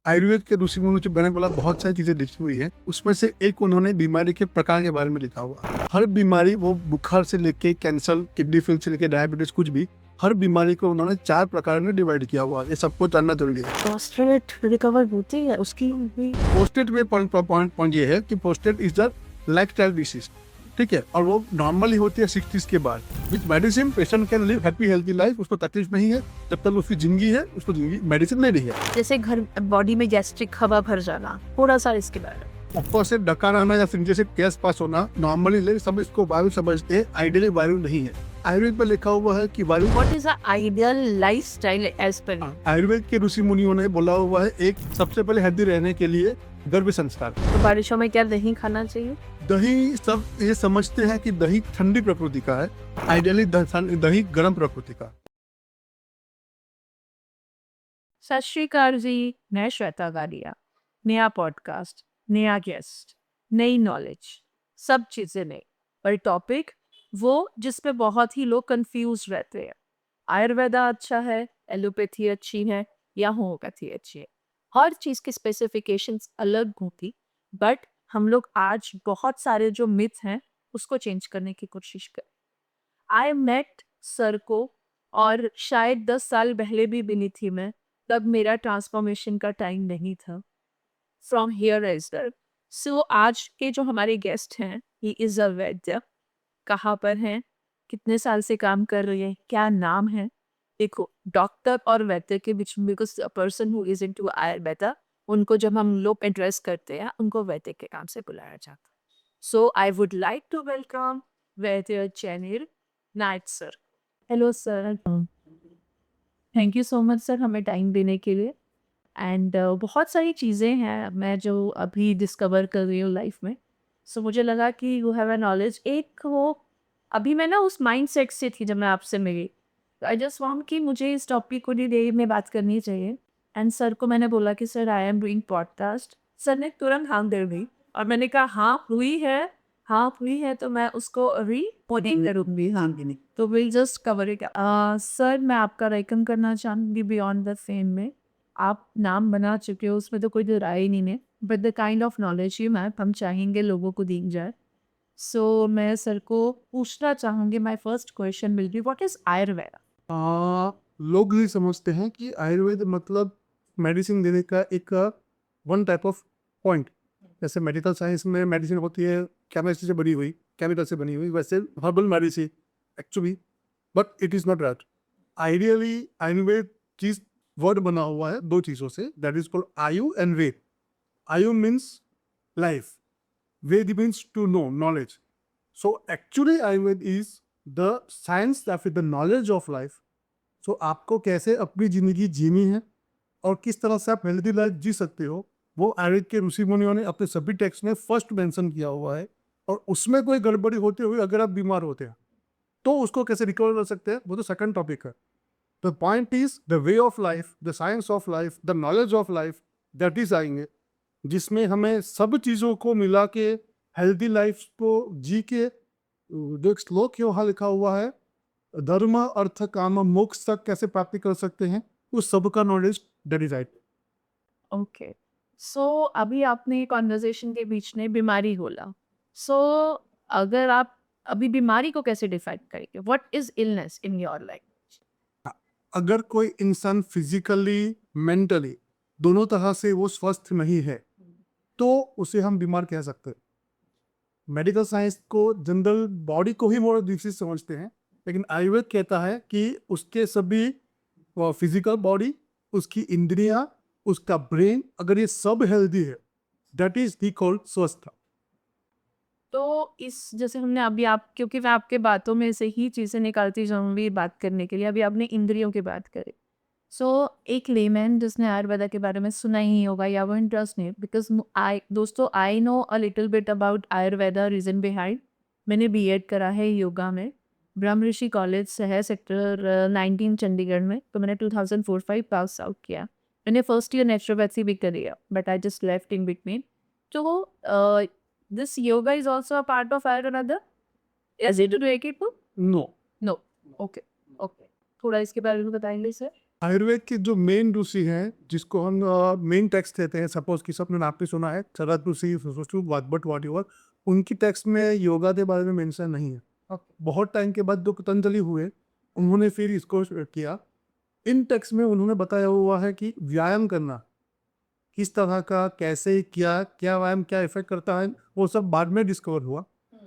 आयुर्वेद के ऋषि मुनि जो मैंने बोला बहुत सारी चीजें लिखी हुई है, उसमें से एक उन्होंने बीमारी के प्रकार के बारे में लिखा हुआ। हर बीमारी, वो बुखार से लेके कैंसर, किडनी फेल से लेके डायबिटीज, कुछ भी, हर बीमारी को उन्होंने 4 प्रकार में डिवाइड किया हुआ है। ये सबको जानना जरूरी है। पोस्टेट रिकवर होती है उसकी भी? पोस्टेट में पॉइंट ये है कि पोस्टेट इज द लाइफस्टाइल डिसीज, ठीक है, और वो नॉर्मली होती है 60s के बाद। With medicine patient can live happy healthy life, उसको तकलीफ नहीं है जब तक उसकी जिंदगी है, उसको जिंदगी मेडिसिन नहीं रही है। जैसे घर बॉडी में गैस्ट्रिक हवा भर जाना, थोड़ा सा इसके बारे में। ऊपर से डका रहना या फिर जैसे गैस पास होना, नॉर्मली लोग सब इसको वायु समझते हैं, आइडियली वायु नहीं है। आयुर्वेद में लिखा हुआ है कि वायु, what is the ideal lifestyle as per? Ayurveda के ऋषि मुनियों ने बोला हुआ है, एक सबसे पहले हेल्दी रहने के लिए गर्भ संस्कार। तो बारिशों में क्या दही खाना चाहिए? दही, सब ये समझते हैं कि दही ठंडी प्रकृति का है, आइडियली दही गर्म प्रकृति का। सत श्री अकाल जी, मैं श्वेता गालिया। नया पॉडकास्ट, नया गेस्ट, नई नॉलेज, सब चीजें नई, पर टॉपिक वो जिसपे बहुत ही लोग कंफ्यूज रहते हैं। आयुर्वेदा अच्छा है, एलोपैथी अच्छी है या होम्योपैथी अच्छी है? हर चीज की स्पेसिफिकेशंस अलग होती, बट हम लोग आज बहुत सारे जो मिथ हैं उसको चेंज करने की कोशिश करें। आई मेट सर को, और शायद 10 साल पहले भी मिली थी मैं, तब मेरा ट्रांसफॉर्मेशन का टाइम नहीं था। From here as well. So आज के जो हमारे गेस्ट हैं, ही इज अ वैद्य। कहाँ पर हैं, कितने साल से काम कर रही है, क्या नाम है? देखो, डॉक्टर और वैद्य के बीच में, because a person who is into Ayurveda, उनको जब हम लोग एड्रेस करते हैं, उनको वैद्य के नाम से बुलाया जाता है। So I would like to welcome Vaidya चैनिर नाइट sir. Hello sir, thank you so much sir हमें टाइम देने के लिए। एंड बहुत सारी चीज़ें हैं मैं जो अभी डिस्कवर कर रही हूँ लाइफ में। सो मुझे लगा कि यू हैव अ नॉलेज। एक वो, अभी मैं ना उस माइंड सेट से थी जब मैं आपसे मिली, आई जस्ट वांट कि मुझे इस टॉपिक को देर में बात करनी चाहिए। एंड सर को मैंने बोला कि sir I am doing podcast. Sir ने तुरंत हाँ कर दी, और मैंने कहा हाँ हुई है, हाँ हुई है, तो मैं उसको अभी पोडिंग करूँगी। हाँ की नहीं तो will just cover it. Sir मैं आपका वेलकम करना चाहूँगी बियॉन्ड द फेम में। आप नाम बना चुके हो, उसमें तो कोई दो राय ही नहीं है, but the kind of knowledge you map हम चाहेंगे लोगों को दी जाए। सो मैं सर को पूछना चाहूँगी, my first question will be what is Ayurveda? लोग ये समझते हैं कि आयुर्वेद मतलब मेडिसिन देने का एक वन टाइप ऑफ पॉइंट। जैसे मेडिकल साइंस में मेडिसिन होती है केमिस्ट्री से बनी हुई, केमिकल से बनी हुई, वैसे herbal medicine actually, but it is not that. Ideally Ayurveda चीज वर्ड बना हुआ है दो चीजों से, दैट इज कॉल्ड आयु एंड वेद। आयु means life, ved means to know, knowledge. So actually Ayurveda is the science that is the knowledge of life. So आपको कैसे अपनी जिंदगी जीनी है और किस तरह से आप हेल्दी लाइफ जी सकते हो, वो आयुर्वेद के ऋषि मुनियों ने अपने सभी टेक्स्ट में फर्स्ट मेंशन किया हुआ है। और उसमें कोई गड़बड़ी होते हुए अगर आप बीमार होते हैं तो उसको कैसे रिकवर कर सकते हैं, वो तो सेकंड टॉपिक है। The point is the way of life, the science of life, the knowledge of life, that is आएंगे, जिसमें हमें सब चीज़ों को मिला के हेल्दी लाइफ को जी के, जो एक श्लोक यहाँ लिखा हुआ है, धर्म अर्थ काम मोक्ष तक कैसे प्राप्ति कर सकते हैं, उस सब का knowledge that is right. Okay. So अभी आपने कॉन्वर्जेशन के बीच में बीमारी बोला। सो अगर आप अभी बीमारी को कैसे डिफाइन करेंगे, what is illness in your life? अगर कोई इंसान फिजिकली मेंटली दोनों तरह से वो स्वस्थ नहीं है तो उसे हम बीमार कह सकते हैं। मेडिकल साइंस को जनरल बॉडी को ही मोर डिसीज समझते हैं, लेकिन आयुर्वेद कहता है कि उसके सभी फिजिकल बॉडी, उसकी इंद्रियां, उसका ब्रेन, अगर ये सब हेल्दी है, दैट इज दी कॉल्ड स्वस्थ। तो इस जैसे हमने अभी आप, क्योंकि मैं आपके बातों में से ही चीज़ें निकालती जाऊंगी बात करने के लिए, अभी आपने इंद्रियों की बात करी। सो एक लेमैन जिसने आयुर्वेदा के बारे में सुना ही होगा या वो इंटरेस्ट नहीं, बिकॉज आई दोस्तों I know a little bit about Ayurveda, reason behind. मैंने बीएड करा है योगा में, ब्रह्म ऋषि कॉलेज से है, सेक्टर 19 चंडीगढ़ में। तो मैंने 2004-05 पास आउट किया। मैंने फर्स्ट ईयर नेचुरोपैथी भी करी है, but I just left in between. तो this yoga is also a part of Ayurveda, is it related to? No. No. Okay. Okay, थोड़ा इसके बारे में बताएंगे सर? आयुर्वेद के जो मेन ऋषि हैं, जिसको हम मेन टेक्स्ट कहते हैं, सपोज कि सबने नाम भी सुना है, चरक ऋषि, सुश्रुत, वाग्भट, वॉटएवर, उनकी टेक्स्ट में योगा के बारे में मेंशन नहीं है। बहुत टाइम के बाद जो पतंजलि हुए, उन्होंने फिर इसको किया। इन टेक्स्ट में उन्होंने बताया हुआ है कि व्यायाम करना किस तरह का, कैसे, क्या क्या व्यायाम क्या इफेक्ट करता है, वो सब बाद में डिस्कवर हुआ।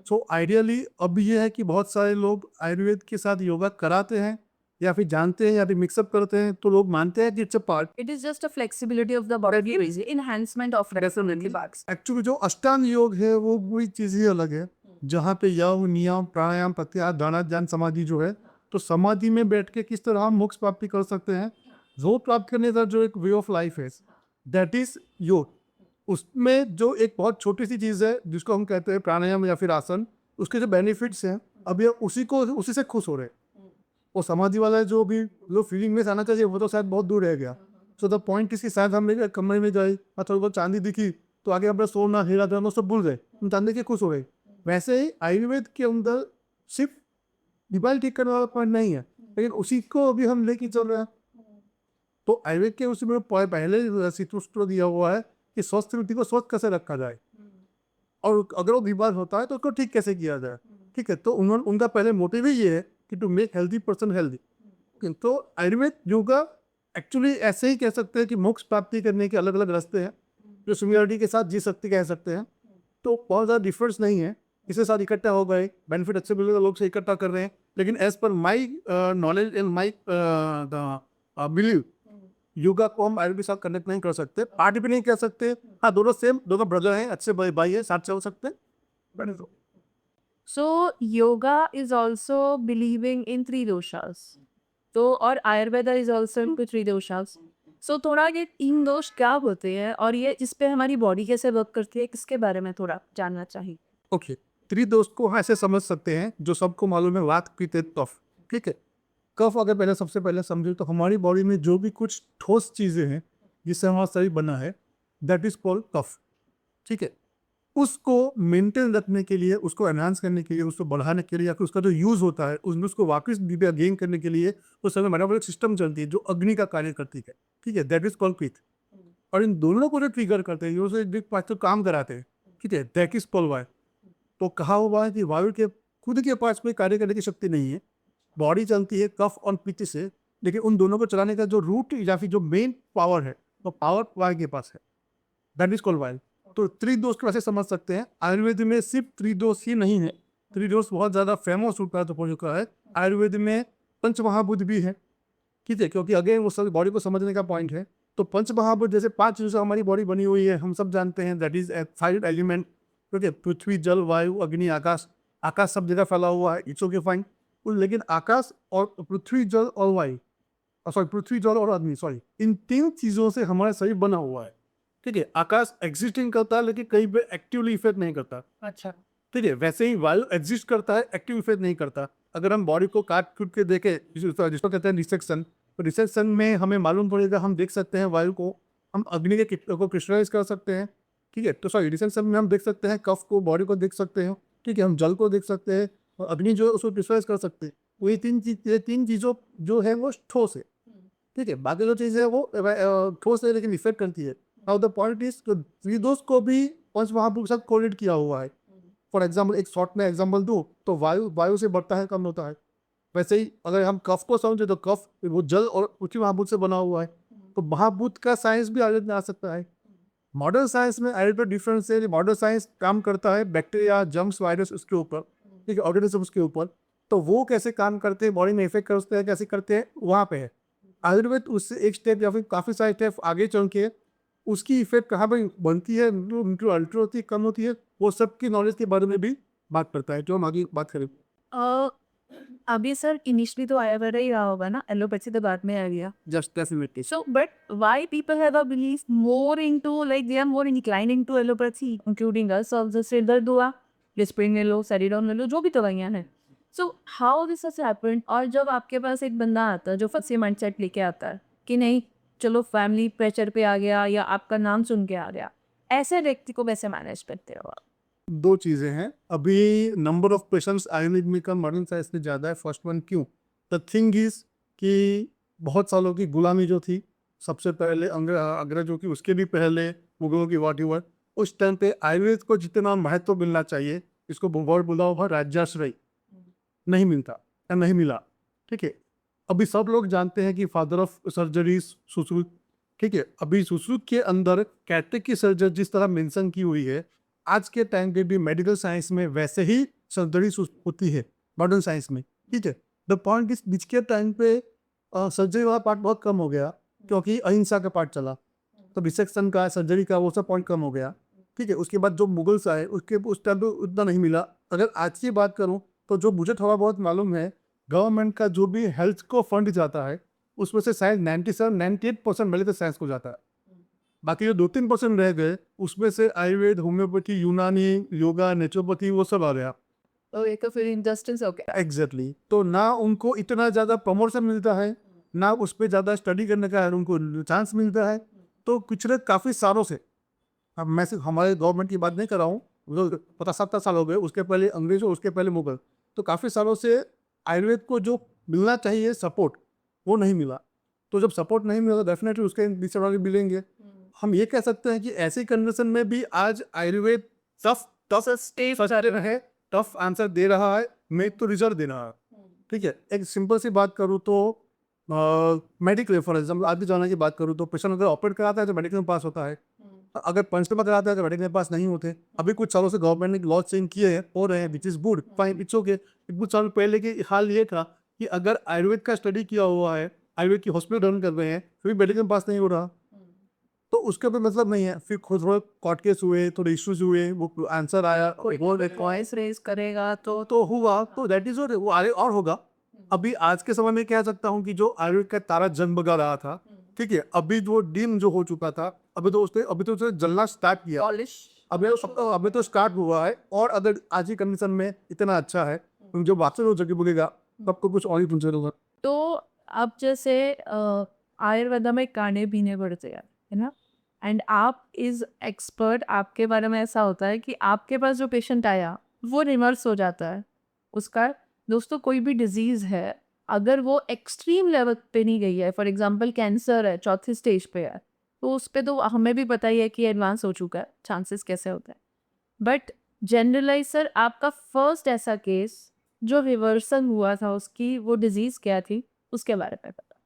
सो आइडियली अब ये है कि बहुत सारे लोग आयुर्वेद के साथ योगा कराते हैं या फिर जानते हैं या फिर मिक्सअप करते हैं, तो लोग मानते हैं कि it's a part. It is just a flexibility of the body, enhancement of flexibility parts. Actually जो अष्टांग योग है वो पूरी चीज ही अलग है, जहाँ पे योग, नियम, प्राणायाम, प्रत्याहार, धारणा, ध्यान, समाधि जो है, तो समाधि में बैठ के किस तरह हम मोक्ष प्राप्ति कर सकते हैं, वो प्राप्त करने का जो एक वे ऑफ लाइफ है, दैट इज योग। उसमें जो एक बहुत छोटी सी चीज़ है जिसको हम कहते हैं प्राणायाम या फिर आसन, उसके जो बेनिफिट्स हैं, अब ये उसी से खुश हो रहे हैं। वो समाधि वाला जो भी जो फीलिंग में आना चाहिए वो तो शायद बहुत दूर रह गया। सो द पॉइंट इसकी शायद हम मेरे कमरे में गए और थोड़ी बहुत चांदी दिखी तो आगे अपना सोना, हीरा, जवाहरात वो सब भूल गए, हम चांदी के खुश हो गए। वैसे ही आयुर्वेद के अंदर सिर्फ बीमारी ठीक करने वाला पॉइंट नहीं है, लेकिन उसी को अभी हम लेके चल रहे हैं। तो आयुर्वेद के उसमें पहले सूत्र दिया हुआ है कि स्वस्थ व्यक्ति को स्वस्थ कैसे रखा जाए, और अगर वो बीमार होता है तो उसको ठीक कैसे किया जाए। ठीक है, तो उन्होंने उनका पहले मोटिव ही ये है कि to make healthy person healthy. तो आयुर्वेद योगा एक्चुअली ऐसे ही कह सकते हैं कि मोक्ष प्राप्ति करने के अलग अलग रास्ते हैं, जो सिमिलरिटी के साथ जी सकते कह सकते हैं। तो बहुत ज़्यादा डिफरेंस नहीं है, इसके साथ इकट्ठा हो गए, बेनिफिट अच्छे मिलेगा, लोग से इकट्ठा कर रहे हैं। लेकिन as per my knowledge and my believe, yoga को हम आयुर्वेद के साथ कनेक्ट नहीं कर सकते, पार्ट भी नहीं कर सकते। हाँ, दोनों सेम, दोनों ब्रदर हैं, अच्छे भाई है, साथ चल सकते हैं। So yoga is also believing in three doshas. तो और Ayurveda is also into three doshas. So थोड़ा ये तीन दोष क्या होते हैं और ये इस पे हमारी बॉडी कैसे वर्क करती है, किसके बारे में थोड़ा जानना चाहिए। ओके, त्रिदोष को हम ऐसे समझ सकते हैं, जो सबको मालूम है, वात, पित्त, कफ। ठीक है, कफ अगर पहले सबसे पहले समझे तो हमारी बॉडी में जो भी कुछ ठोस चीज़ें हैं जिससे हमारा शरीर बना है, दैट इज कॉल्ड कफ। ठीक है, उसको मेंटेन रखने के लिए, उसको एनहांस करने के लिए, उसको बढ़ाने के लिए, या फिर उसका जो यूज़ होता है उसको वापस गेन करने के लिए उस समय मेटाबॉलिक सिस्टम चलती है जो अग्नि का कार्य करती है। ठीक है, दैट इज कॉल्ड पित्त। और इन दोनों को जो ट्रिगर करते हैं, जो काम कराते हैं, ठीक है, दैट इज कॉल्ड वायु। तो कहा हुआ है कि वायु के खुद के पास कोई कार्य करने की शक्ति नहीं है, बॉडी चलती है कफ और पित्त से, लेकिन उन दोनों को चलाने का जो रूट या फिर जो मेन पावर है, वो पावर वायु के पास है, दैट इज कॉल्ड वायु। तो त्रिदोष को वैसे समझ सकते हैं। आयुर्वेद में सिर्फ त्रिदोष ही नहीं है, त्रिदोष बहुत ज़्यादा फेमस होता है, तो चुका है। आयुर्वेद में पंचमहाभूत भी है। ठीक है, क्योंकि अगेन वो सब बॉडी को समझने का पॉइंट है। तो पंचमहाभूत जैसे 5 चीज़ों से हमारी बॉडी बनी हुई है, हम सब जानते हैं, दैट इज 5 एलिमेंट। ठीक है, पृथ्वी, जल, वायु, अग्नि, आकाश। आकाश सब जगह फैला हुआ है, इट्स ओके फाइन। लेकिन आकाश और पृथ्वी, जल और वायु, पृथ्वी, जल और अग्नि, इन 3 चीज़ों से हमारा शरीर बना हुआ है। ठीक है, आकाश एग्जिस्टिंग करता है लेकिन कहीं पे एक्टिवली इफेक्ट नहीं करता। अच्छा, ठीक है, वैसे ही वायु एग्जिस्ट करता है, एक्टिव इफेक्ट नहीं करता। अगर हम बॉडी को काट कूट के देखें, जिसको कहते हैं रिसेक्शन, तो रिसेक्शन में हमें मालूम पड़ेगा, हम देख सकते हैं वायु को, हम अग्नि के को क्रिस्टलाइज कर सकते हैं। ठीक है, तो रिसेक्शन में हम देख सकते हैं कफ को, बॉडी को देख सकते हैं। ठीक है, हम जल को देख सकते हैं और अग्नि जो है उसको क्रिस्टलाइज कर सकते हैं। वही तीन चीज़ों जो है वो ठोस है। ठीक है, बाकी जो चीज़ है वो ठोस है लेकिन इफेक्ट करती है। नाउ द पॉइंट इज, त्रिदोष को भी पंच महाभूत के साथ कोरिलेट किया हुआ है। फॉर एग्जाम्पल, एक शॉर्ट में एग्जाम्पल दूँ तो वायु से बढ़ता है, कम होता है। वैसे ही अगर हम कफ को समझे तो कफ वो जल और पृथ्वी महाभूत से बना हुआ है। तो महाभूत का साइंस भी आयुर्वेद में आ सकता है। मॉडर्न साइंस में आयुर्वेद डिफरेंस है, मॉडर्न साइंस काम करता है बैक्टीरिया, जर्म्स, वायरस उसके ऊपर, ठीक है, ऑर्गेनिज्म के ऊपर। तो वो कैसे काम करते हैं, बॉडी में इफेक्ट करते हैं, कैसे करते हैं, वहाँ पे है। आयुर्वेद उससे एक स्टेप या फिर काफ़ी सारे स्टेप आगे चल के उसकी इफेक्ट कहाँ पर बनती है, अल्टर होती है, कम होती है, वो सब की नॉलेज के बारे में भी बात करता है, जो हम आगे बात करें। अभी सर इनिशियली तो आयुर्वेदा ही रहा होगा ना, एलोपैथी तो बाद में आ गया। Just definitely. So, but why people have a belief more into, like they are more inclining to allopathy, including us also, सिर दर्द हुआ, डिस्प्रिन ले लो, सेरिडॉन ले लो, जो भी दवाइयाँ हैं। So how this has happened? और जब आपके पास एक बंदा आता है जो फंसी माइंडसेट लेके आता है कि नहीं चलो फैमिली प्रेशर पे आ गया या आपका नाम सुन के आ गया, ऐसे व्यक्ति को वैसे मैनेज करते हो आप? 2 चीज़ें हैं। अभी नंबर ऑफ पेशेंट्स आयुर्वेद में का मॉडर्न साइंस से ज़्यादा है। फर्स्ट वन क्यों? द थिंग इज कि बहुत सालों की गुलामी जो थी, सबसे पहले अंग्रेजों की, उसके भी पहले मुगलों की, वॉट उस टाइम पे आयुर्वेद को जितना महत्व मिलना चाहिए, इसको वर्ड बोला हुआ राज्याश्रय, नहीं मिलता या नहीं मिला। ठीक है, अभी सब लोग जानते हैं कि फादर ऑफ सर्जरी सुश्रुत। ठीक है, अभी सुश्रुत के अंदर कैटेक की सर्जरी जिस तरह मेंशन की हुई है, आज के टाइम पे भी मेडिकल साइंस में वैसे ही सर्जरी होती है, मॉडर्न साइंस में। ठीक है, द पॉइंट इस बीच के टाइम पे सर्जरी वाला पार्ट बहुत कम हो गया, क्योंकि अहिंसा का पार्ट चला, तो रिसेक्शन का, सर्जरी का, वो सब पॉइंट कम हो गया। ठीक है, उसके बाद जो मुगल्स आए, उसके उस टाइम पे उतना नहीं मिला। अगर आज की बात करूं, तो जो मुझे थोड़ा बहुत मालूम है, गवर्नमेंट का जो भी हेल्थ को फंड जाता है, उसमें से शायद 97-98% मेडिकल साइंस को जाता है। बाकी जो 2-3% रह गए, उसमें से आयुर्वेद, होम्योपैथी, यूनानी, योगा, नेचुरोपैथी, वो सब आ गया। तो ये तो फिर इंजस्टिस हो गया। एग्जैक्टली, तो ना उनको इतना ज़्यादा प्रमोशन मिलता है, ना उस पर ज़्यादा स्टडी करने का उनको चांस मिलता है। तो पिछले काफ़ी सालों से, अब मैं सिर्फ हमारे गवर्नमेंट की बात नहीं कर रहा हूँ, जो 50-70 साल हो गए, उसके पहले अंग्रेज और उसके पहले मुगल, तो काफ़ी सालों से आयुर्वेद को जो मिलना चाहिए सपोर्ट, वो नहीं मिला। तो जब सपोर्ट नहीं मिला, तो डेफिनेटली उसके डिसएडवांटेज मिलेंगे। हम ये कह सकते हैं कि ऐसी कंडीशन में भी आज आयुर्वेद टफ टफ है, टफ आंसर दे रहा है, मेक तो रिजल्ट दे रहा है। ठीक है, एक सिंपल सी बात करूँ तो मेडिकल रेफरेंस, हम आज भी जाने की बात करूँ, तो पेशेंट अगर ऑपरेट कराता है तो मेडिकल में पास होता है, अगर पंचकर्मा कराता है तो मेडिकल में पास नहीं होते। अभी कुछ सालों से गवर्नमेंट ने लॉ चेंज किए हैं, हो रहे हैं, which is good, fine, it's okay. कुछ साल पहले के हाल ये था कि अगर आयुर्वेद का स्टडी किया हुआ है, आयुर्वेद की हॉस्पिटल रन कर रहे हैं, फिर भी मेडिकल में पास नहीं हो रहा, तो उसके ऊपर मतलब नहीं है। फिर खुद थोड़े कोर्ट केस हुए, थोड़े इश्यूज हुए, वो आंसर आया, वो वॉइस रेज करेगा तो हुआ, तो दैट इज वो आगे और होगा। अभी आज के समय में कह सकता हूँ कि जो आयुर्वेद का तारा जगमगा रहा था, ठीक है, अभी जो डिम जो हो चुका था, अभी तो उसे जलना स्टार्ट किया, पॉलिश। अभी तो स्टार्ट हुआ है। और अगर आज की कंडीशन में इतना अच्छा है, जो वापस हो जगह बोलेगा, तब तो कुछ और ही पूछे होगा। तो अब जैसे आयुर्वेदा में खाने पीने पड़ते हैं, है ना, एंड आप इज एक्सपर्ट, आपके बारे में ऐसा होता है कि आपके पास जो पेशेंट आया वो रिवर्स हो जाता है उसका। दोस्तों, कोई भी डिजीज़ है, अगर वो एक्सट्रीम लेवल पे नहीं गई है, फॉर एग्जांपल कैंसर है, चौथी स्टेज पे है, तो उस पे तो हमें भी पता ही है कि एडवांस हो चुका है, चांसेस कैसे होते हैं। बट जनरलाइज सर, आपका फर्स्ट ऐसा केस जो रिवर्सल हुआ था, उसकी वो डिजीज़ क्या थी, उसके बारे में पता।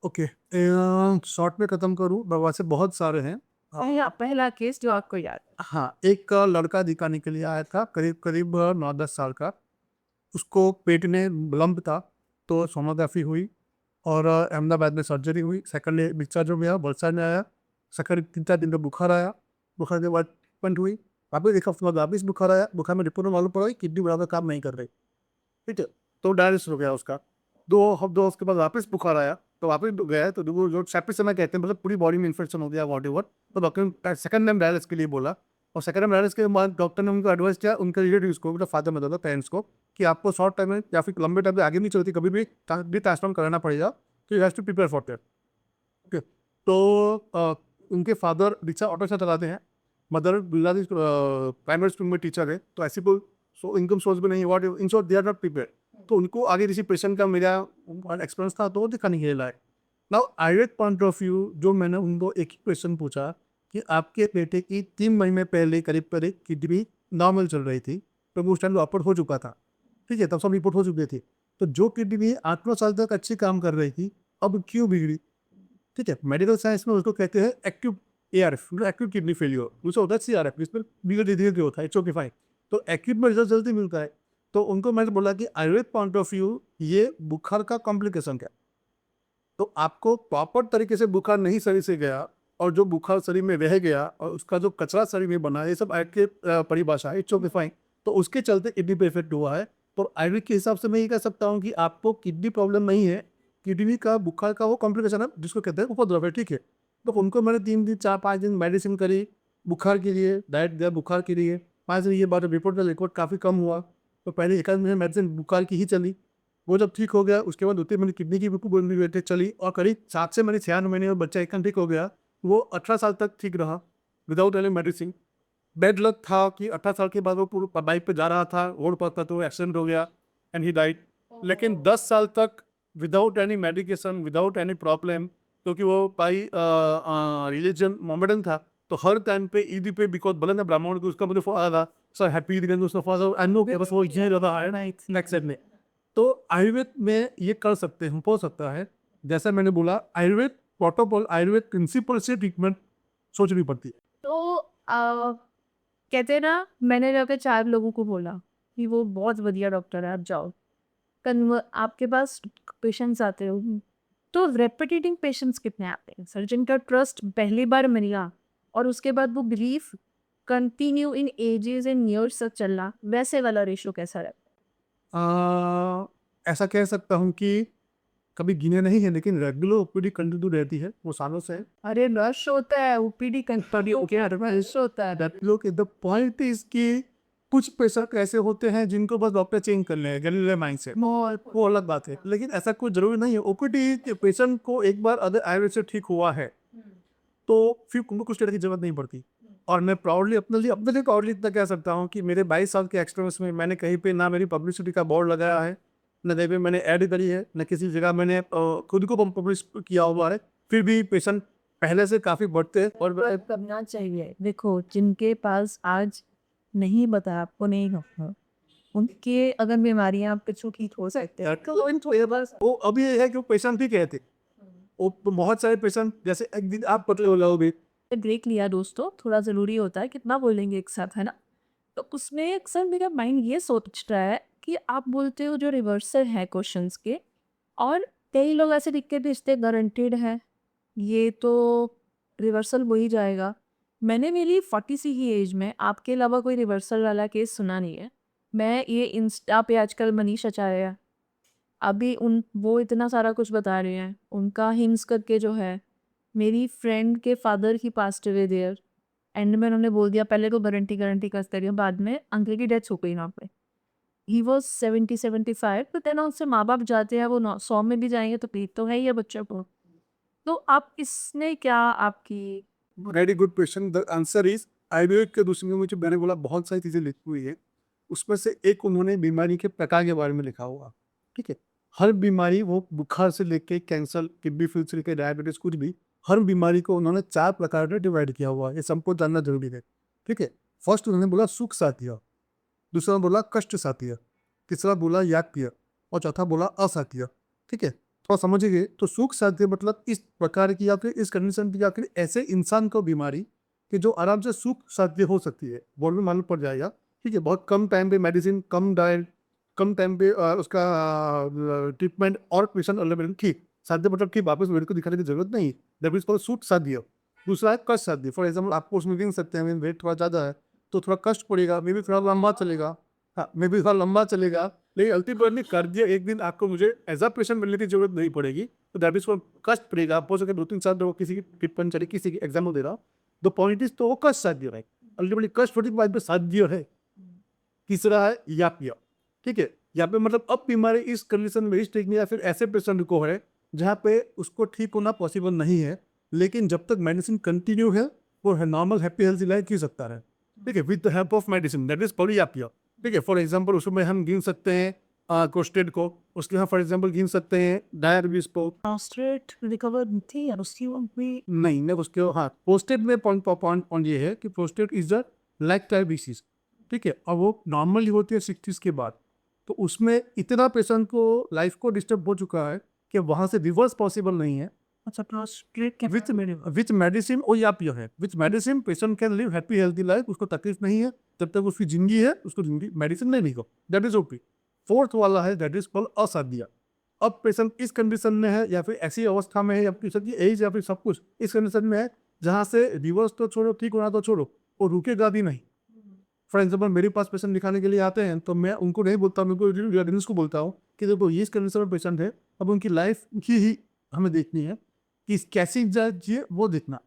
ओके, शॉर्ट में खत्म करूँ, वैसे बहुत सारे हैं। पहला केस जो आपको याद है। हाँ, एक लड़का दिखाने के लिए आया था, करीब करीब 9-10 साल का। उसको पेट में लंप था, तो सोनोग्राफी हुई और अहमदाबाद में सर्जरी हुई। सेकंड डे डिस्चार्ज हो गया, वलसाड में आया। सेकंड 3-4 दिन का बुखार आया, बुखार के बाद ट्रीटमेंट हुई, वापस एक हफ्ते बाद वापस बुखार आया। बुखार में रिपोर्ट में मालूम पड़ा कि किडनी बराबर काम नहीं कर रही। ठीक है, तो डायलिसिस हो गया उसका। 2 हफ्ते बाद वापस बुखार आया, तो वापस गया, तो जो सेप्टिसेमिया कहते हैं, मतलब पूरी बॉडी में इन्फेक्शन हो गया, वॉट, तो डॉक्टर ने सेकंड टाइम डायलिसिस के लिए बोला। और सेकंड टाइम डायलिसिस के बाद डॉक्टर ने उनको एडवाइस किया, उनके रिलेटिव्स को, मतलब फादर मदर पेरेंट्स को, कि आपको शॉर्ट टाइम में या फिर लंबे टाइम में आगे नहीं चलती, कभी भी ट्रांसप्लांट कराना पड़ेगा, तो you have to prepare for that. Okay, तो उनके फादर रिक्शा ऑटो रिक्शा चलाते हैं, मदर गुजराती प्राइमरी स्कूल में टीचर है, तो ऐसी कोई इनकम सोर्स भी नहीं, what in short they are not prepare. तो उनको आगे किसी पेशेंट का मेरा एक्सपीरियंस था, तो वो दिखाने के लिए लाए। Now Ayurveda point of view, जो मैंने उनको एक ही क्वेश्चन पूछा कि आपके बेटे की 3 महीने पहले करीब करीब किडनी नॉर्मल चल रही थी, तो उस टाइम ऑपरेट हो चुका था। ठीक है, तब सब रिपोर्ट हो चुकी थी। तो जो किडनी 8-9 साल तक अच्छी काम कर रही थी, अब क्यों बिगड़ी? ठीक है, मेडिकल साइंस में उसको कहते हैं acute ARF, acute kidney failure. दूसरा होता है CRF, जिसमें धीरे धीरे धीरे होता है, इट्स ओके फाइन। तो एक्यूट में रिजल्ट जल्दी मिलता है। तो उनको मैंने बोला कि आयुर्वेद पॉइंट ऑफ व्यू, ये बुखार का कॉम्प्लिकेशन क्या, तो आपको प्रॉपर तरीके से बुखार नहीं शरीर से गया, और जो बुखार शरीर में रह गया और उसका जो कचरा शरीर में बना, ये सब आयुर्वेद के परिभाषा है, इट्स ओके फाइन। तो उसके चलते किडनी पे इफेक्ट हुआ है। तो आयुर्वेद के हिसाब से मैं ये कह सकता हूँ कि आपको किडनी प्रॉब्लम नहीं है, किडनी का बुखार का वो कॉम्प्लिकेशन है, जिसको कहते हैं उपद्रव है। ठीक है, तो उनको मैंने 3 दिन 4-5 दिन मेडिसिन करी बुखार के लिए, डाइट दिया बुखार के लिए। 5 दिन ये बाद रिपोर्ट काफ़ी कम हुआ, तो पहले 1 महीने मेडिसिन बुखार की ही चली। वो जब ठीक हो गया, उसके बाद 2-3 महीने किडनी की बिल्कुल चली, और करीब 7 से 6 महीने में बच्चा एकदम ठीक हो गया। वो 18 साल तक ठीक रहा without any medicine. Bad luck था कि 18 साल के बाद वो पूरा बाइक पे जा रहा था, रोड पर था, तो एक्सीडेंट हो गया एंड ही डाइड। लेकिन 10 साल तक without any medication, without any problem, क्योंकि वो भाई रिलीजन मोमेडन था, तो हर टाइम पे ईद पे बिकॉज बोले ना ब्राह्मण को उसका मुझे फोन आया था, सर हैप्पी ईद उसका फादर आई नो, बस वो इतना ज़्यादा है ना नेक्स्ट में। तो आयुर्वेद में ये कर सकते हैं, हो सकता है। जैसा मैंने बोला, आयुर्वेद प्रोटोकॉल, आयुर्वेद प्रिंसिपल से ट्रीटमेंट सोचनी पड़ती है। तो कहते हैं ना, मैंने जाके 4 लोगों को बोला कि वो बहुत बढ़िया डॉक्टर है, आप जाओ। आपके पास पेशेंट्स आते हो, तो रेपिटेटिंग पेशेंट्स कितने आते हैं सर, जिनका ट्रस्ट पहली बार मिला और उसके बाद वो belief continue in ages and years तक चलना, वैसे वाला रेशियो कैसा रहता ऐसा कह सकता हूँ कि कभी गिने नहीं है, लेकिन रेगुलर ओपीडी कंटिन्यू रहती है, वो सालों से है। है? अरे रश होता है, ओपीडी कंटिन्यू क्या रश होता है। लोग द पॉइंट इज कि कुछ पेशेंट ऐसे होते हैं जिनको बस डॉक्टर चेंज कर ले गले माइंड से, वो अलग बात है, लेकिन ऐसा कोई जरूरी नहीं है। ओपीडी के पेशेंट को एक बार अगर आयुर्वेद से ठीक हुआ है तो फिर उनको कुछ तरह की जरूरत नहीं पड़ती। और मैं प्राउडली अपने लिए प्राउडली इतना कह सकता हूँ कि मेरे 22 साल के एक्सपीरियंस में मैंने कहीं पे ना मेरी पब्लिसिटी का बोर्ड लगाया है, न कहीं पे मैंने ऐड करी है, न किसी जगह मैंने खुद को पब्लिश किया हुआ है, फिर भी पेशेंट पहले से काफ़ी बढ़ते हैं। और और करना चाहिए। देखो, जिनके पास आज नहीं बता, आपको नहीं होता, उनके अगर बीमारियां पिछू ठीक हो सकते हैं। वो अभी ये है कि वो पेशेंट भी कहते, वो बहुत सारे पेशेंट जैसे एक दिन आप पतले हो जाओगे। ब्रेक लिया दोस्तों, थोड़ा ज़रूरी होता है, कितना बोलेंगे एक साथ, है ना? तो उसमें अक्सर मेरा माइंड ये सोच रहा है कि आप बोलते हो जो रिवर्सल है क्वेश्चंस के, और कई लोग ऐसे लिख के भेजते गारंटेड है, ये तो रिवर्सल हो ही जाएगा। मैंने मेरी 40 सी की एज में आपके अलावा कोई रिवर्सल वाला केस सुना नहीं है। मैं ये इंस्टा पे आजकल मनीष आचार्य, अभी उन वो इतना सारा कुछ बता रहे हैं, उनका हिम्स करके जो है, मेरी फ्रेंड के father he passed away there, and में उन्होंने बोल दिया पहले तो गारंटी करते रहिए, बाद में अंकल की डेथ हो गई वहाँ पे। ही वॉज 70-75, तो देन उससे माँ बाप जाते हैं, वो 100 में भी जाएंगे तो पीत तो है ही है बच्चों को। तो आप इसने क्या आपकी very good question, the answer is Ayurveda के दूसरे में मुझे मैंने बोला बहुत सारी चीज़ें लिखी हुई है, उसमें से एक उन्होंने बीमारी के प्रकार के बारे में लिखा हुआ। ठीक है, हर बीमारी, वो बुखार से लेके कैंसर, किडनी फेल से लेके डायबिटीज, कुछ भी, हर बीमारी को उन्होंने 4 प्रकार में डिवाइड किया हुआ है, ये सबको जानना जरूरी है। ठीक है, फर्स्ट उन्होंने बोला सुख साध्य, दूसरा बोला कष्ट साध्य, तीसरा बोला याज्ञ, और चौथा बोला असाध्य। ठीक है, थोड़ा समझिए, तो सुख साध्य मतलब इस प्रकार की या फिर इस कंडीशन की या फिर ऐसे इंसान को बीमारी कि जो आराम से सुख साध्य हो सकती है, बोर्ड में मालूम पड़ जाएगा। ठीक है, बहुत कम टाइम पे मेडिसिन, कम डाइट, कम टाइम पे उसका ट्रीटमेंट और पेशेंट अवेलेबल, ठीक साध्य मतलब कि वापस वेट को दिखाने की जरूरत नहीं, दैट इज फॉर सुख साध्य। दूसरा है कष्ट साध्य, फॉर एग्जाम्पल आपको उसमें गिन सकते हैं वेट थोड़ा ज़्यादा है तो थोड़ा कष्ट पड़ेगा, मे भी थोड़ा लंबा चलेगा, हाँ मे भी थोड़ा लंबा चलेगा, लेकिन अल्टीमेटली कार्य एक दिन आपको मुझे एज अ पेशेंट मिलने की जरूरत नहीं पड़ेगी, तो दैट इज फॉर कष्ट पड़ेगा। आप हो सके 2-3 साल तो किसी की ट्रीटमेंट चले, किसी की एग्जाम्पल दे रहा हूँ, द पॉइंट इज तो वो कष्ट साध्य है, अल्टीमेटली कष्ट होने के बाद में साध्य है। तीसरा है याप्य। ठीक है, यहाँ पे मतलब अब बीमारी इस कंडीशन में, इस टेक्निक या फिर ऐसे पेशेंट को है जहाँ पे उसको ठीक होना पॉसिबल नहीं है, लेकिन जब तक मेडिसिन कंटिन्यू है वो है नॉर्मल हैप्पी हेल्थी लाइफ जी सकता है। ठीक है, with the help of medicine, that is पॉलीयापिया। ठीक है, फॉर एग्जांपल उसमें हम गिन सकते हैं कोस्टेड को, उसके यहाँ फॉर एग्जांपल गिन सकते हैं डायबिटीज को। स्ट्रेट रिकवर थी और उसकी भी नहीं नहीं उसके, हाँ पोस्टेड में पॉइंट ये है कि posted is the life time disease. ठीक है, और वो नॉर्मली होती है 60s के बाद, तो उसमें इतना पेशेंट को लाइफ को डिस्टर्ब हो चुका है कि वहाँ से रिवर्स पॉसिबल नहीं है। अच्छा स्ट्रेट के विथ मेडिसिन, वो या पियो है, with medicine patient can live happy healthy life, उसको तकलीफ नहीं है जब तक उसकी जिंदगी है, उसको जिंदगी मेडिसिन नहीं लिखो, दैट इज ओपी। फोर्थ वाला है दैट इज कॉल्ड असाध्य। अब पेशेंट इस कंडीशन में है या फिर ऐसी अवस्था में है या पेशेंट की एज या फिर सब कुछ इस कंडीशन में है जहाँ से रिवर्स तो छोड़ो, ठीक होना तो छोड़ो, वो रुकेगा भी नहीं। फॉर एग्जाम्पल मेरे पास पेशेंट दिखाने के लिए आते हैं तो मैं उनको नहीं बोलता हूँ, उनको रेडिनेस को बोलता हूँ कि देखो ये इस कंडीशन में पेशेंट है, अब उनकी लाइफ ही हमें देखनी है कि कैसी जिए वो देखना,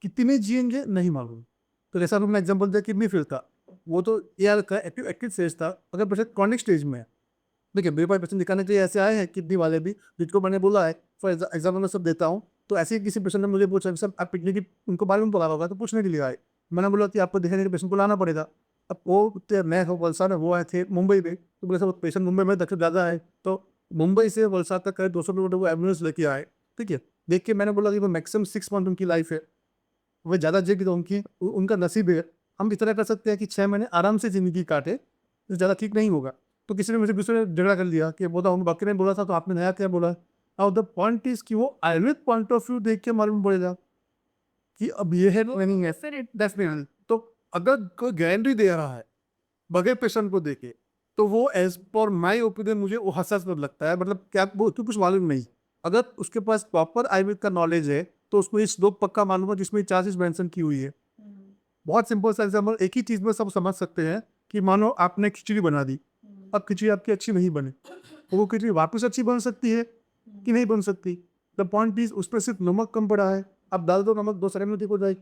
कितने जिएंगे नहीं मालूम। तो जैसा तुमने एग्जाम्पल दिया किडनी फेल था, वो तो यार का एक्टिव स्टेज था, अगर पेशेंट क्रॉनिक स्टेज में है, देखिए मेरे पास पेशेंट दिखाने के लिए ऐसे आए हैं किडनी वाले भी, जिनको मैंने बोला है फॉर एग्जाम्पल मैं सब देता हूँ, तो ऐसे ही किसी पेशेंट ने मुझे पूछा सर आप किडनी की उनको बारे में बोला होगा तो पूछने के लिए आए, मैंने बोला कि आपको दिखाने के पेशेंट को लाना पड़ेगा। अब वो मैं वलसाड़ है, वो आए थे मुंबई में, तो बोले सर पेशेंट मुंबई में दखल ज़्यादा है तो मुंबई से वलसाड तक करीब 200 किलोमीटर वो एम्बुलेंस लेके आए, ठीक है। देख के मैंने बोला कि वो मैक्सिमम 6 मंथ उनकी लाइफ है, वो ज़्यादा जिएगी तो उनका नसीब है। हम इतना कर सकते हैं कि 6 महीने आराम से ज़िंदगी काटे, तो ज़्यादा ठीक नहीं होगा। तो किसी ने मुझे दूसरे ने झगड़ा कर लिया कि बोला हम बाकी ने बोला था तो आपने नया क्या बोला। और द पॉइंट इज कि वो आयुर्वेद पॉइंट ऑफ व्यू देख के मालूम पड़ेगा कि अब ये है नहीं है, फिर डेफिनेटली। तो अगर कोई गारंटी दे रहा है बगैर पेशेंट को देके, तो वो एज पर माई ओपिनियन मुझे वो हास्यास्पद लगता है। मतलब क्या वो तो कुछ मालूम नहीं। अगर उसके पास प्रॉपर आयुर्वेद का नॉलेज है तो उसको इस श्लोक पक्का मालूम है जिसमें 4 चीज मेंशन की हुई है। बहुत सिंपल सा एग्जाम्पल एक ही चीज में सब समझ सकते हैं कि मानो आपने खिचड़ी बना दी, अब खिचड़ी आपकी अच्छी नहीं बने, तो वो खिचड़ी वापस अच्छी बन सकती है कि नहीं बन सकती। द पॉइंट इज उस पर सिर्फ नमक कम पड़ा है, अब डाल दो नमक 2 सेकंड में ठीक हो जाएगी।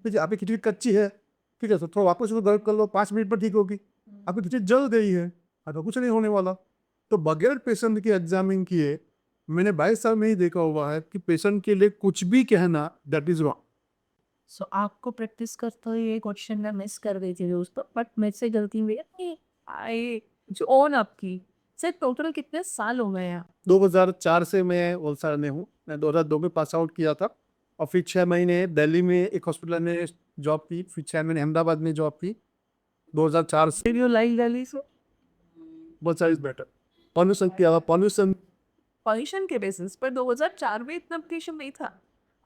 ठीक है, आपकी खिचड़ी कच्ची है, ठीक है, तो थोड़ा वापस उसको गर्म कर लो, 5 मिनट पर ठीक होगी। आपकी खिचड़ी जल गई है, तो कुछ नहीं होने वाला। तो बगैर पेशेंट के एग्जामिन किए मैंने 22 साल में ही देखा हुआ है कि पेशेंट के लिए कुछ भी कहना दैट इज रॉन्ग। सो आपको प्रैक्टिस करते हुए ये क्वेश्चन मैं मिस कर गई थी दोस्तों, बट मेरे से गलती हुई है। आई जो ऑन आपकी सर टोटल कितने साल हो गए हैं? 2004 से मैं वलसाड में हूँ। मैं 2002 में पास आउट किया था और फिर 6 महीने दिल्ली में एक हॉस्पिटल में जॉब की, फिर 6 महीने अहमदाबाद में जॉब की। 2004 से Did you like Delhi sir? Valsad is better. Pollution के अलावा पॉल्यूशन पॉल्यूशन के बेसिस पर 2004 में इतना पोल्यूशन नहीं था।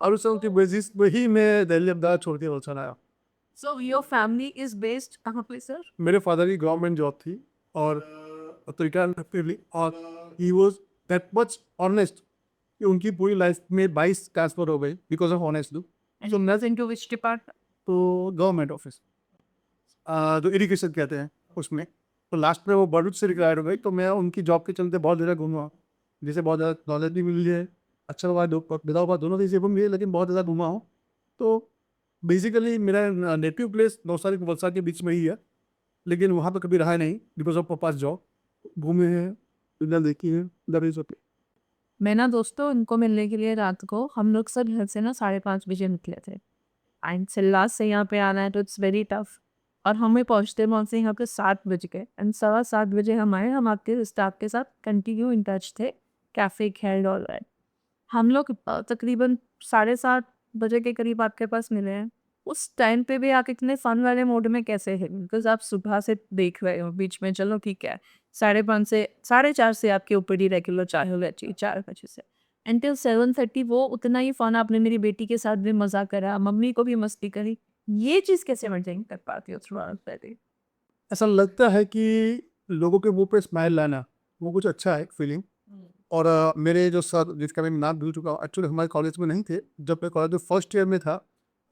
पॉल्यूशन की बेसिस पे ही मैं दिल्ली अहमदाबाद छोड़ के वलसाड आया। So your family is based कहाँ पे सर? मेरे फादर की गवर्नमेंट जॉब थी और तो रिटायर और he was that much honest कि उनकी पूरी लाइफ में 22 ट्रांसफर हो गई because of honesty. So nothing to which department? तो गवर्नमेंट ऑफिस जो इरिगेशन कहते हैं उसमें, तो लास्ट में वो बरूच से रिटायर हो गई। तो मैं उनकी जॉब के चलते बहुत ज़्यादा घूमा, जिसे बहुत ज़्यादा नॉलेज भी मिली है, अच्छा हुआ विदा हुआ, दोनों चीज़ें भी मिली है, लेकिन बहुत ज़्यादा घूमा हूँ। तो बेसिकली मेरा नेटिव प्लेस नौसारी वलसाड के बीच में ही है, लेकिन वहाँ पे कभी रहा नहीं बिकॉज ऑफ पास जॉब। घूमे हैं, दुनिया देखी है, दैट इज ओके। मैं ना दोस्तों उनको मिलने के लिए रात को हम लोग सब घर से ना 5:30 बजे निकले थे। एंड सिल्लास से यहाँ पे आना है तो इट्स वेरी टफ। और हमें पहुँचते पहुँचते यहाँ पे 7 बज गए एंड 7:15 बजे हम आए। हम आपके स्टाफ के साथ कंटिन्यू इन टच थे। कैफे खेल्ड ऑल राइट। हम लोग तकरीबन 7:30 बजे के करीब आपके पास मिले हैं। उस टाइम पे भी आप इतने फन वाले मोड में कैसे हैं? बिकॉज आप सुबह से देख रहे हो बीच में चलो ठीक है 5:30 से 4:30 से आपके ऊपर ही रेगुलर चाय हो जाती है 4 बजे से एंटिल 7:30। वो उतना ही फन आपने मेरी बेटी के साथ भी मजा करा, मम्मी को भी मस्ती करी। ये चीज़ कैसे मेंटेन कर पाती हो थ्रू आउट द डे? ऐसा लगता है कि लोगों के मुंह पे स्माइल लाना वो कुछ अच्छा है फीलिंग। और मेरे जो सर जिसका मैं नाम भूल चुका हूँ, एक्चुअली हमारे कॉलेज में नहीं थे। जब मैं कॉलेज में फर्स्ट ईयर में था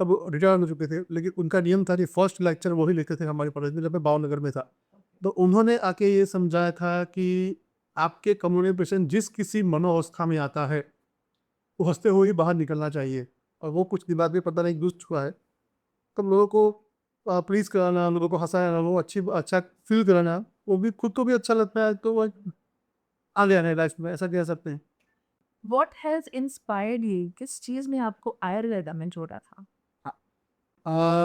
तब रिटायर हो चुके थे, लेकिन उनका नियम था कि फर्स्ट लेक्चर वही लेते थे हमारे कॉलेज में जब मैं भावनगर में था। तो उन्होंने आके ये समझाया था कि आपके कम्युनिकेशन जिस किसी मनोअवस्था में आता है वो हंसते हुए ही बाहर निकलना चाहिए। और वो कुछ दिमाग में पता नहीं घुस चुका है। तब लोगों को प्लीज़ कराना, लोगों को हँसाना, लोगों को अच्छा फ़ील कराना, वो भी खुद को भी अच्छा लगता है, तो वो आ गया है लाइफ में, ऐसा कह सकते हैं। What has inspired you? किस चीज़ में आपको आयुर्वेदा में जोड़ा था?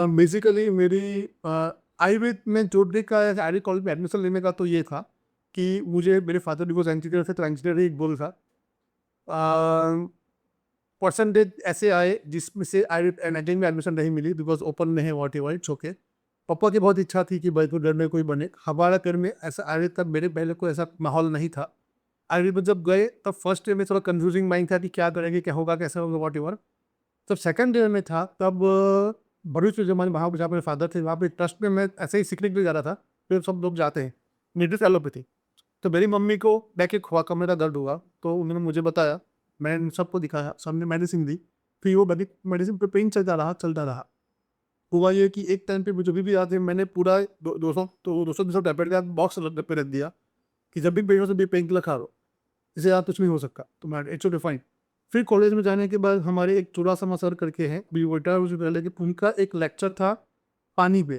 बेसिकली मेरी आयुर्वेद में जुड़ने का या आयुर्वेद कॉलेज में एडमिशन लेने का तो ये था कि मुझे मेरे फादर बिकॉज इंजीनियर थे, तो इंजीनियर ही एक गोल था। परसेंटेज ऐसे आए जिसमें से आयुर्वेद एंजिनियरिंग में एडमिशन नहीं मिली बिकॉज ओपन में है, वॉट एवर इट्स ओके। पापा की बहुत इच्छा थी कि भाई तो घर में कोई बने। हमारा घर में ऐसा आयुर्वेद का मेरे पहले कोई ऐसा माहौल नहीं था। आयुर्वेद में जब गए तब फर्स्ट ईयर में थोड़ा कंफ्यूजिंग माइंड था कि क्या करेंगे, क्या होगा, कैसे होगा, वॉट एवर। जब सेकंड ईयर में था तब भरूच में जो हमारे वहाँ जहाँ मेरे फादर थे वहाँ पे ट्रस्ट में मैं ऐसे ही सीखने के लिए जा रहा था। फिर सब लोग जाते हैं, नीडिस एलोपैथी। तो मेरी मम्मी को बैक एक हुआ, कमरे का दर्द हुआ, तो उन्होंने मुझे बताया, मैंने सबको दिखाया, सबने मेडिसिन दी। फिर वो मेडिसिन पे पेन चलता रहा। हुआ ये कि एक टाइम पे मुझे भी याद है, मैंने पूरा 200 टैबलेट का बॉक्स पे रख दिया कि जब भी पेन हो तो भी पेन किलर खा लो, इससे याद कुछ नहीं हो सकता। तो मैं इट्स ओके फाइन। फिर कॉलेज में जाने के बाद हमारे एक चुरासमा सर करके हैं, भी रिटायर हो चुके हैं, लेकिन उनका एक लेक्चर था पानी पे,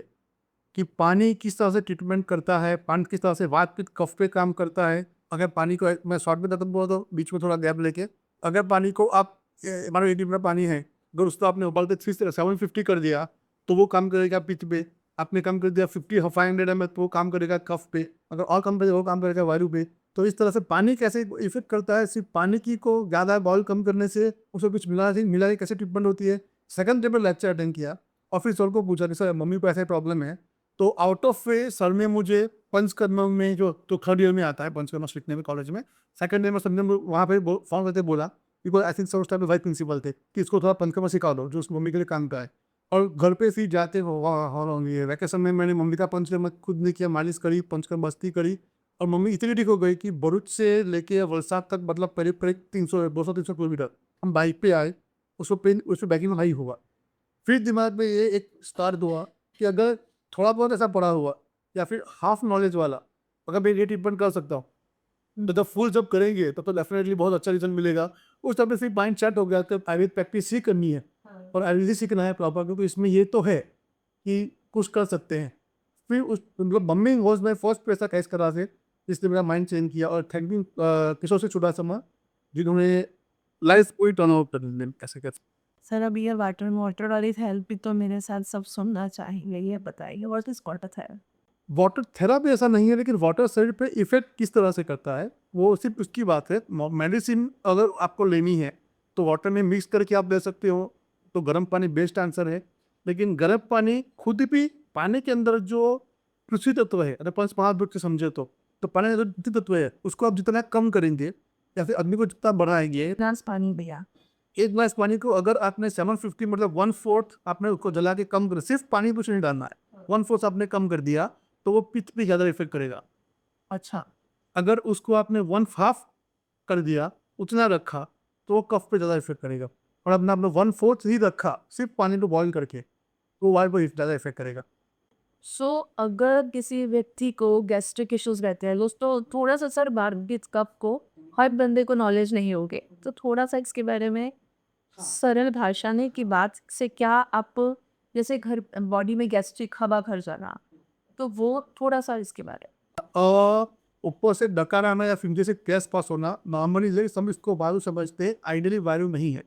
कि पानी किस तरह से ट्रीटमेंट करता है, पानी किस तरह से वात पित्त कफ पे काम करता है। अगर पानी को मैं शॉर्ट में खत्म हुआ तो बीच में थोड़ा गैप लेके, अगर पानी को आप मान लो 80 लीटर पानी है, अगर उसको आपने उबालते 750 कर दिया तो वो काम करेगा पित्त पे। आपने कम कर दिया 500 ml तो वो काम करेगा कफ पे। अगर और कम करेगा वो काम करेगा वायु पे। तो इस तरह से पानी कैसे इफेक्ट करता है, सिर्फ पानी की को ज़्यादा बॉयल कम करने से उसमें कुछ मिला के कैसे ट्रीटमेंट होती है। सेकंड डे पर लेक्चर अटेंड किया और फिर सर को पूछा कि सर मम्मी को ऐसा प्रॉब्लम है। तो आउट ऑफ वे सर ने मुझे पंचकर्म में जो तो थर्ड ईयर में आता है पंचकर्म सीखने में कॉलेज में, सेकंड ईयर में सर ने वहाँ पे फोन करके बोला, बिकॉज आई थिंक सर उस टाइम वाइस प्रिंसिपल थे, कि इसको थोड़ा पंचकर्म सिखा दो जो उसकी मम्मी के लिए काम का है। और घर पे फिर जाते हो वैकेशन में मैंने मम्मी का पंचकर्म खुद ने किया, मालिश करी, पंचकर्म बस्ती करी और मम्मी इतनी ठीक हो गई कि भरूच से लेके वलसाड तक मतलब करीब करीब 200-300 किलोमीटर हम बाइक पे आए। उसको बैकिंग में हाई हुआ। फिर दिमाग में ये एक स्टार्ट हुआ कि अगर थोड़ा बहुत ऐसा पड़ा हुआ या फिर हाफ नॉलेज वाला अगर मैं ये ट्रीटमेंट कर सकता हूँ तो जब फुल जब करेंगे तब तो डेफिनेटली बहुत अच्छा रिजल्ट मिलेगा। उस टाइम पे फिर माइंड सेट हो गया कि आयुर्वेद प्रैक्टिस ही करनी है और आयुर्वेद ही सीखना है प्रॉपर, क्योंकि इसमें ये तो है कि कुछ कर सकते हैं। फिर उस मतलब मम्मी वॉज माई फर्स्ट पैसा कैश करा से, जिसने मेरा माइंड चेंज किया। और थैंकिंग किशोर से छुड़ा समा जिन्होंने लाइफ कोई टर्न आउट कर दें कैसे कैसे। सर अभी ये वाटर वाली थेरेपी तो मेरे साथ सब सुनना चाहेंगे, ये बताइए what is water therapy? Water therapy ऐसा नहीं है, लेकिन वाटर शरीर पे इफेक्ट किस तरह से करता है वो सिर्फ उसकी बात है। मेडिसिन अगर आपको लेनी है तो वाटर में मिक्स करके आप ले सकते हो, तो गर्म पानी बेस्ट आंसर है। लेकिन गर्म पानी खुद भी पानी के अंदर जो पृथ्वी तत्व है, अगर पंच महाभूत से समझे तो पानी में जो पृथ्वी तत्व है उसको आप जितना कम करेंगे या फिर आदमी को जितना बढ़ाएंगे। ग्लास पानी भैया। एक गिलास पानी को अगर आपने 750 मतलब 1/4 आपने उसको जला के कम कर, सिर्फ पानी कुछ नहीं डालना है, 1/4 आपने कम कर दिया तो वो पित्त पे ज़्यादा इफेक्ट करेगा। अच्छा। अगर उसको आपने 1/2 कर दिया, उतना रखा, तो वो कफ पे ज़्यादा इफेक्ट करेगा। और अपना आपने 1/4 ही रखा सिर्फ पानी को बॉईल करके, तो वाइल पर ज़्यादा इफेक्ट करेगा। सो अगर किसी व्यक्ति को गैस्ट्रिक इश्यूज रहते हैं दोस्तों, थोड़ा सा सर बारबीज कप को हर बंदे को नॉलेज नहीं होगी, तो थोड़ा सा इसके बारे में सरल भाषा में की बात से क्या आप, जैसे घर बॉडी में गैस्ट्रिक हवा भर जाना, तो वो थोड़ा सा इसके बारे में। ऊपर से डकार आना या फिर जैसे गैस पास होना, नॉर्मली सब इसको वायु समझते हैं, आइडियली वायु नहीं है।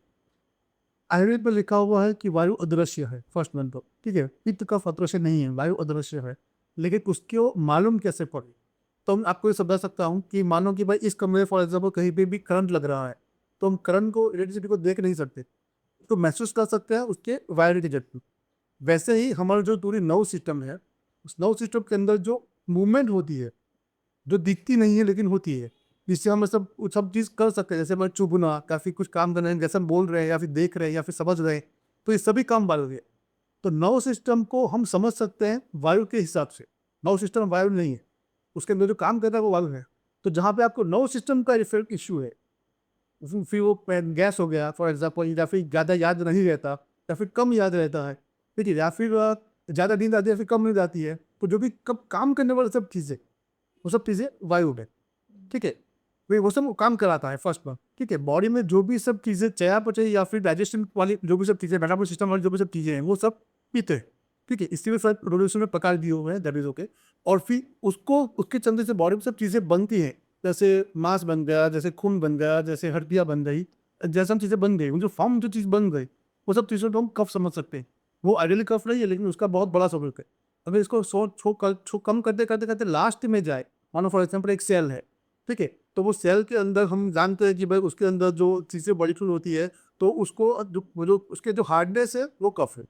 आयुर्वेद में लिखा हुआ है कि वायु अदृश्य है, फर्स्ट मंथ तो ठीक है, पित्त कफ अदृश्य नहीं है, वायु अदृश्य है। लेकिन उसको मालूम कैसे पड़े, तो मैं आपको ये समझा सकता हूँ कि मानो कि भाई इस कमरे फॉर एग्जाम्पल कहीं पे भी करंट लग रहा है, तो हम करंट को, इलेक्ट्रिसिटी को देख नहीं सकते, तो महसूस कर सकते हैं उसके वायर के जट। वैसे ही हमारा जो पूरी नर्व सिस्टम है, उस नर्व सिस्टम के अंदर जो मूवमेंट होती है, जो दिखती नहीं है लेकिन होती है, जिससे हम सब चीज़ कर सकते हैं। जैसे मैं चुभना, काफ़ी कुछ काम कर रहे हैं, जैसे हम बोल रहे हैं या फिर देख रहे हैं या फिर समझ रहे हैं, तो ये सभी काम वायु है। तो नर्व सिस्टम को हम समझ सकते हैं वायु के हिसाब से। नर्व सिस्टम वायु नहीं है, उसके अंदर जो काम करता है वो वायु है। तो जहाँ पे आपको नर्व सिस्टम का इफेक्ट इशू है, फिर वो गैस हो गया फॉर एग्जाम्पल, या फिर ज़्यादा याद नहीं रहता या फिर कम याद रहता है, ठीक है, या फिर ज़्यादा नींद आती है या फिर कम नींद आती है, तो जो भी कब काम करने वाले सब चीज़ें, वो सब चीज़ें वायु है, ठीक है। वो सब काम कराता है फर्स्ट में, ठीक है। बॉडी में जो भी सब चीज़ें चयापचय या फिर डाइजेशन वाली जो भी सब चीज़ें, मेटाबॉलिक सिस्टम वाली जो भी सब चीज़ें हैं, वो सब पीते हैं, ठीक है। इसलिए सब प्रोड्यूसर में प्रकार दिए हुए हैं दैट इज ओके। और फिर उसको उसके चलते से बॉडी में सब चीज़ें बनती हैं, जैसे मांस बन गया, जैसे खून बन गया, जैसे हड्डियाँ बन गई, जैसे हम चीज़ें बन गई, जो फॉर्म जो चीज़ बन गई, वो सब चीज़ों को हम कफ समझ सकते हैं। वो आइडियली कफ नहीं है, लेकिन उसका बहुत बड़ा स्वरूप है। अगर इसको कम करते करते करते लास्ट में जाए, मानो फॉर एग्जाम्पल एक सेल है, ठीक है, तो वो सेल के अंदर हम जानते हैं कि भाई उसके अंदर जो चीज़ें मॉलिक्यूल होती है, तो उसको जो उसके जो हार्डनेस है वो कफ है,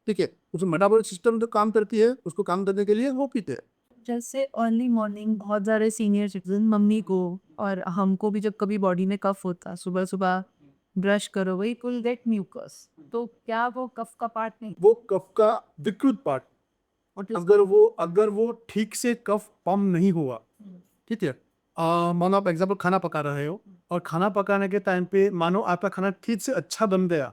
ठीक है। उस मेटाबॉलिक सिस्टम जो काम करती है, उसको काम करने के लिए वो पीते हैं। जैसे अर्ली मॉर्निंग बहुत सारे सीनियर सिटीजन मम्मी को और हमको भी जब कभी बॉडी में कफ होता, सुबह सुबह ब्रश करो वही विल गेट म्यूकस, तो क्या वो कफ का पार्ट नहीं? वो कफ का विकृत पार्ट, अगर वो ठीक से कफ पंप नहीं हुआ, ठीक है। मानो आप एग्जाम्पल खाना पका रहे हो, और खाना पकाने के टाइम पे मानो आपका खाना ठीक से अच्छा बन गया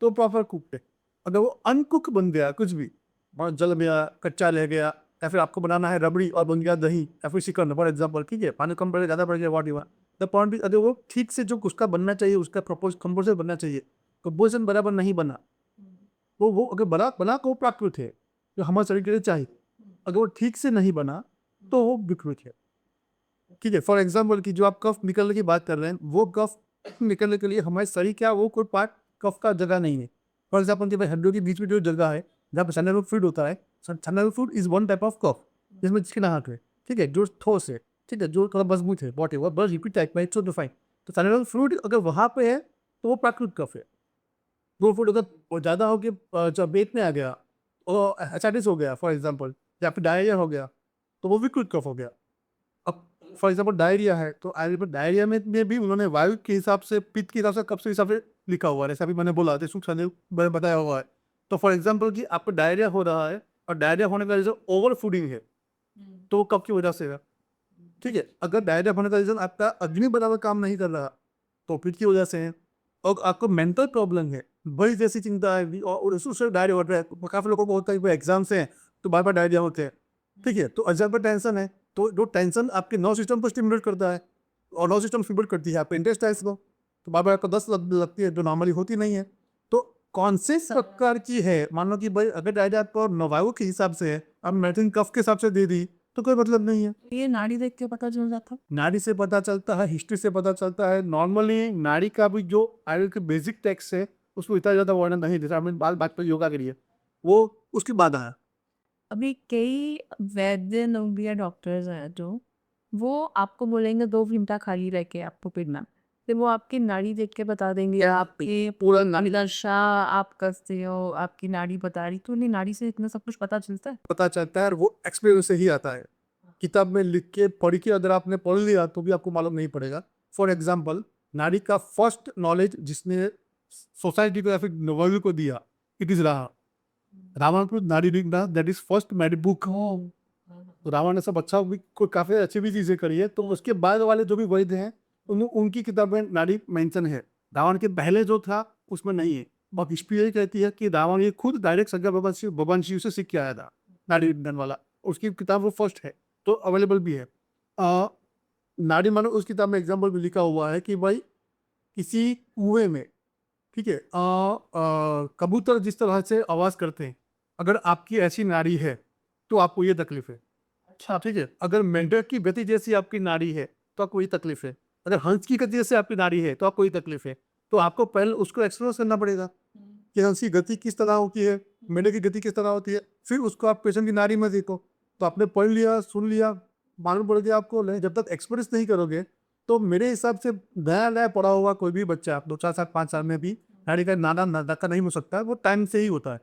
तो प्रॉपर कुक है। अगर वो अनकुक बन गया, कुछ भी जल गया, कच्चा रह गया, या फिर आपको बनाना है रबड़ी और बन गया दही या फिर चिकन फॉर एग्जाम्पल, ठीक है, पानी कम पड़े ज़्यादा पड़ गया वॉट यू, द पॉइंट भी अगर वो ठीक से जो उसका बनना चाहिए, उसका कंपोजन बनना चाहिए, कंपोजन बराबर नहीं बना, वो अगर बना को प्राकृत है जो हमारे शरीर के लिए चाहिए, अगर वो ठीक से नहीं बना तो वो विकृत है, ठीक है। फॉर एग्जाम्पल कि जो आप कफ निकलने की बात कर रहे हैं, वो कफ निकलने के लिए हमारे शरीर क्या वो कोई पार्ट कफ का जगह नहीं है। फॉर एग्जाम्पल कि भाई हड्डियों के बीच में जो जगह है जहाँ पर सैंडलवुड फ्लूइड होता है, sandalwood fluid is one type of kapha, जिसमें चिकनाहट है, ठीक है, जो ठोस है। ठीक है, जो थोड़ा मजबूत है, वॉट एवर, बस लिक्विड टाइप में, इट्स सो फाइन। तो सैलेड फ्रूट अगर वहाँ पे है तो वो प्राकृतिक कफ है। वो फूड अगर वो ज़्यादा हो के जब पेट में आ गया और एसाइटिस हो गया फॉर एग्जांपल, या फिर डायरिया हो गया, तो वो भी क्विक कफ हो गया। अब फॉर एग्जांपल डायरिया है तो डायरिया में भी उन्होंने वायु के हिसाब से, पित्त के हिसाब से, कफ के हिसाब से लिखा हुआ है, जैसा अभी मैंने बोला था, सूक्ष्म मैंने बताया हुआ है। तो फॉर एग्जांपल कि आपको डायरिया हो रहा है और डायरिया होने का रीजन ओवर फूडिंग है, तो वो कफ की वजह से है। ठीक है, अगर डायरिया होने का रीजन आपका अग्नि बराबर काम नहीं कर रहा, तो पित्त की वजह से है। और आपको मेंटल प्रॉब्लम है, बड़ी जैसी चिंता है और उससे डायरिया हो रहा है, तो काफी लोगों को होता है, एग्जाम से है तो बार बार डायरिया होते हैं। ठीक है, तो एग्जाम पर टेंशन है, तो जो टेंशन आपके नर्व सिस्टम को स्टिमुलेट करता है और नर्व सिस्टम स्टिमुलेट करती है आपके इंटेस्टाइन्स को, तो बार बार आपको दस्त लगती है जो नॉर्मली होती नहीं है। तो कौन से प्रकार की है, मान लो कि भाई अगर डायरिया आपको नवायु के हिसाब से है, अब मेडिसिन कफ के हिसाब से दे दी, तो कोई मतलब नहीं है। ये नाड़ी देख के पता चल जाता। नाड़ी से पता चलता है, हिस्ट्री से पता चलता है। नॉर्मली नाड़ी का भी जो आयुर्वेद के बेसिक टेक्स्ट है उसमें इतना ज़्यादा वर्णन नहीं देता, हमने बाल बात पर योगा के लिए वो उसकी बाधा है। अभी कई वैद्य लोग या डॉक्टर्स हैं जो वो आपको बोलेंगे 2 घंटा खाली रह के आपको पीना, फिर वो आपकी नाड़ी देख के बता देंगे आपके पूरा नाड़ी दशा आप करते हो, आपकी नाड़ी बता रही, तो उन्हें नाड़ी से इतना सब कुछ पता चलता है। पता चलता है और वो एक्सपीरियंस से ही आता है। किताब में लिख के पढ़ के अगर आपने पढ़ लिया तो भी आपको मालूम नहीं पड़ेगा। फॉर एग्जाम्पल, नाड़ी का फर्स्ट नॉलेज जिसने सोसाइटी को या फिर वर्ल्ड को दिया, इट इज राहा। रावणपुर नाड़ी विज्ञान, that is first made book. तो रावण ने सब अच्छा भी, कोई काफी अच्छी भी चीजें करी है, तो उसके बाद वाले जो भी वैद्य हैं उनकी किताब में नाड़ी मेंशन है। रावण के पहले जो था उसमें नहीं है। और हिस्ट्री यही कहती है कि रावण ये खुद डायरेक्ट शंकर भगवान शिव से सीख के आया था नाड़ी विज्ञान वाला। उसकी किताब वो फर्स्ट है, तो अवेलेबल भी है। नाड़ी मानो उस किताब में एग्जाम्पल भी लिखा हुआ है कि भाई किसी कुएं में, ठीक है, कबूतर जिस तरह से आवाज करते हैं, अगर आपकी ऐसी नाड़ी है तो आपको ये तकलीफ है। अच्छा, ठीक है, अगर मेंढक की गति जैसी आपकी नाड़ी है तो आपको ये तकलीफ है। अगर हंस की गति जैसे आपकी नाड़ी है तो आपको ये तकलीफ है। तो आपको पहले उसको एक्सप्लोर करना पड़ेगा कि हंस की गति किस तरह होती है, मेंढक की गति किस तरह होती है, फिर उसको आप पेशेंट की नाड़ी में देखो। तो आपने पढ़ लिया, सुन लिया, मालूम पड़ गया आपको, लेकिन जब तक एक्सपीरियंस नहीं करोगे तो मेरे हिसाब से नया नया पढ़ा हुआ कोई भी बच्चा 2 4 साल 5 साल में भी नाड़ी का नाना नाका नहीं हो सकता है। वो टाइम से ही होता है।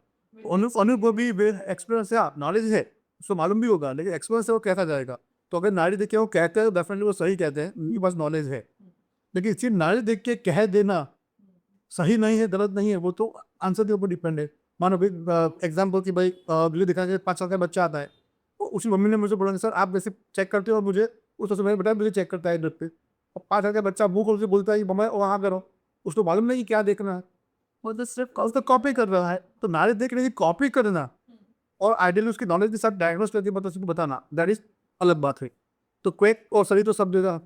अनुभवी एक्सपीरियंस है, नॉलेज है, उसको मालूम भी होगा, लेकिन एक्सपीरियंस से वो कहता जाएगा। तो अगर नाड़ी देख के वो कहते हैं, डेफिनेटली वो सही कहते हैं, उनके पास नॉलेज है। लेकिन सिर्फ नाड़ी देख के कह देना सही नहीं है, गलत नहीं है, वो तो आंसर के ऊपर डिपेंड है। मानो भाई एग्जाम्पल कि भाई वीडियो दिखा के 5 साल का बच्चा आता है, तो उसकी मम्मी ने मुझे बोला सर आप वैसे चेक करते हो, और मुझे उस तरह से मैंने बताया मुझे चेक करता है इधर पे। और 5 साल का बच्चा मुंह खोल के बोलता है मम्मा वहाँ करो, उसको मालूम नहीं कि क्या देखना है, वो तो सिर्फ उसको कॉपी कर रहा है। तो नाड़ी देख रही कॉपी करना और आइडियली उसकी नॉलेज के साथ डायग्नोस करके उसको बताना, दैट इज अलग बात है। तो क्वेक और सही तो सब देगा।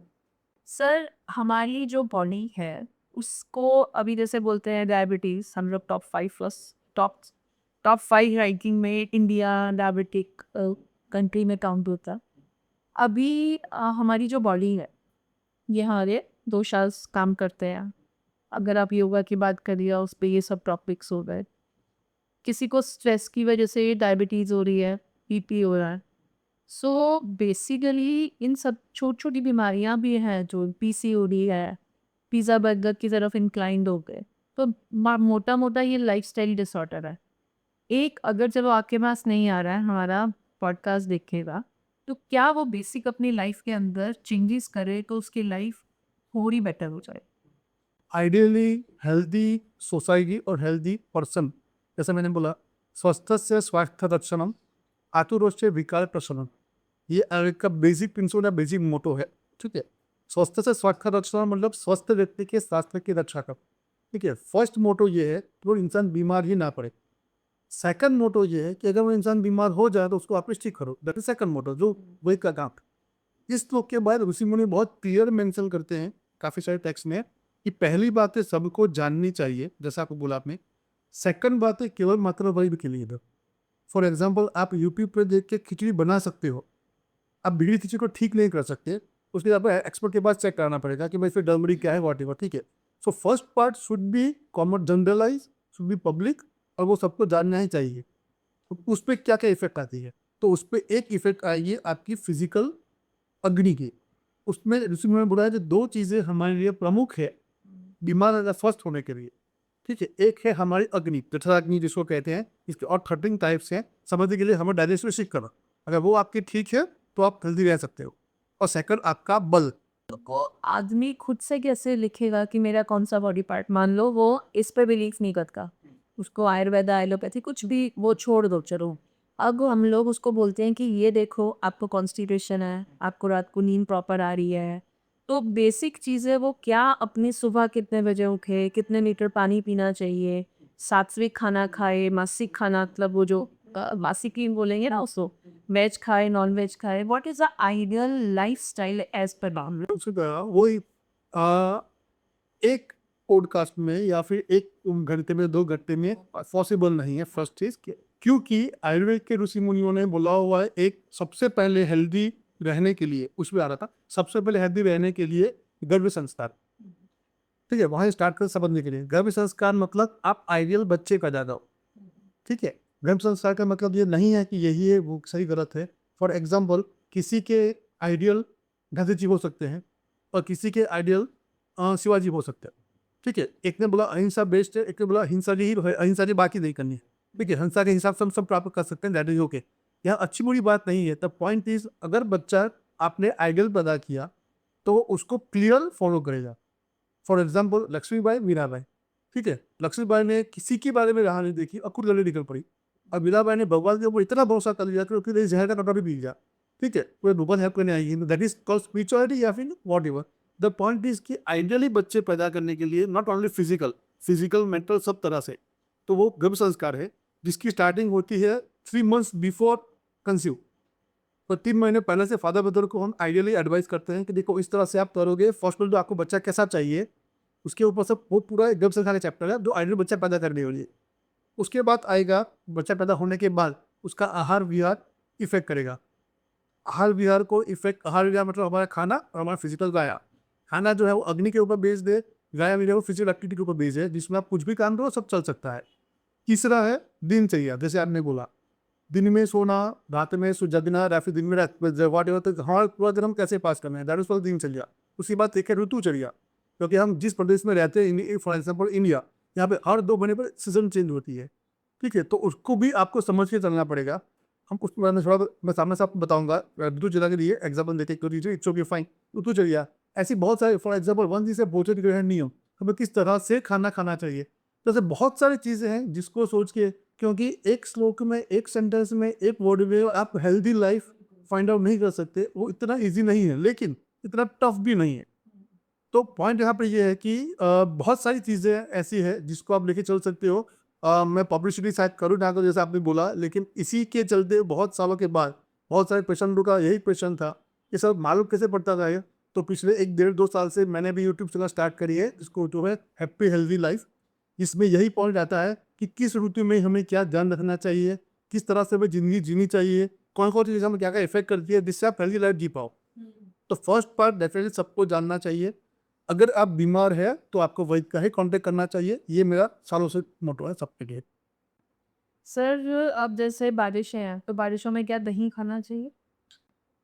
सर हमारी जो बॉडी है उसको अभी जैसे बोलते हैं डायबिटीज, हम लोग top 5 plus top top 5 ranking में इंडिया डायबिटिक कंट्री में काउंट होता है। अभी हमारी जो बॉडी है ये हमारे 2 शास काम करते हैं। अगर आप योगा की बात करिए उस पे ये सब टॉपिक्स हो गए। किसी को स्ट्रेस की वजह से डायबिटीज़ हो रही है, बीपी हो रहा है। सो बेसिकली इन सब छोटी छोटी बीमारियां भी हैं जो पीसीओडी है, पिज़्ज़ा बर्गर की तरफ इंक्लाइंड हो गए। तो मोटा मोटा ये लाइफस्टाइल डिसऑर्डर है। एक अगर चलो आपके पास नहीं आ रहा है हमारा पॉडकास्ट देखेगा, तो क्या वो बेसिक अपनी लाइफ के अंदर चेंजेस करे तो उसकी लाइफ थोड़ी बेटर हो जाए। आइडियली हेल्दी सोसाइटी और हेल्दी पर्सन, जैसे मैंने बोला, स्वस्थ से स्वास्थ्य रक्षणम आतुरोष्य विकार प्रशमनम, ये आयुर्वेद का बेसिक प्रिंसिपल या बेसिक मोटो है। ठीक है, स्वस्थ से स्वास्थ्य रक्षण मतलब स्वस्थ व्यक्ति के स्वास्थ्य की रक्षा कर। ठीक है, फर्स्ट मोटो ये है कि वो इंसान बीमार ही ना पड़े। सेकंड मोटो ये है कि अगर वो इंसान बीमार हो जाए तो उसको वापस ठीक करो, दैट इज सेकंड मोटो, जो वही का काम। इस श्लोक के बाद ऋषि मुनि बहुत क्लियर मेंशन करते हैं काफी सारे टेक्स्ट में कि पहली बात है सबको जाननी चाहिए, जैसा आपको बोला आपने। सेकंड बात है केवल मात्र वही के लिए। फॉर एग्जाम्पल, आप यूट्यूब पर देख के खिचड़ी बना सकते हो, आप बिगड़ी खिचड़ी को ठीक नहीं कर सकते, उसके लिए आपको एक्सपर्ट के पास चेक कराना पड़ेगा कि भाई फिर डलमरी क्या है, वॉट एवर। ठीक है, so first part should be common, generalize, should be public, और वो सबको जानना ही चाहिए। तो उस पर क्या क्या इफेक्ट आती है, तो उस पर एक इफेक्ट आई है आपकी फिजिकल अग्नि की। उसमें ऋषि मुनियों ने बोला है जो 2 चीज़ें हमारे लिए प्रमुख है बीमार या स्वस्थ होने के लिए, ठीक है? एक है हमारी अग्नि, जठराग्नि जिसको कहते हैं, इसके और 13 टाइप्स हैं, समझने के लिए हमें डाइजेस्टिव ठीक करना। अगर वो आपकी ठीक है, तो आप हेल्दी रह सकते हो। और सेकंड आपका बल। वो आदमी खुद से कैसे लिखेगा कि मेरा कौन सा बॉडी पार्ट, मान लो वो इस पे बिलीफ नहीं करता, उसको आयुर्वेदा एलोपैथी कुछ भी वो छोड़ दो चलो, अब हम लोग उसको बोलते हैं कि ये देखो आपको कॉन्स्टिपेशन है, आपको रात को नींद प्रॉपर आ रही है, तो बेसिक चीज़ें वो क्या, अपनी सुबह कितने बजे उठे, कितने लीटर पानी पीना चाहिए, सात्विक खाना खाए, मासिक खाना, मतलब वो जो मासिक ही बोलेंगे ना उसको, वेज खाए नॉन वेज खाए, what is the ideal lifestyle as पर नाम। उसकी तरह वही एक पॉडकास्ट में या फिर 1 घंटे में 2 घंटे में पॉसिबल नहीं है फर्स्ट चीज़, क्योंकि आयुर्वेद के ऋषि मुनियों ने बोला हुआ है एक सबसे पहले हेल्दी रहने के लिए, उसमें आ रहा था सबसे पहले हेल्दी रहने के लिए गर्भ संस्कार, ठीक है? वहाँ स्टार्ट कर समझने के लिए गर्भ संस्कार मतलब आप आइडियल बच्चे पैदा करो, ठीक है? गर्भ संस्कार का मतलब ये नहीं है कि यही है वो सही गलत है। फॉर एग्जाम्पल किसी के आइडियल गांधी जी हो सकते हैं और किसी के आइडियल शिवाजी हो सकते हैं, ठीक है? एक ने बोला अहिंसा बेस्ट है, एक ने बोला हिंसा ही अहिंसा जी बाकी नहीं करनी है, ठीक है? हिंसा के हिसाब से हम सब प्राप्त कर सकते हैं, दैट इज ओके। यहाँ अच्छी बुरी बात नहीं है। द पॉइंट इज अगर बच्चा आपने आइडियल पैदा किया तो वो उसको क्लियर फॉलो करेगा। फॉर एग्जाम्पल लक्ष्मीबाई मीराबाई, ठीक है? लक्ष्मीबाई ने किसी के बारे में राह नहीं देखी और खुद गले निकल पड़ी, और मीराबाई ने भगवान के ऊपर इतना भरोसा कर लिया कि उसके जहर का कटोरा भी पी गया, ठीक है? वो भगवान हेल्प करने आई है, दैट इज कॉल्ड स्पिरिचुअलिटी या फिर what ever. The point is कि आइडियली बच्चे पैदा करने के लिए नॉट ओनली फिजिकल मेंटल सब तरह से, तो वो गर्भ संस्कार है जिसकी स्टार्टिंग होती है 3 months बिफोर कंसीव। तो 3 महीने पहले से फादर मदर को हम आइडियली एडवाइस करते हैं कि देखो इस तरह से आप करोगे, फर्स्ट में तो आपको बच्चा कैसा चाहिए, उसके ऊपर सब वो पूरा गर्भ संस्कार का चैप्टर है जो आइडियल बच्चा पैदा करने वाली है। उसके बाद आएगा बच्चा पैदा होने के बाद उसका आहार विहार इफेक्ट करेगा। आहार विहार को इफेक्ट, आहार विहार मतलब हमारा खाना और हमारा फिजिकल गाया, खाना जो है वो अग्नि के ऊपर बेस्ड है, गाया विहार वो फिजिकल एक्टिविटी के ऊपर बेस्ड है जिसमें आप कुछ भी काम करो सब चल सकता है। तीसरा है दिनचर्या, जैसे आपने बोला दिन में सोना, रात में जगना या फिर दिन में वाट एवर, तो हमारा पूरा दिन हम कैसे पास करना है, दैट इज दिनचर्या। उसके बाद एक है ऋतुचर्या, क्योंकि हम जिस प्रदेश में रहते हैं फॉर एग्जाम्पल इंडिया, यहाँ पे हर 2 महीने पर सीजन चेंज होती है, ठीक है? तो उसको भी आपको समझ के चलना पड़ेगा। हम उसके बारे में थोड़ा मैं सामने से आपको बताऊंगा। ऋतुचर्या के लिए एग्जाम्पल देते कर दीजिए, इट्स ओके फाइन। ऋतुचर्या ऐसी बहुत सारी, फॉर एग्जाम्पल वन जिसे भोजन ग्रहण नियम, हमें किस तरह से खाना खाना चाहिए, तो ऐसे बहुत सारी चीज़ें हैं जिसको सोच के, क्योंकि एक श्लोक में, एक सेंटेंस में, एक वर्ड में आप हेल्दी लाइफ फाइंड आउट नहीं कर सकते, वो इतना इजी नहीं है लेकिन इतना टफ भी नहीं है। तो पॉइंट यहाँ पे ये है कि बहुत सारी चीज़ें ऐसी है जिसको आप लेके चल सकते हो। मैं पब्लिसिटी शायद करूँ ना करूँ जैसे आपने बोला, लेकिन इसी के चलते बहुत सालों के बाद बहुत सारे पेशेंटों का यही क्वेश्चन था ये सब मालूम कैसे पड़ता था ये। तो पिछले 1 डेढ़ 2 साल से मैंने भी यूट्यूब चैनल स्टार्ट करी है जिसको जो है हैप्पी हेल्दी लाइफ। इसमें यही पॉइंट आता है कि किस ऋतु में हमें क्या ध्यान रखना चाहिए, किस तरह से हमें ज़िंदगी जीनी चाहिए, कौन कौन सी चीज़ें हमें क्या क्या इफेक्ट करती है जिससे आप हेल्दी लाइफ जी पाओ। तो फर्स्ट पार्ट डेफिनेटली सबको जानना चाहिए। अगर आप बीमार है तो आपको वैद्य का ही कांटेक्ट करना चाहिए, ये मेरा सालों से मोटो है सबके लिए। सर अब जैसे बारिशें हैं तो बारिशों में क्या दही खाना चाहिए?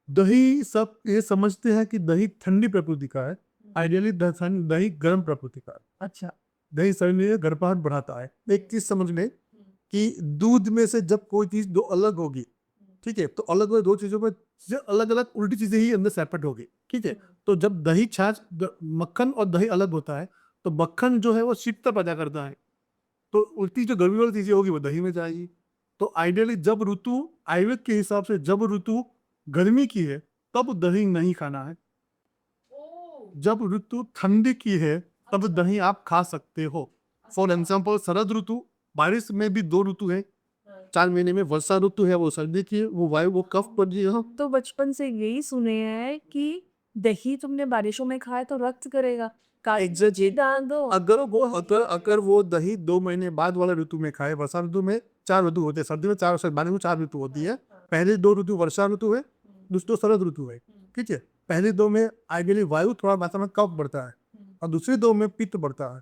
दही सब ये समझते हैं कि दही ठंडी प्रकृति का है, आइडियली दही गर्म प्रकृति का है। अच्छा। दही शरीर में गर्माहट बढ़ाता है। एक चीज समझ लें कि दूध में से जब कोई चीज दो अलग होगी, ठीक है, तो अलग अलग 2 चीजों में से अलग अलग उल्टी चीजें ही अंदर सेपरेट होगी, ठीक है? तो जब दही छाछ मक्खन और दही अलग होता है तो मक्खन जो है वो शीतता पैदा करता है, तो उल्टी जो गर्मी वाली चीजें होगी वो दही में जाएगी। तो आइडियली जब ऋतु, आयुर्वेद के हिसाब से जब ऋतु गर्मी की है तब दही नहीं खाना है, जब ऋतु ठंडी की है तब दही आप खा सकते हो। फॉर एग्जाम्पल शरद ऋतु, बारिश में भी 2 ऋतु है, 4 महीने में वर्षा ऋतु है वो सर्दी की है, वो वायु वो कफ पर जी हाँ। तो बचपन से यही सुने हैं कि दही तुमने बारिशों में खाया तो रक्त करेगा, कागजी डाल दो। अगर वो दही 2 महीने बाद वाले ऋतु में खाए, वर्षा ऋतु में 4 ऋतु होते हैं, सर्दी में 4, बारिश में 4 ऋतु होती है। पहले 2 ऋतु वर्षा ऋतु है, दूसरी शरद ऋतु है, ठीक है? पहले 2 में आइडियली वायु थोड़ा मात्रा में कफ बढ़ता है और दूसरे 2 में पित्त बढ़ता है।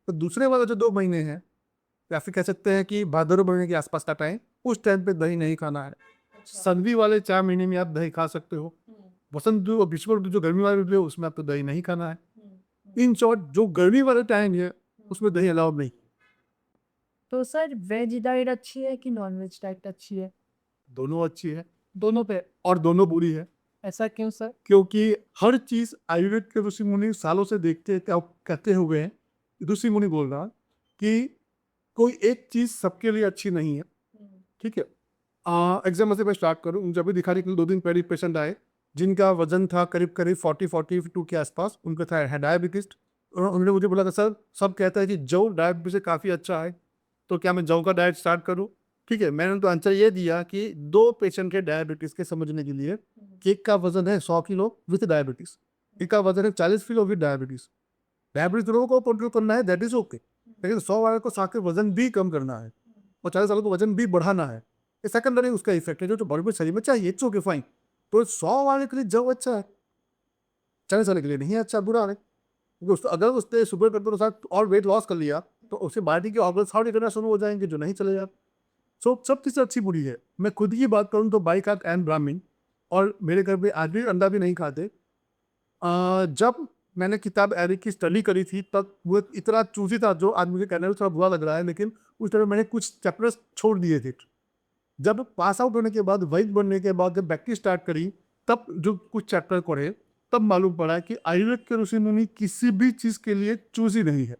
तो दूसरे वाले जो 2 महीने हैं या फिर कह सकते हैं कि भादर महीने के आसपास का टाइम, उस टाइम पे दही नहीं खाना है। सर्दी वाले 4 महीने में आप दही खा सकते हो, वसंत ऋतु और ग्रीष्म ऋतु जो गर्मी वाला ऋतु है उसमें आपको दही नहीं खाना है। इन शॉर्ट जो गर्मी वाला टाइम है उसमें दही अलाउड नहीं। तो सर वेज डाइट अच्छी है कि नॉन वेज डाइट अच्छी है? दोनों अच्छी है दोनों पे। और दोनों बुरी है, ऐसा क्यों सर? क्योंकि हर चीज आयुर्वेद के ऋषि मुनि सालों से देखते कहते हुए हैं, ऋषि मुनि बोल रहा कि कोई एक चीज सबके लिए अच्छी नहीं है। ठीक है, एग्जाम्पल से मैं स्टार्ट करूँ। जब भी दिखाने के लिए 2 दिन पहले पेशेंट आए जिनका वजन था करीब करीब 42 के आसपास, उनका था डायबिटीज। उन्होंने मुझे बोला था सर सब कहता है कि जौ डायबिटीज से काफ़ी अच्छा है, तो क्या मैं जौ का डाइट स्टार्ट करूँ? ठीक है, मैंने तो आंसर ये दिया कि 2 पेशेंट के डायबिटीज के समझने के लिए, एक का वजन है 100 किलो विथ डायबिटीज, एक का वजन है 40 किलो विथ डायबिटीज। डायबिटीज लोगों को कंट्रोल करना है, दैट इज ओके, लेकिन 100 वाले को साथ वजन भी कम करना है और 40 वालों को वजन भी बढ़ाना है। ये सेकेंडरी उसका इफेक्ट है जो बॉडी में शरीर में चाहिए, इट्स ओके फाइन। तो 100 वाले के लिए जब अच्छा है, 40 वाले के लिए नहीं अच्छा, बुरा है। क्योंकि अगर उसने सुपर कंट्रोल के साथ और वेट लॉस कर लिया तो उससे बॉडी के ऑर्गन्स हार्ड करना शुरू हो जाएंगे जो नहीं चले जाते। सो सब चीज़ अच्छी बुरी है। मैं खुद की बात करूँ तो बाई काट एंड ब्राह्मीण, और मेरे घर पे आदमी अंडा भी नहीं खाते। जब मैंने किताब एरिक की स्टडी करी थी तब वो इतना चूजी था जो आज मुझे कहने में थोड़ा बुरा लग रहा है, लेकिन उस तरह मैंने कुछ चैप्टर्स छोड़ दिए थे। जब पास आउट होने के बाद, वैद बनने के बाद जब प्रैक्टिस स्टार्ट करी, तब जो कुछ चैप्टर पढ़े तब मालूम पड़ा कि आयुर्वेद के ऋषि मुनि किसी भी चीज़ के लिए चूजी नहीं है।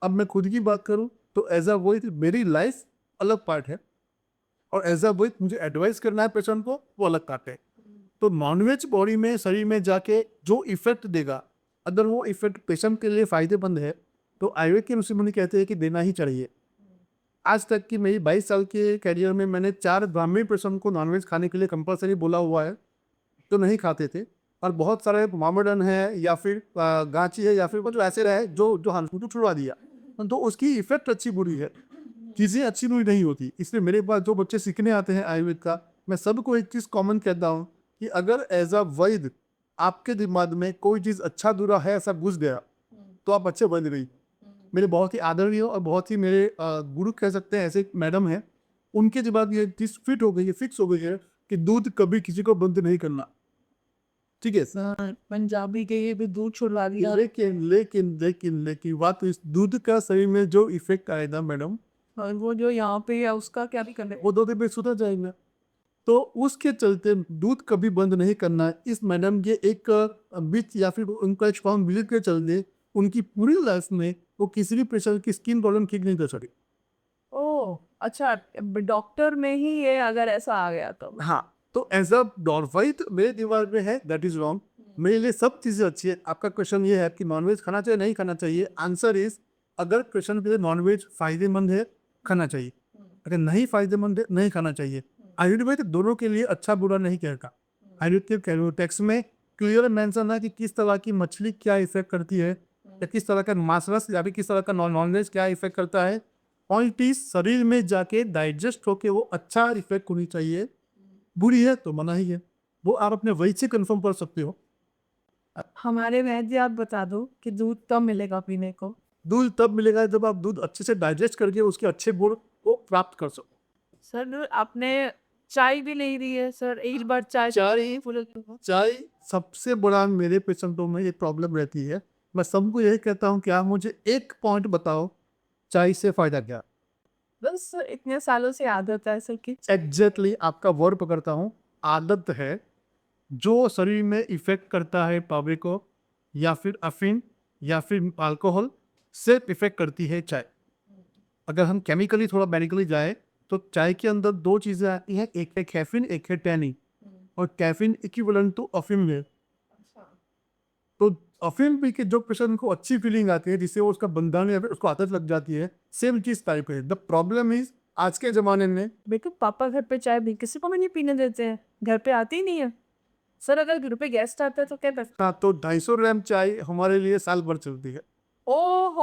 अब मैं खुद की बात करूं तो एज अ वैद मेरी लाइफ अलग पार्ट है और एज अ वैद मुझे एडवाइस करना है पेशेंट को, वो अलग पार्ट है। तो नॉनवेज बॉडी में शरीर में जाके जो इफेक्ट देगा, अगर वो इफेक्ट पेशेंट के लिए फायदेमंद है तो आयुर्वेद के ऋषि मुनि कहते हैं कि देना ही चाहिए। आज तक की मेरी 22 साल के कैरियर में मैंने 4 ब्राह्मणी पेशेंट को नॉनवेज खाने के लिए कंपलसरी बोला हुआ है, तो नहीं खाते थे। और बहुत सारे मामडन है या फिर गांची है या फिर जो ऐसे रहे जो हंसू छुड़वा दिया, तो उसकी इफेक्ट अच्छी बुरी है, चीज़ें अच्छी बुरी नहीं होती। इसलिए मेरे पास जो बच्चे सीखने आते हैं आयुर्वेद का, मैं सबको एक चीज़ कॉमन कहता हूँ कि अगर एज अ वैद आपके दिमाग में कोई चीज़ अच्छा बुरा है ऐसा घुस गया तो आप अच्छे बन रही। मेरे बहुत ही आदरणीय और बहुत ही मेरे गुरु कह सकते हैं, ऐसे मैडम हैं, उनके दिमाग ये चीज़ फिट हो गई है, फिक्स हो गई है कि दूध कभी किसी को बंद नहीं करना। ठीक है, सर पंजाबी के ये भी दूध छुड़वा दिया। लेकिन लेकिन लेकिन लेकिन बात तो इस दूध का शरीर में जो इफेक्ट आएगा मैडम, और वो जो यहाँ पे है उसका क्या भी करने? वो 2 दिन में सुधर जाएगा। तो उसके चलते दूध कभी बंद नहीं करना है। इस मैडम के एक बीच या फिर उनका एक स्ट्रॉन्ग बिलीफ के चलते उनकी पूरी लाइफ में वो किसी भी पेशेंट की स्किन प्रॉब्लम ठीक नहीं कर सके। ओह अच्छा, डॉक्टर में ही ये अगर ऐसा आ गया तो? हाँ, तो एज अ डॉर्फाइट मेरे दिमाग में है, दैट इज रॉन्ग। मेरे लिए सब चीज़ें अच्छी है। आपका क्वेश्चन ये है कि नॉनवेज खाना चाहिए नहीं खाना चाहिए, आंसर इज अगर पेशेंट के लिए नॉनवेज फायदेमंद है खाना चाहिए, अगर नहीं फायदेमंद है नहीं खाना चाहिए। आयुर्वेद दोनों के लिए अच्छा बुरा नहीं कहता। आयुर्वेद के टेक्स्ट में क्लियर मेंशन है कि किस तरह की मछली क्या इफेक्ट करती है या किस तरह का मांस रस या फिर किस तरह का नॉनवेज क्या इफेक्ट करता है। पॉइंट इज शरीर में जाके डाइजेस्ट होके वो अच्छा इफेक्ट होनी चाहिए, बुरी है तो मना ही है। वो आप अपने वही से कंफर्म कर सकते हो। हमारे वैद्य आप बता दो कि दूध कब मिलेगा पीने को? दूध तब मिलेगा जब आप दूध अच्छे से डाइजेस्ट करके उसके अच्छे गुण को प्राप्त कर सको। सर आपने चाय भी नहीं दी है सर, एक बार चाय चाय सबसे बड़ा मेरे पेशेंटों में ये प्रॉब्लम रहती है। मैं सबको यही कहता हूँ कि आप मुझे एक पॉइंट बताओ, चाय से फायदा क्या? बस इतने सालों से आदत है सर की। एग्जैक्टली आपका वर्ड पकड़ता हूँ, आदत है। जो शरीर में इफेक्ट करता है पावरे को या फिर अफीन या फिर अल्कोहल से इफेक्ट करती है चाय। अगर हम केमिकली थोड़ा मेडिकली जाए तो चाय के अंदर 2 चीज़ें आती हैं, एक है कैफीन एक है टैनिन, और कैफीन इक्विवेलेंट टू अफीम है। तो अफीम पी के जो पेशेंट को अच्छी फीलिंग आती है जिससे वो उसका बंधन या फिर उसको आदत लग जाती है, सेम चीज़ टाइप है। द प्रॉब्लम इज आज के ज़माने में बेटा पापा घर पे चाय भी किसी को भी नहीं पीने देते हैं, घर पे आती ही नहीं है सर। अगर घर पे गेस्ट आता है तो क्या करते? हाँ, तो 250 ग्राम चाय हमारे लिए साल भर चलती है। ओ हो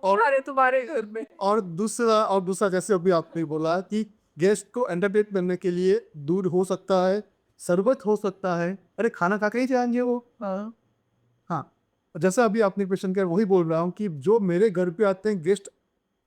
और- अरे तुम्हारे घर में। और दूसरा जैसे अभी आपने बोला कि गेस्ट को एंटरटेन करने के लिए दूध हो सकता है, शरबत हो सकता है, अरे खाना खा के ही जाएंगे वो। हाँ हाँ, जैसा अभी आपने क्वेश्चन किया वही बोल रहा हूँ कि जो मेरे घर पे आते हैं गेस्ट,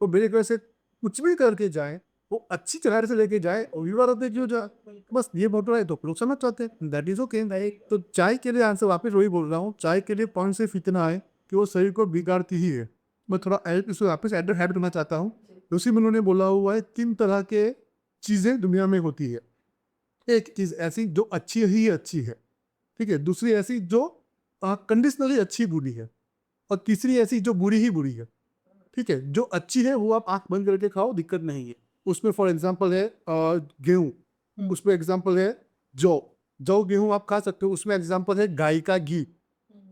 वो मेरे घर से कुछ भी करके जाए, वो अच्छी तरह से लेके जाए, अभिवादन क्यों जाए। बस ये बोल रहा है तो लोग समझ जाते हैं, दैट इज ओके राइट। तो चाय के लिए आंसर वापस वही बोल रहा हूँ, चाय के लिए पॉइंट सिर्फ इतना है कि वो शरीर को बिगाड़ती ही है। मैं थोड़ा इसको वापस एड करना चाहता हूँ। उसी में उन्होंने बोला हुआ है 3 तरह के चीज़ें दुनिया में होती है। एक चीज़ ऐसी जो अच्छी ही अच्छी है, ठीक है, दूसरी ऐसी जो कंडीशनली अच्छी बुरी है, और तीसरी ऐसी जो बुरी ही बुरी है। ठीक है, जो अच्छी है वो आप आंख बंद करके खाओ, दिक्कत नहीं है। उसमें फॉर एग्जांपल है गेहूँ, उसमें एग्जांपल है जौ। जौ गेहूँ आप खा सकते हो, उसमें एग्जांपल है गाय का घी।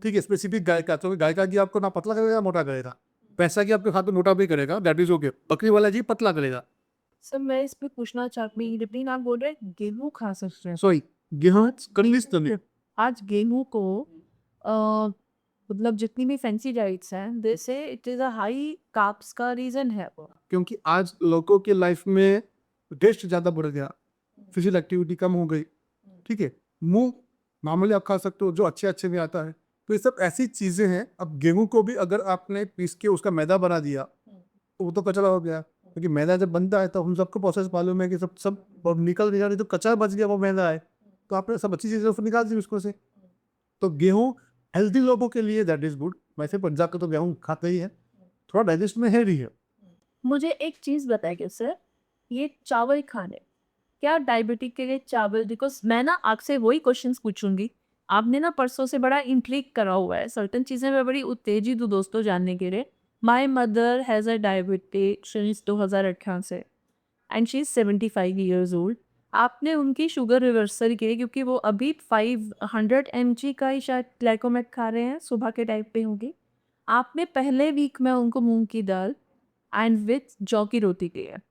ठीक है, स्पेसिफिक गाय का, तो गाय का घी आपको ना पतला करेगा मोटा करेगा। पैसा घी आपके हाथ में मोटा भी करेगा, दैट इज ओके। बकरी वाला घी पतला करेगा। सर मैं इस पे पूछना चाहती हूँ, आप बोल रहे हैं गेहूँ खा सकते हैं। सॉरी, गेहूँ कंडीशनली। आज गेहूँ को मतलब जितनी भी फैंसी डाइट्स हैं दे से it is a high carbs का रीज़न है वो। क्योंकि आज लोगों के लाइफ में टेस्ट ज़्यादा बढ़ गया, फिजिकल एक्टिविटी कम हो गई। ठीक है, मुंह नॉर्मली आप खा सकते हो जो अच्छे अच्छे में आता है। तो ये सब ऐसी चीज़ें हैं। अब गेहूं को भी अगर आपने पीस के उसका मैदा बना दिया तो वो तो कचरा हो गया, क्योंकि मैदा जब बनता है तो हम सबको प्रोसेस मालूम है कि सब सब निकल गया, नहीं तो कचरा बच गया वो मैदा है। तो आपने सब अच्छी चीज़ें फिर निकाल दी उसको से। तो गेहूं हेल्दी लोगों के लिए दैट इज गुड। वैसे पंजाब का तो गेहूं खाते ही है, थोड़ा डाइजेस्ट में है रही है। मुझे एक चीज़ बताइए सर, ये चावल खाने क्या डायबिटिक के लिए चावल, बिकॉज मैं ना आपसे वही क्वेश्चंस पूछूंगी। आपने ना परसों से बड़ा इंट्रिग करा हुआ है, सर्टन चीज़ें मैं बड़ी उत्तेजित हूँ दोस्तों जानने के लिए। My mother has a diabetic since 2018 से and she is 75 years old. आपने उनकी शुगर रिवर्सल की है क्योंकि वो अभी 500 mg का ही शायद ग्लाइकोमेट खा रहे हैं, सुबह के टाइप पे होंगी। आपने पहले वीक में उनको मूंग की दाल एंड विथ जौ की रोटी दी है।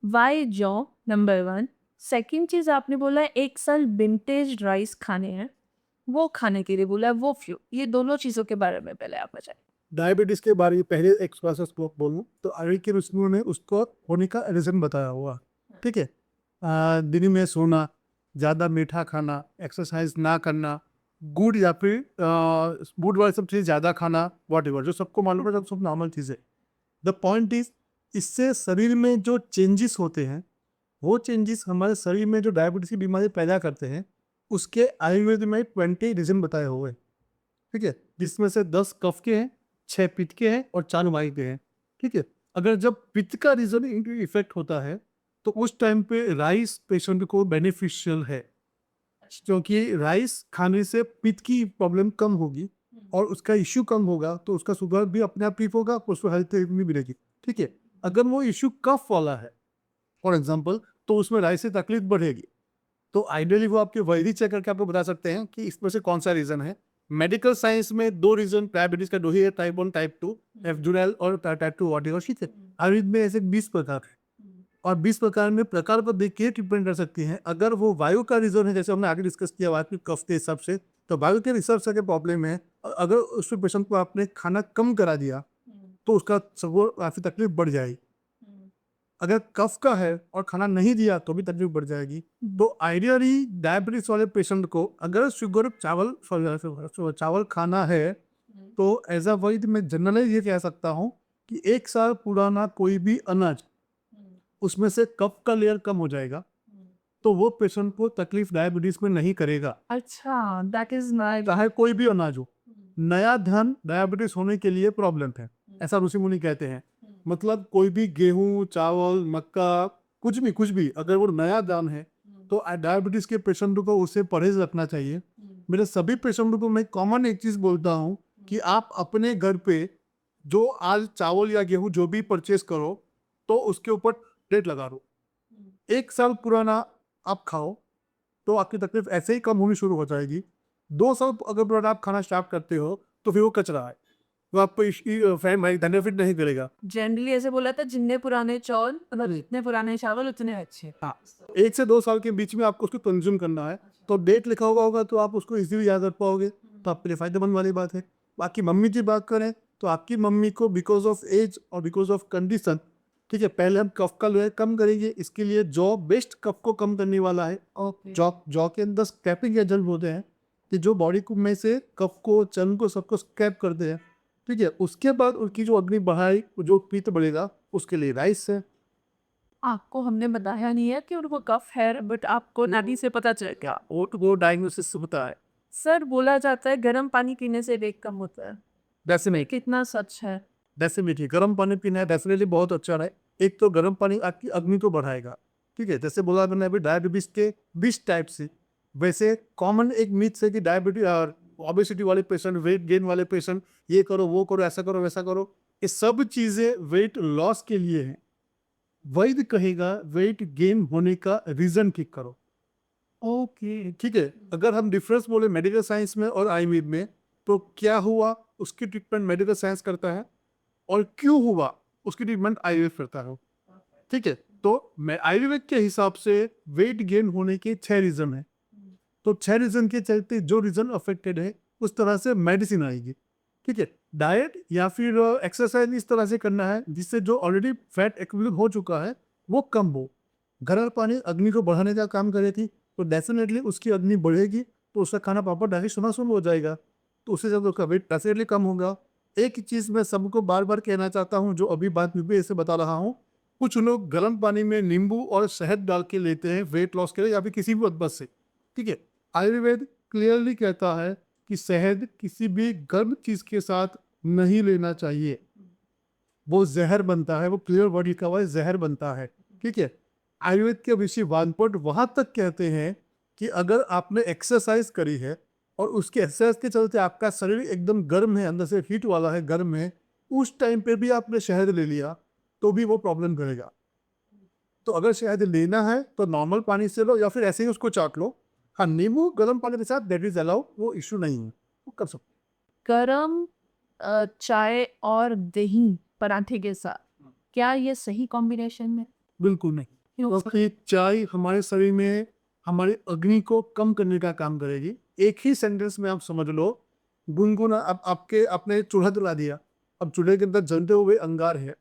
वाई जौ, नंबर 1। सेकंड चीज़ आपने बोला है 1 साल विंटेज राइस खाने हैं, वो खाने के लिए बोला है, वो फ्यू, ये दोनों चीज़ों के बारे में पहले आप बताएं। डायबिटीज के बारे में पहले एक प्रोसेस को बोलूँ तो आयुर्वेद के ऋषियों ने उसको होने का रीजन बताया हुआ। ठीक है, दिन में सोना, ज़्यादा मीठा खाना, एक्सरसाइज ना करना, गुड़ या फिर गुड़ वाली सब चीज़ ज़्यादा खाना, वॉट एवर, जो सबको मालूम है, सब नॉर्मल चीज़ है। द पॉइंट इज, इससे शरीर में जो चेंजेस होते हैं, वो चेंजेस हमारे शरीर में जो डायबिटीज की बीमारी पैदा करते हैं, उसके आयुर्वेद में 20 रीजन बताए हुए हैं। ठीक है, जिसमें से 10 कफ के हैं, 6 पित्त के हैं और 4 वायु के हैं। ठीक है, अगर जब पित्त का रीजन इफेक्ट होता है तो उस टाइम पे राइस पेशेंट को बेनिफिशियल है, क्योंकि राइस खाने से पित्त की प्रॉब्लम कम होगी और उसका इश्यू कम होगा, तो उसका शुगर भी अपने आप ठीक होगा और उसको हेल्थ भी मिलेगी। ठीक है, अगर वो इश्यू कफ वाला है फॉर एग्जाम्पल, तो उसमें राइस से तकलीफ बढ़ेगी। तो आइडियली वो आपके वैदिक चेक करके आपको बता सकते हैं कि इसमें से कौन सा रीजन है। मेडिकल साइंस में 2 रीजन डायबिटीज का 2 ही है, टाइप 1 टाइप 2, एफजुरल और टाइप 2 वॉटिवर। ठीक है, आयुर्वेद में ऐसे 20 प्रकार है और 20 प्रकार में प्रकार पर देख के ट्रीटमेंट कर सकती हैं। अगर वो वायु का रीजन है, जैसे हमने आगे डिस्कस किया वायु की कफ के हिसाब से, तो वायु के हिसाब से प्रॉब्लम है, अगर उस पेशेंट को आपने खाना कम करा दिया तो उसका वो काफ़ी तकलीफ बढ़ जाएगी। अगर कफ का है और खाना नहीं दिया तो भी तकलीफ बढ़ जाएगी। तो आइडियली डायबिटीज वाले पेशेंट को अगर शुगर चावल खाना है तो एज अ वैद मैं जनरली ये कह सकता हूँ कि 1 साल पुराना कोई भी अनाज, उसमें से कफ का लेयर कम हो जाएगा, तो वो पेशेंट को तकलीफ डायबिटीज में नहीं करेगा। अच्छा, दैट इज़ नाइस। चाहे कोई भी अनाज हो, नया धान डायबिटीज होने के लिए प्रॉब्लम है, ऐसा ऋषि मुनि कहते हैं। मतलब कोई भी गेहूं, चावल, मक्का, कुछ भी अगर वो नया दान है तो डायबिटीज के पेशेंट को उससे परहेज रखना चाहिए। मेरे सभी पेशेंट को मैं कॉमन एक चीज बोलता हूँ कि आप अपने घर पे जो आज चावल या गेहूं जो भी परचेज करो तो उसके ऊपर डेट लगा दो। 1 साल पुराना आप खाओ तो आपकी तकलीफ ऐसे ही कम होनी शुरू हो जाएगी। 2 साल अगर पुराना आप खाना स्टार्ट करते हो तो फिर वो कचरा है, वो आपको इसकी बेनिफिट नहीं करेगा। जनरली ऐसे बोला था, जितने पुराने चावल मतलब जितने पुराने चावल उतने अच्छे। हाँ, 1 से 2 साल के बीच में आपको उसको कंज्यूम करना है, तो डेट लिखा हुआ होगा तो आप उसको इजीली याद रख पाओगे, तो आपके लिए फायदेमंद वाली बात है। बाकी मम्मी की बात करें तो आपकी मम्मी को बिकॉज ऑफ एज और बिकॉज ऑफ कंडीशन, ठीक है, पहले हम कफ का लेयर कम करेंगे। इसके लिए जौ बेस्ट कफ को कम करने वाला है। ओके। जौ जौ के अंदर स्क्रैपिंग एजेंट होते हैं कि जो बॉडी को में से कफ को, चर्म को, सबको स्क्रैप करते हैं। ठीक है, उसके बाद उनकी जो अग्नि बढ़ाई, जो पित्त बढ़ेगा, उसके लिए राइस है। आपको हमने बताया नहीं है कि उनको कफ है, बट आपको नानी से पता चल गया। वो डायग्नोसिस होता है। सर बोला जाता है गर्म पानी पीने से वेट कम होता है, डेफिनेटली कितना सच है? डेफिनेटली गर्म पानी पीना है डेफिनेटली बहुत अच्छा है। एक तो गर्म पानी आपकी अग्नि को बढ़ाएगा, ठीक है। जैसे बोला मैंने अभी डायबिटीज के 20 टाइप से, वैसे कॉमन एक मिथ है कि डायबिटीज और ओबेसिटी वाले पेशेंट, वेट गेन वाले पेशेंट, ये करो वो करो ऐसा करो वैसा करो, ये सब चीजें वेट लॉस के लिए है। वैद्य कहेगा वेट गेन होने का रीजन ठीक करो। ओके ठीक है, अगर हम डिफरेंस बोले मेडिकल साइंस में और आयुर्वेद में, तो क्या हुआ उसकी ट्रीटमेंट मेडिकल साइंस करता है, और क्यों हुआ उसकी ट्रीटमेंट आयुर्वेद करता है, ठीक है। तो मैं आयुर्वेद के हिसाब से वेट गेन होने के 6 रीजन है। तो 6 रीजन के चलते जो रीजन अफेक्टेड है उस तरह से मेडिसिन आएगी, ठीक है। डाइट या फिर एक्सरसाइज इस तरह से करना है जिससे जो ऑलरेडी फैट एक्यूमुलेट हो चुका है वो कम हो। गर्म पानी अग्नि को बढ़ाने का काम करेगी, तो डेफिनेटली उसकी अग्नि बढ़ेगी, तो उसका खाना प्रॉपर डाइजेशन होना शुरू हो जाएगा, तो उससे जब उसका वेट डेफिनेटली कम होगा। एक चीज़ मैं सबको बार बार कहना चाहता हूँ, जो अभी बात में भी ऐसे बता रहा हूँ, कुछ लोग गर्म पानी में नींबू और शहद डाल के लेते हैं वेट लॉस के लिए या फिर किसी भी वजह से, ठीक है। आयुर्वेद क्लियरली कहता है कि शहद किसी भी गर्म चीज़ के साथ नहीं लेना चाहिए, वो जहर बनता है, वो क्लियर वर्ड लिखा हुआ है जहर बनता है, ठीक है। आयुर्वेद के ऋषि वानपट वहां तक कहते हैं कि अगर आपने एक्सरसाइज करी है और उसके एक्सरसाइज के चलते आपका शरीर एकदम गर्म है, अंदर से हीट वाला है, गर्म है, उस टाइम पे भी आपने शहद ले लिया तो भी वो प्रॉब्लम करेगा। तो अगर शहद लेना है तो नॉर्मल पानी से लो या फिर ऐसे ही उसको चाट लो। हाँ, नींबू गर्म पानी के साथ दैट इज अलाउ, वो इशू नहीं है, वो कर सकते। गरम चाय और दही पराठे के साथ, क्या ये सही कॉम्बिनेशन में? बिल्कुल नहीं, क्योंकि चाय हमारे शरीर में हमारी अग्नि को कम करने का काम करेगी। एक ही सेंटेंस में आप समझ लो, गुनगुना अब आपके आपने चूल्हा जला दिया, अब चूल्हे के अंदर जलते हुए अंगार है,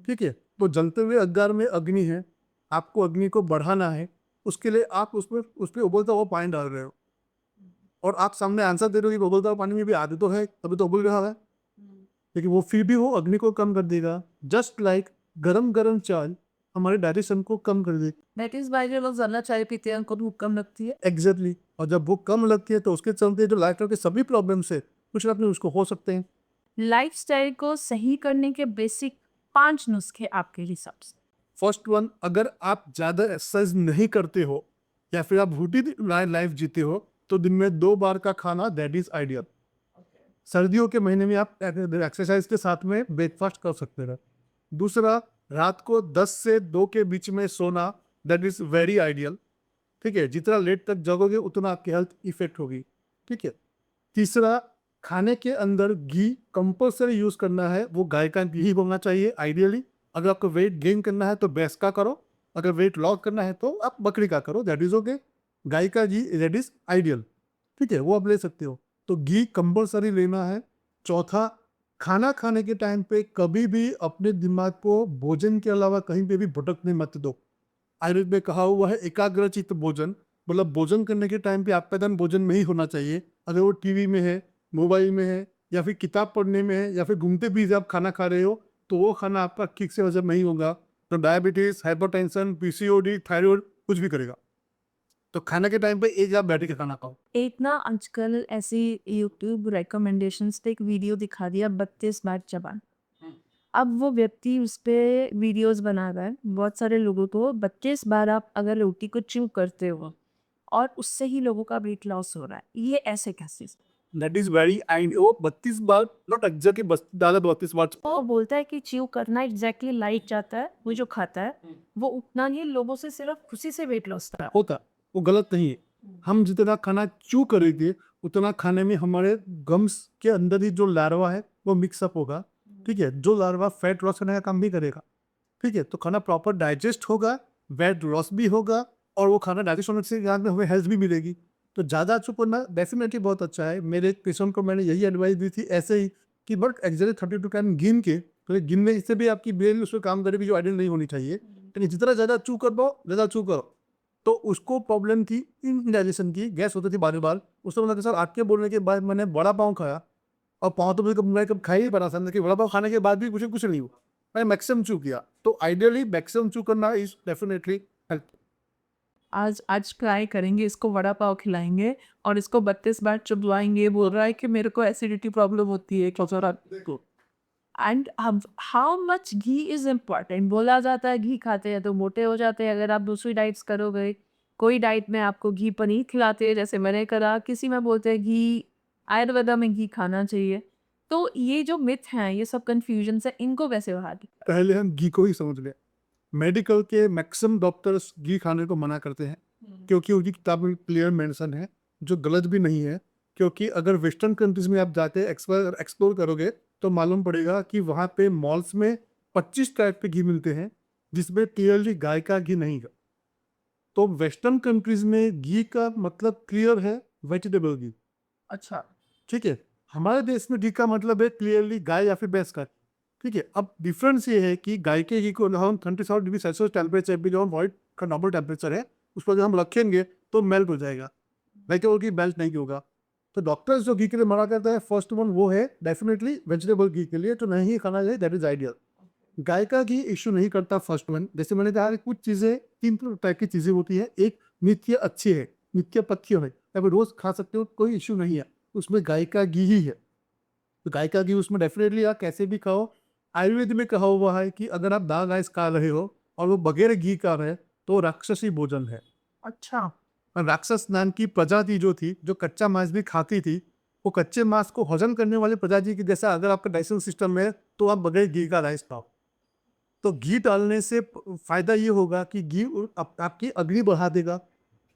ठीक है। तो जलते हुए अंगार में अग्नि है, आपको अग्नि को बढ़ाना है, उसके लिए आप उसमें उस पर उबलता हुआ पानी डाल रहे हो, और आप सामने आंसर दे रहे हो कि उबलता हुआ पानी में भी आदि तो है, तभी तो उबल रहा है, लेकिन वो फिर भी वो अग्नि को कम कर देगा। जस्ट लाइक गरम गरम चाय हमारे डाइजेशन को कम कर देगी। दैट इज वाई जो लोग ज्यादा चाय पीते हैं उनको भूख कम लगती है। एग्जैक्टली, और जब भूख कम लगती है तो उसके चलते जो लाइफ के सभी प्रॉब्लम्स है कुछ ना कुछ उसको हो सकते हैं। लाइफस्टाइल को सही करने के बेसिक 5 नुस्खे आपके हिसाब से? फर्स्ट वन, अगर आप ज़्यादा एक्सरसाइज नहीं करते हो या फिर आप रूटीन लाइफ जीते हो, तो दिन में 2 बार का खाना दैट इज आइडियल। सर्दियों के महीने में आप एक्सरसाइज के साथ में ब्रेकफास्ट कर सकते हैं। दूसरा, रात को 10 से 2 के बीच में सोना, दैट इज वेरी आइडियल, ठीक है। जितना लेट तक जगोगे उतना आपकी हेल्थ इफेक्ट होगी, ठीक है। तीसरा, खाने के अंदर घी कंपल्सरी यूज करना है, वो गाय का घी होना चाहिए आइडियली। अगर आपको वेट गेन करना है तो भैंस का करो, अगर वेट लॉस करना है तो आप बकरी का करो, दैट इज ओके। गाय का घी दैट इज आइडियल, ठीक है, वो आप ले सकते हो। तो घी कंपल्सरी लेना है। चौथा, खाना खाने के टाइम पे कभी भी अपने दिमाग को भोजन के अलावा कहीं पे भी भटकने मत दो। आयुर्वेद में कहा हुआ है एकाग्रचित्त भोजन, मतलब भोजन करने के टाइम पे आपका ध्यान भोजन में ही होना चाहिए। अगर वो टीवी में है, मोबाइल में है, या फिर किताब पढ़ने में है, या फिर घूमते भी आप खाना खा रहे हो, तो वो खाना आपका ठीक से हजम नहीं होगा, तो डायबिटीज, हाइपरटेंशन, पीसीओडी, थायराइड कुछ भी करेगा। तो खाने के टाइम पे एक आप बैठ के खाना खाओ। एक ना आजकल ऐसी यूट्यूब रिकमेंडेशंस पे एक वीडियो दिखा दिया 32 बार चबाना। अब वो व्यक्ति उस पे वीडियोस बना रहा है बहुत सारे लोगों को, 32 बार आप अगर रोटी को च्यू करते हो और उससे ही लोगों का वेट लॉस हो रहा है, ये ऐसे कैसे? दैट इज वेरी एंड वो 32 बार नॉट एग्जैक्टली, बस ज़्यादा 32 बार वो बोलता है कि च्यू करना एग्जैक्टली लाइक जाता है, वो जो खाता है वो उतना ही लोगों से सिर्फ खुशी से वेट लॉस कर होता, वो गलत नहीं है। हम जितना खाना चू करेंगे उतना खाने में हमारे गम्स के अंदर ही जो लार्वा है वो मिक्सअप होगा, ठीक है। जो लार्वा फैट लॉस करने का काम भी करेगा, ठीक है। तो खाना प्रॉपर डाइजेस्ट होगा, वेट लॉस भी होगा, और वो खाना डाइजेस्ट होने से बाद में हमें हेल्थ भी मिलेगी। तो ज़्यादा चुप होना डेफिनेटली बहुत अच्छा है। मेरे एक पेशेंट को मैंने यही एडवाइस दी थी ऐसे ही, कि बट एक्जैक्टली 32 टाइम गिन के, तो गिनने इससे भी आपकी ब्रेन उस पर काम करेगी जो आइडियल नहीं होनी चाहिए, लेकिन जितना ज़्यादा चू कर पाओ ज़्यादा चू करो। तो उसको प्रॉब्लम थी इंडाइजेशन की, गैस होती थी बार बार। उसने बोला कि सर आपके बोलने के बाद मैंने बड़ा पाँव खाया, और पाँव तो मैं कब खा ही नहीं पा रहा था, लेकिन बड़ा पाँव खाने के बाद भी कुछ कुछ नहीं हुआ। मैं मैक्सिमम चू किया, तो आइडियली मैक्सिमम चू करना इज डेफिनेटली हेल्प। आज ट्राई करेंगे, इसको वड़ा पाव खिलाएंगे और इसको 32 बार चुबवाएंगे। बोल रहा है कि मेरे को एसिडिटी प्रॉब्लम होती है को। And how much ghee is important. बोला जाता है घी खाते हैं तो मोटे हो जाते हैं। अगर आप दूसरी डाइट्स करोगे, कोई डाइट में आपको घी पनीर खिलाते हैं जैसे मैंने करा, किसी में बोलते हैं घी, आयुर्वेदा में घी खाना चाहिए। तो ये जो मिथ हैं, ये सब कंफ्यूजन है, इनको कैसे बाहर निकालें? पहले हम घी को ही समझ लें। मेडिकल के मैक्सिमम डॉक्टर्स घी खाने को मना करते हैं, क्योंकि उनकी किताब में क्लियर मेंशन है, जो गलत भी नहीं है। क्योंकि अगर वेस्टर्न कंट्रीज में आप जाके एक्सप्लोर करोगे तो मालूम पड़ेगा कि वहाँ पे मॉल्स में 25 टाइप के घी मिलते हैं, जिसमें क्लियरली गाय का घी नहीं है। तो वेस्टर्न कंट्रीज में घी का मतलब क्लियर है वेजिटेबल घी। अच्छा। ठीक है, हमारे देश में घी का मतलब है क्लियरली गाय या फिर भैंस का। ठीक है, अब डिफरेंस ये है कि गाय के घी को हम 37 डिग्री सेल्सियस टेम्परेचर भी, जो व्हाइट का नॉर्मल टेम्परेचर है, उस पर जब हम रखेंगे तो मेल्ट हो जाएगा, वेजिटेबल घी मेल्ट नहीं होगा। तो डॉक्टर्स जो घी के लिए मना करते हैं, फर्स्ट वन वो है डेफिनेटली वेजिटेबल घी के लिए, तो नहीं खाना चाहिए, दैट इज आइडियल। गाय का घी इशू नहीं करता, फर्स्ट वन। जैसे मैंने कहा कि कुछ चीज़ें, 3 टाइप की चीज़ें होती है। एक नित्य अच्छी है, नित्य पथ्य है, आप रोज खा सकते हो, कोई इशू नहीं है, उसमें गाय का घी ही है। तो गाय का घी उसमें डेफिनेटली आप कैसे भी खाओ। आयुर्वेद में कहा हुआ है कि अगर आप दाल राइस खा रहे हो और वो बगैर घी का रहे तो राक्षसी भोजन है। अच्छा। और राक्षस नाम की प्रजाति जो थी, जो कच्चा मांस भी खाती थी, वो कच्चे मांस को हजम करने वाली प्रजाति की जैसा अगर आपका डाइजेशन सिस्टम है तो आप बगैर घी का राइस खाओ। तो घी डालने से फायदा ये होगा कि घी आपकी अग्नि बढ़ा देगा,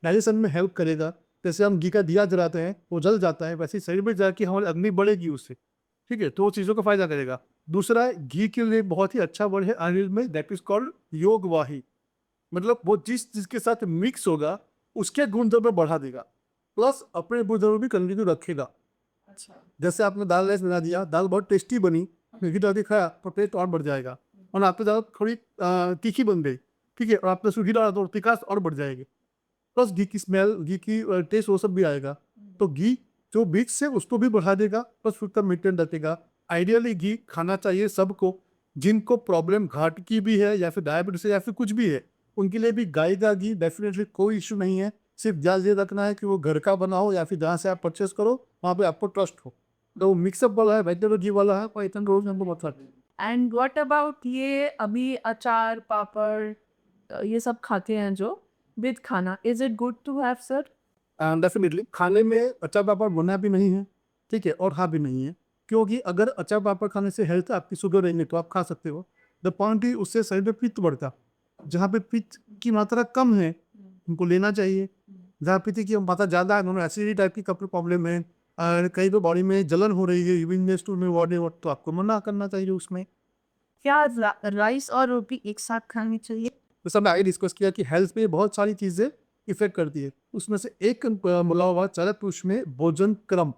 डाइजेशन में हेल्प करेगा। जैसे हम घी का दिया जलाते हैं, वो जल जाता है, वैसे ही शरीर में जाके हमारी अग्नि बढ़ेगी उससे। ठीक है, तो वो चीज़ों का फायदा करेगा। दूसरा, घी के लिए बहुत ही अच्छा वर्ड है आयुर्वेद में, दैट इज कॉल्ड योग वाही। मतलब वो जिस चीज के साथ मिक्स होगा उसके गुणधर्म में बढ़ा देगा, प्लस अपने गुणधर्म भी कंटिन्यू रखेगा। अच्छा। जैसे आपने दाल राइस बना दिया, दाल बहुत टेस्टी बनी, घी डाल के खाया तो टेस्ट और बढ़ जाएगा। और आपने दाल थोड़ी तीखी बन गई, ठीक है, और आपने उसमें घी डाला तो तिखास और बढ़ जाएगी, प्लस घी की स्मेल, घी की टेस्ट, वो सब भी आएगा। तो घी जो बीच से उसको भी बढ़ा देगा, प्लस फिर तब मेंटेन रखेगा। आइडियली घी खाना चाहिए सबको, जिनको प्रॉब्लम घाट की भी है या फिर डायबिटीज है या फिर कुछ भी है, उनके लिए भी गाय का घी डेफिनेटली कोई इशू नहीं है। सिर्फ ध्यान ये रखना है कि वो घर का बना हो या फिर जहाँ से आप परचेस करो वहाँ पे आपको ट्रस्ट हो। तो मिक्सअप वाला है, वेजिटेबल घी वाला है, कोई इतना रोज हमको मत खाते। एंड व्हाट अबाउट ये अभी अचार पापड़ ये सब खाते हैं जो विद खाना, is it good to have sir? Definitely खाने में अचार पापड़ मना भी नहीं है, ठीक है, और हाँ भी नहीं है। क्योंकि अगर अचार पापड़ खाने से हेल्थ आपकी शुगर रहेंगे तो आप खा सकते हो। द पॉइंट ही उससे शरीर में पित्त बढ़ता, जहाँ पे पित्त की मात्रा कम है उनको लेना चाहिए। जहाँ पित्त की मात्रा ज़्यादा है, उन्होंने एसिडिटी टाइप की कपड़े प्रॉब्लम है और कहीं पे बॉडी में जलन हो रही है, यूरिन स्टूल में वार्ड, तो आपको मना करना चाहिए उसमें। क्या राइस और रोटी एक साथ खानी चाहिए? तो सब आगे डिस्कस किया कि हेल्थ पे बहुत सारी चीज़ें इफेक्ट करती है, उसमें से एक मुला हुआ चरक पुरुष में भोजन क्रम,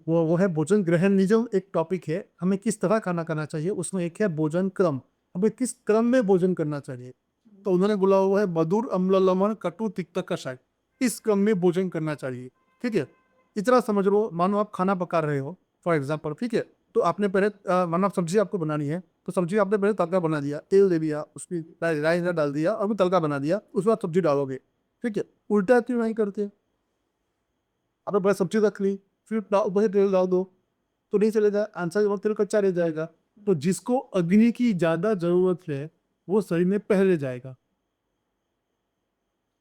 वो है भोजन ग्रहण निजम, एक टॉपिक है, हमें किस तरह खाना खाना चाहिए, उसमें एक है भोजन क्रम, हमें किस क्रम में भोजन करना चाहिए। तो उन्होंने बोला हुआ है मधुर अम्ल लवण कटु तिक्त कषाय, इस क्रम में भोजन करना चाहिए। ठीक है, इतना समझ लो, मानो आप खाना पका रहे हो फॉर एग्जाम्पल, ठीक है, तो आपने पहले मानो आप सब्जी आपको बनानी है, तो सब्जी आपने पहले तड़का बना दिया, तेल दे दिया, उसमें राइस डाल दिया और तड़का बना दिया, उसके बाद सब्जी डालोगे। ठीक है, उल्टा क्यों नहीं करते? आपने पहले सब्जी रख ली, फिर ऊपर से तेल डाल दो, तो नहीं चलेगा, आंसर और तेल कच्चा रह जाएगा। तो जिसको अग्नि की ज्यादा जरूरत है वो शरीर में पहले जाएगा,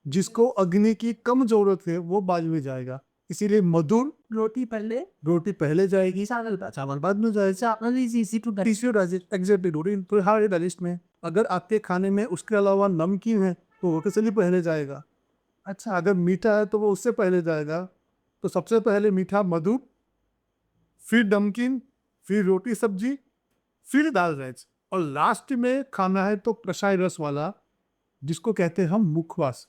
जिसको अग्नि की कम जरूरत है वो बाद में जाएगा। इसीलिए मधुर रोटी पहले जाएगी, चावल बाद में जाएगा। एग्जैक्टली, रोटी तो हर डाइजेस्ट में। अगर आपके खाने में उसके अलावा नमकीन है तो वो किस लिए पहले जाएगा? अच्छा, अगर मीठा है तो वो उससे पहले जाएगा। तो सबसे पहले मीठा मधुर, फिर नमकीन, फिर रोटी सब्जी, फिर दाल राइस, और लास्ट में खाना है तो कषाय रस वाला, जिसको कहते हैं हम मुखवास।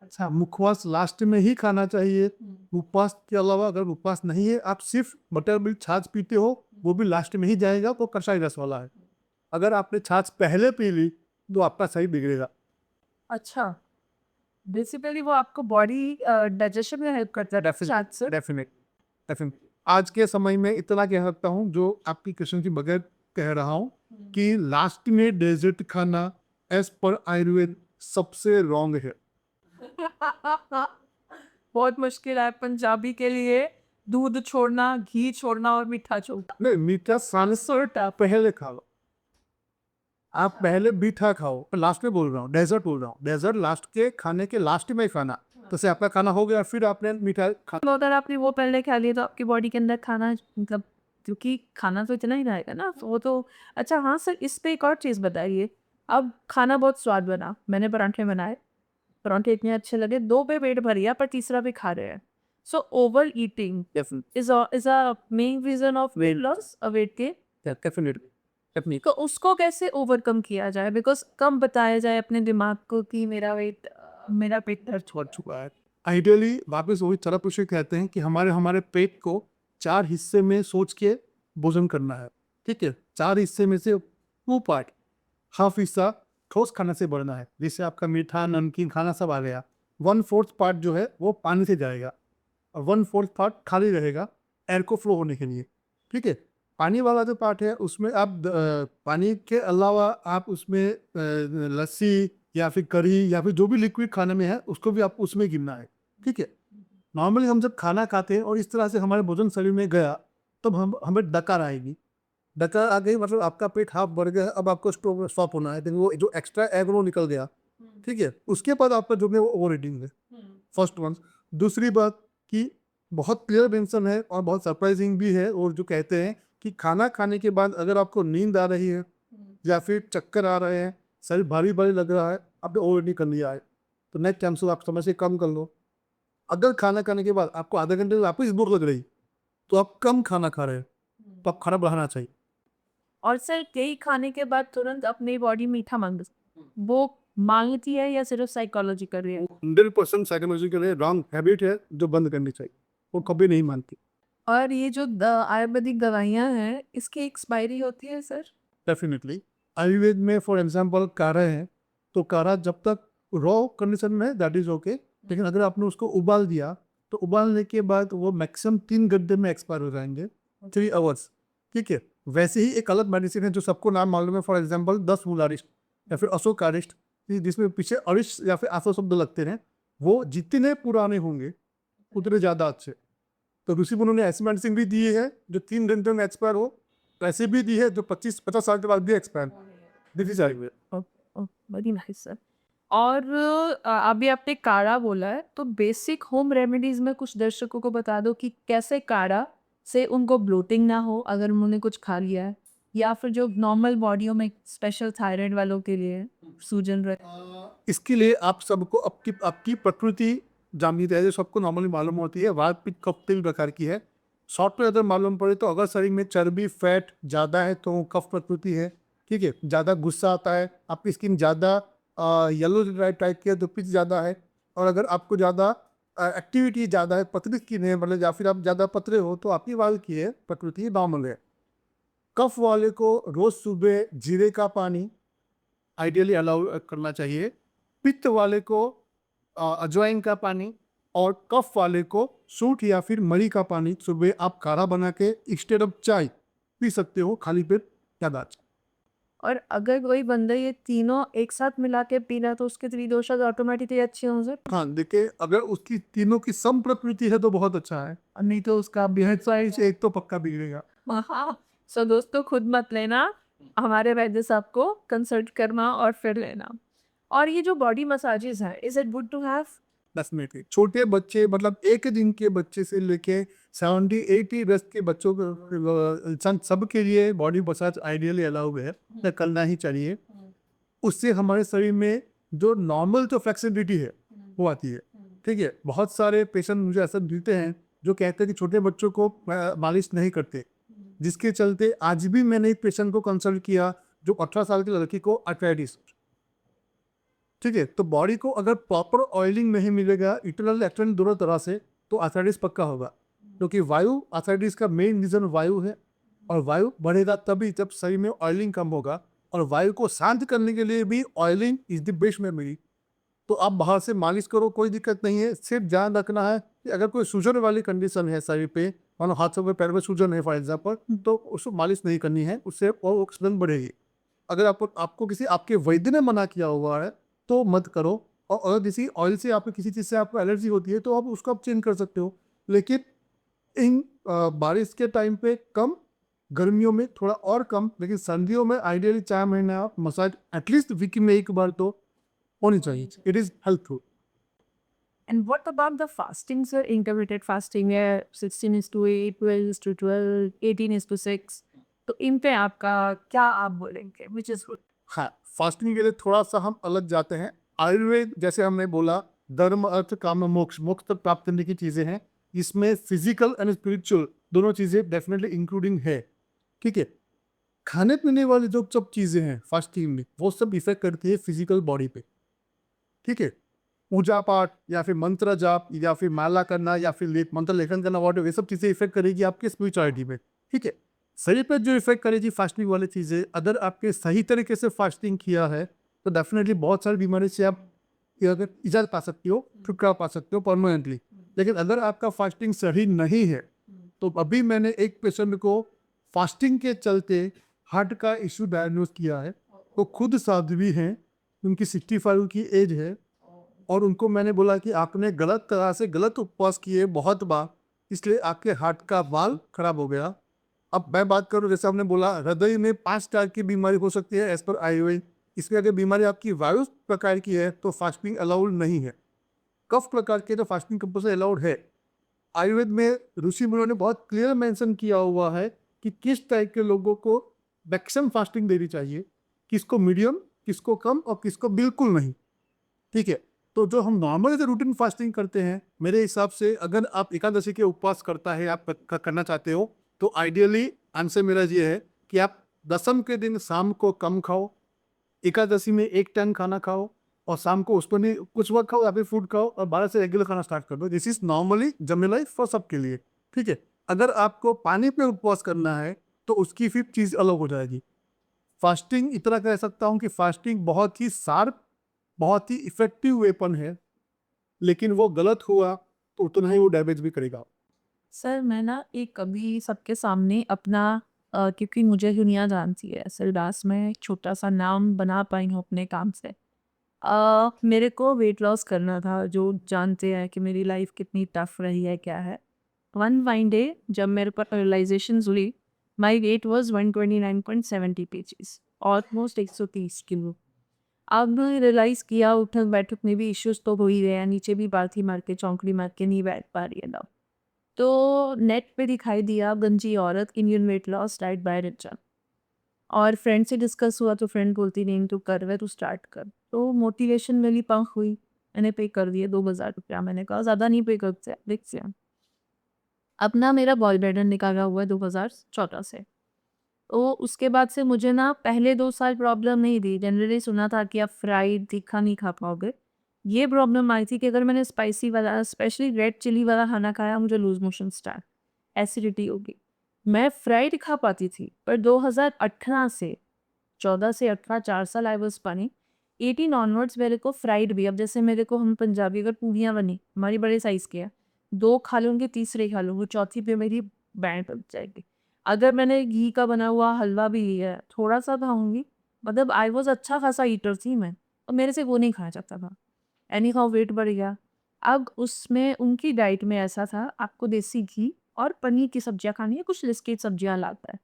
अच्छा, मुखवास लास्ट में ही खाना चाहिए। उपवास के अलावा अगर उपवास नहीं है, आप सिर्फ बटर मिल्क छाछ पीते हो, वो भी लास्ट में ही जाएगा, वो कषाय रस वाला है। अगर आपने छाछ पहले पी ली तो आपका सही बिगड़ेगा। अच्छा, बेसिकली वो आपको बॉडी डाइजेशन में हेल्प करता है शायद सर। डेफिनेट डेफिनेट आज के समय में इतना कह सकता हूँ, जो आपकी क्वेश्चन की बगैर कह रहा हूँ कि लास्ट में डेजर्ट खाना एज पर आयुर्वेद सबसे रॉन्ग है। बहुत मुश्किल है पंजाबी के लिए दूध छोड़ना, घी छोड़ना और मीठा छोड़ना। नहीं, मीठा सांसठ आप पहले खा लो, आप पहले मीठा खाओ, लास्ट में बोल रहा हूँ, डेजर्ट बोल रहा हूँ, डेजर्ट लास्ट के खाने के लास्ट में ही खाना, तो से आपका खाना हो गया फिर आपने मीठा खा। तो अगर आपने वो पहले खा लिया तो आपकी बॉडी के अंदर खाना मतलब क्योंकि खाना तो इतना ही रहेगा ना, तो वो तो। अच्छा हाँ सर, इस पे एक और चीज़ बताइए। अब खाना बहुत स्वाद बना, मैंने परांठे बनाए, परांठे इतने अच्छे लगे, 2 पे पेट भर गया पर तीसरा भी खा रहे हैं। So over eating is a main reason of weight loss, weight gain. Definitely तो उसको कैसे ओवरकम किया जाए, बिकॉज कम बताया जाए अपने दिमाग को कि मेरा पेट दर्द हो चुका है। आइडियली वापस वही तरह पुरुष कहते हैं कि हमारे हमारे पेट को 4 हिस्से में सोच के भोजन करना है, ठीक है। 4 हिस्से में से 2 पार्ट, हाफ हिस्सा ठोस खाना से बढ़ना है, जिससे आपका मीठा नमकीन खाना सब आ गया। 1/4 पार्ट जो है वो पानी से जाएगा और 1/4 पार्ट खाली रहेगा एयर को फ्लो होने के लिए, ठीक है। पानी वाला जो पार्ट है उसमें आप पानी के अलावा आप उसमें लस्सी या फिर कढ़ी या फिर जो भी लिक्विड खाने में है उसको भी आप उसमें गिनना है, ठीक है। नॉर्मली हम जब खाना खाते हैं और इस तरह से हमारे भोजन शरीर में गया तब हमें डकार आएगी। डकार आ गई मतलब आपका पेट हाफ भर गया है, अब आपको स्टॉप होना है, लेकिन वो जो एक्स्ट्रा एग वो निकल गया, ठीक है। उसके बाद आपका जो है वो ओवर ईटिंग है, फर्स्ट वन। दूसरी बात कि बहुत क्लियर मेंशन है और बहुत सरप्राइजिंग भी है, और जो कहते हैं कि खाना खाने के बाद अगर आपको नींद आ रही है या फिर चक्कर आ रहे हैं, शरीर भारी भारी लग रहा है, आपने ओवर ईटिंग कर लिया है, तो नेक्स्ट टाइम से आप समय से कम कर लो। अगर खाना खाने के बाद आपको आधे घंटे में वापस भूख लग रही तो आप कम खाना खा रहे हैं, तो आप खाना बढ़ाना चाहिए। और सर कई खाने के बाद तुरंत अपनी बॉडी मीठा वो मांगती है या सिर्फ साइकोलॉजी कर रही है? 100% साइकोलॉजिकल है, रॉन्ग हैबिट है जो बंद करनी चाहिए, वो कभी नहीं मानती। और ये जो आयुर्वेदिक दवाइयाँ हैं इसकी एक्सपायरी होती है सर? डेफिनेटली आयुर्वेद में फॉर एग्जांपल काढ़ा है, तो काढ़ा जब तक रॉ कंडीशन में दैट इज ओके, लेकिन अगर आपने उसको उबाल दिया तो उबालने के बाद वो मैक्सिमम 3 घंटे में एक्सपायर हो जाएंगे, 3 आवर्स, ठीक है। वैसे ही एक अलग मेडिसिन है जो सबको नाम मालूम है, फॉर एग्जांपल 10 मूलारिस्ट या फिर अशोकारिष्ट, जिसमें पीछे अरिष्ट या फिर आसो शब्द लगते हैं, वो जितने पुराने होंगे उतने ज़्यादा अच्छे। तो ऋषि मुनों ने ऐसी मेडिसिन भी दी है जो 3 घंटे में एक्सपायर हो, ऐसे भी दी है जो 25-50 साल के बाद भी expire. This is Ayurveda. Very nice sir. और अभी आपने काढ़ा बोला है, तो बेसिक होम रेमेडीज में कुछ दर्शकों को बता दो कि कैसे काढ़ा से उनको ब्लोटिंग ना हो अगर उन्होंने कुछ खा लिया है, या फिर जो नॉर्मल बॉडियों में स्पेशल थायराइड वालों के लिए सूजन रहे। इसके लिए आप सबको आपकी आपकी प्रकृति जाननी चाहिए, जो सबको नॉर्मली मालूम होती है। वात पित्त कफ 3 प्रकार की है। शॉर्ट में अगर मालूम पड़े तो अगर शरीर में चर्बी फैट ज़्यादा है तो वो कफ प्रकृति है, ठीक है। ज़्यादा गुस्सा आता है, आपकी स्किन ज़्यादा येलो टाइप की है तो पित्त ज़्यादा है। और अगर आपको ज़्यादा एक्टिविटी ज़्यादा है, पतली स्किन है मतलब, या फिर आप ज़्यादा पतले हो तो आपकी वाल की है प्रकृति नॉर्मल है। कफ वाले को रोज़ सुबह जीरे का पानी आइडियली अलाउ करना चाहिए। पित्त वाले को अजवाइन का पानी, और कफ वाले को सूट या फिर मरी का पानी सुबह आप काढ़ा बना के इंस्टेड ऑफ चाय पी सकते हो, खाली पेट ज़्यादा अच्छा। और अगर कोई बंदा ये तीनों एक साथ मिला के पीना तो उसके त्रिदोषाज ऑटोमेटिकली अच्छे हों सर? हाँ देखिए, अगर उसकी तीनों की सम प्रकृति है तो बहुत अच्छा है, और नहीं तो उसका बेहद साइज एक तो पक्का बिगड़ेगा। हाँ। सो दोस्तों खुद मत लेना, हमारे वैद्य साहब को कंसल्ट करना और फिर लेना। और ये जो बॉडी मसाजेस हैं, is it good to have? Definitely छोटे बच्चे मतलब 1 दिन के बच्चे से लेके 70-80 वर्ष के बच्चों को इंसान सबके लिए बॉडी मसाज आइडियली अलाउ है, तो करना ही चाहिए। उससे हमारे शरीर में जो नॉर्मल जो फ्लेक्सिबिलिटी है वो आती है, ठीक है। बहुत सारे पेशेंट मुझे ऐसा मिलते हैं जो कहते हैं कि छोटे बच्चों को मालिश नहीं करते, जिसके चलते आज भी मैंने एक पेशेंट को कंसल्ट किया जो 18 साल की लड़की को आर्थराइटिस, ठीक है। तो बॉडी को अगर प्रॉपर ऑयलिंग नहीं मिलेगा इंटरनल एक्सटर्नल दोनों तरह से, तो आर्थराइटिस पक्का होगा, क्योंकि वायु आर्थराइटिस का मेन रीजन वायु है। और वायु बढ़ेगा तभी जब शरीर में ऑयलिंग कम होगा, और वायु को शांत करने के लिए भी oiling is the best memory. तो आप बाहर से मालिश करो, कोई दिक्कत नहीं है। सिर्फ ध्यान रखना है कि अगर कोई सूजन वाली कंडीशन है शरीर पे, मानो हाथों पे पैर में सूजन है फॉर एग्जाम्पल, तो उसको मालिश नहीं करनी है, उससे और वो सूजन बढ़ेगी। अगर आपको आपको किसी आपके वैद्य ने मना किया हुआ है तो मत करो। और अगर किसी ऑयल से, आपको किसी चीज़ से आपको एलर्जी होती है तो आप उसको आप चेंज कर सकते हो। लेकिन इन बारिश के टाइम पे कम, गर्मियों में थोड़ा और कम, लेकिन सर्दियों में आइडियली 4 महीने आप मसाज एटलीस्ट वीक में एक बार तो होनी चाहिए। It is helpful. And what about the fasting, sir? Intermittent fasting where 16:8, 12:12, 18:6. तो इन पे आपका क्या आप बोलेंगे? Which is good. हाँ, फास्टिंग के लिए थोड़ा-सा हम अलग जाते हैं। आयुर्वेद जैसे हमने बोला, धर्म, अर्थ, काम, मोक्ष, मोक्ष तक प्राप्त करने की चीज़ें हैं। इसमें फिज़िकल एंड स्पिरिचुअल दोनों चीज़ें डेफ़िनेटली इंक्लूडिंग है, ठीक है? खाने-पीने वाली जो सब चीज़ें हैं फास्टिंग में, वो सब इफ़ेक्ट करती है फिज़िकल बॉडी पे, ठीक है? पूजा-पाठ या फिर मंत्र जाप या फिर माला करना या फिर ले मंत्र लेखन करना, व्हाटएवर, ये सब चीज़ें इफ़ेक्ट करेगी आपके स्पिरिचुअलिटी में, ठीक है? शरीर पे जो इफ़ेक्ट करेगी फास्टिंग वाली चीज़ें, अगर आपके सही तरीके से फास्टिंग किया है, तो डेफ़िनेटली बहुत सारी बीमारी से आप ये अगर इजाज़त पा सकते हो, छुटकारा पा सकते हो परमानेंटली। लेकिन अगर आपका फास्टिंग सही नहीं है, तो अभी मैंने एक पेशेंट को फास्टिंग के चलते हार्ट का इश्यू डायग्नोज़ किया है। वो खुद साध्वी हैं, उनकी 65 की एज है। और उनको मैंने बोला कि आपने गलत तरह से गलत उपवास किए बहुत बार, इसलिए आपके हार्ट का वाल्व खराब हो गया। अब मैं बात करूँ, जैसे आपने बोला हृदय में 5 टाइप की बीमारी हो सकती है एज पर आयुर्वेद। इसमें अगर बीमारी आपकी वायु प्रकार की है तो फास्टिंग अलाउड नहीं है। कफ प्रकार की है तो फास्टिंग कंपल्सरी अलाउड है। आयुर्वेद में ऋषि मुनियों ने बहुत क्लियर मेंशन किया हुआ है कि किस टाइप के लोगों को मैक्सिमम फास्टिंग देनी चाहिए, किसको मीडियम, किसको कम और किसको बिल्कुल नहीं, ठीक है? तो जो हम नॉर्मल ऐसे रूटीन फास्टिंग करते हैं, मेरे हिसाब से अगर आप एकादशी के उपवास करता है, आप करना चाहते हो, तो आइडियली आंसर मेरा ये है कि आप दशम के दिन शाम को कम खाओ, एकादशी में 1 टाइम खाना खाओ और शाम को उसको नहीं कुछ वक्त खाओ या फिर फूड खाओ और 12 से रेगुलर खाना स्टार्ट कर दो। This is normally general life for सबके लिए, ठीक है? अगर आपको पानी पे उपवास करना है तो उसकी फिर चीज़ अलग हो जाएगी। फास्टिंग इतना कह सकता हूँ कि फास्टिंग बहुत ही शार्प, बहुत ही इफ़ेक्टिव वेपन है, लेकिन वो गलत हुआ तो उतना ही वो डैमेज भी करेगा। सर मैं ना एक कभी सबके सामने अपना क्योंकि मुझे दुनिया जानती है सर, लास्ट में एक छोटा सा नाम बना पाई हूँ अपने काम से। मेरे को वेट लॉस करना था, जो जानते हैं कि मेरी लाइफ कितनी टफ रही है क्या है। वन फाइन डे जब मेरे पर रियलाइजेशन हुई, my weight was 129.70 kgs, almost 130 kilo. अब मैंने रियलाइज़ किया उठक बैठक में भी इश्यूज तो हो ही रहे हैं, नीचे भी पालथी मार के चौंकड़ी मार के नहीं बैठ पा रही है ना। तो नेट पे दिखाई दिया गंजी औरत Indian weight loss diet by Richa, और फ्रेंड से डिस्कस हुआ तो फ्रेंड बोलती नहीं तू कर रहे तू स्टार्ट कर। तो मोटिवेशन मेरी पंख हुई, मैंने पे कर दिए 2,000 रुपया। मैंने कहा ज़्यादा नहीं पे करते, देखते हैं। अब ना मेरा बॉल ब्लैडर निकाला हुआ है 2014 से। तो उसके बाद से मुझे ना पहले 2 साल प्रॉब्लम नहीं थी, जनरली सुना था कि आप फ्राइड तीखा नहीं खा पाओगे। ये प्रॉब्लम आई थी कि अगर मैंने स्पाइसी वाला स्पेशली रेड चिली वाला खाना खाया, मुझे लूज मोशन स्टार्ट, एसिडिटी होगी। मैं फ्राइड खा पाती थी, पर 2018 से 14 से 18 4 साल आई वाज फनी। 18 ऑनवर्ड्स मेरे को फ्राइड भी, अब जैसे मेरे को हम पंजाबी अगर पूरियाँ बनी, हमारी बड़े साइज़ की है, 2 खा लूँगी, तीसरी खा लूँगी, चौथी पे मेरी बैंड बज जाएगी। अगर मैंने घी का बना हुआ हलवा भी लिया है, थोड़ा-सा खाऊँगी, मतलब आई वाज़ अच्छा खासा ईटर थी मैं, और मेरे से वो नहीं खाया जाता था। एनी हाउ वेट बढ़ गया। अब उसमें उनकी डाइट में ऐसा था, आपको देसी घी और पनीर की सब्जियाँ खानी है, कुछ लिस्ट की सब्जियाँ लाता है।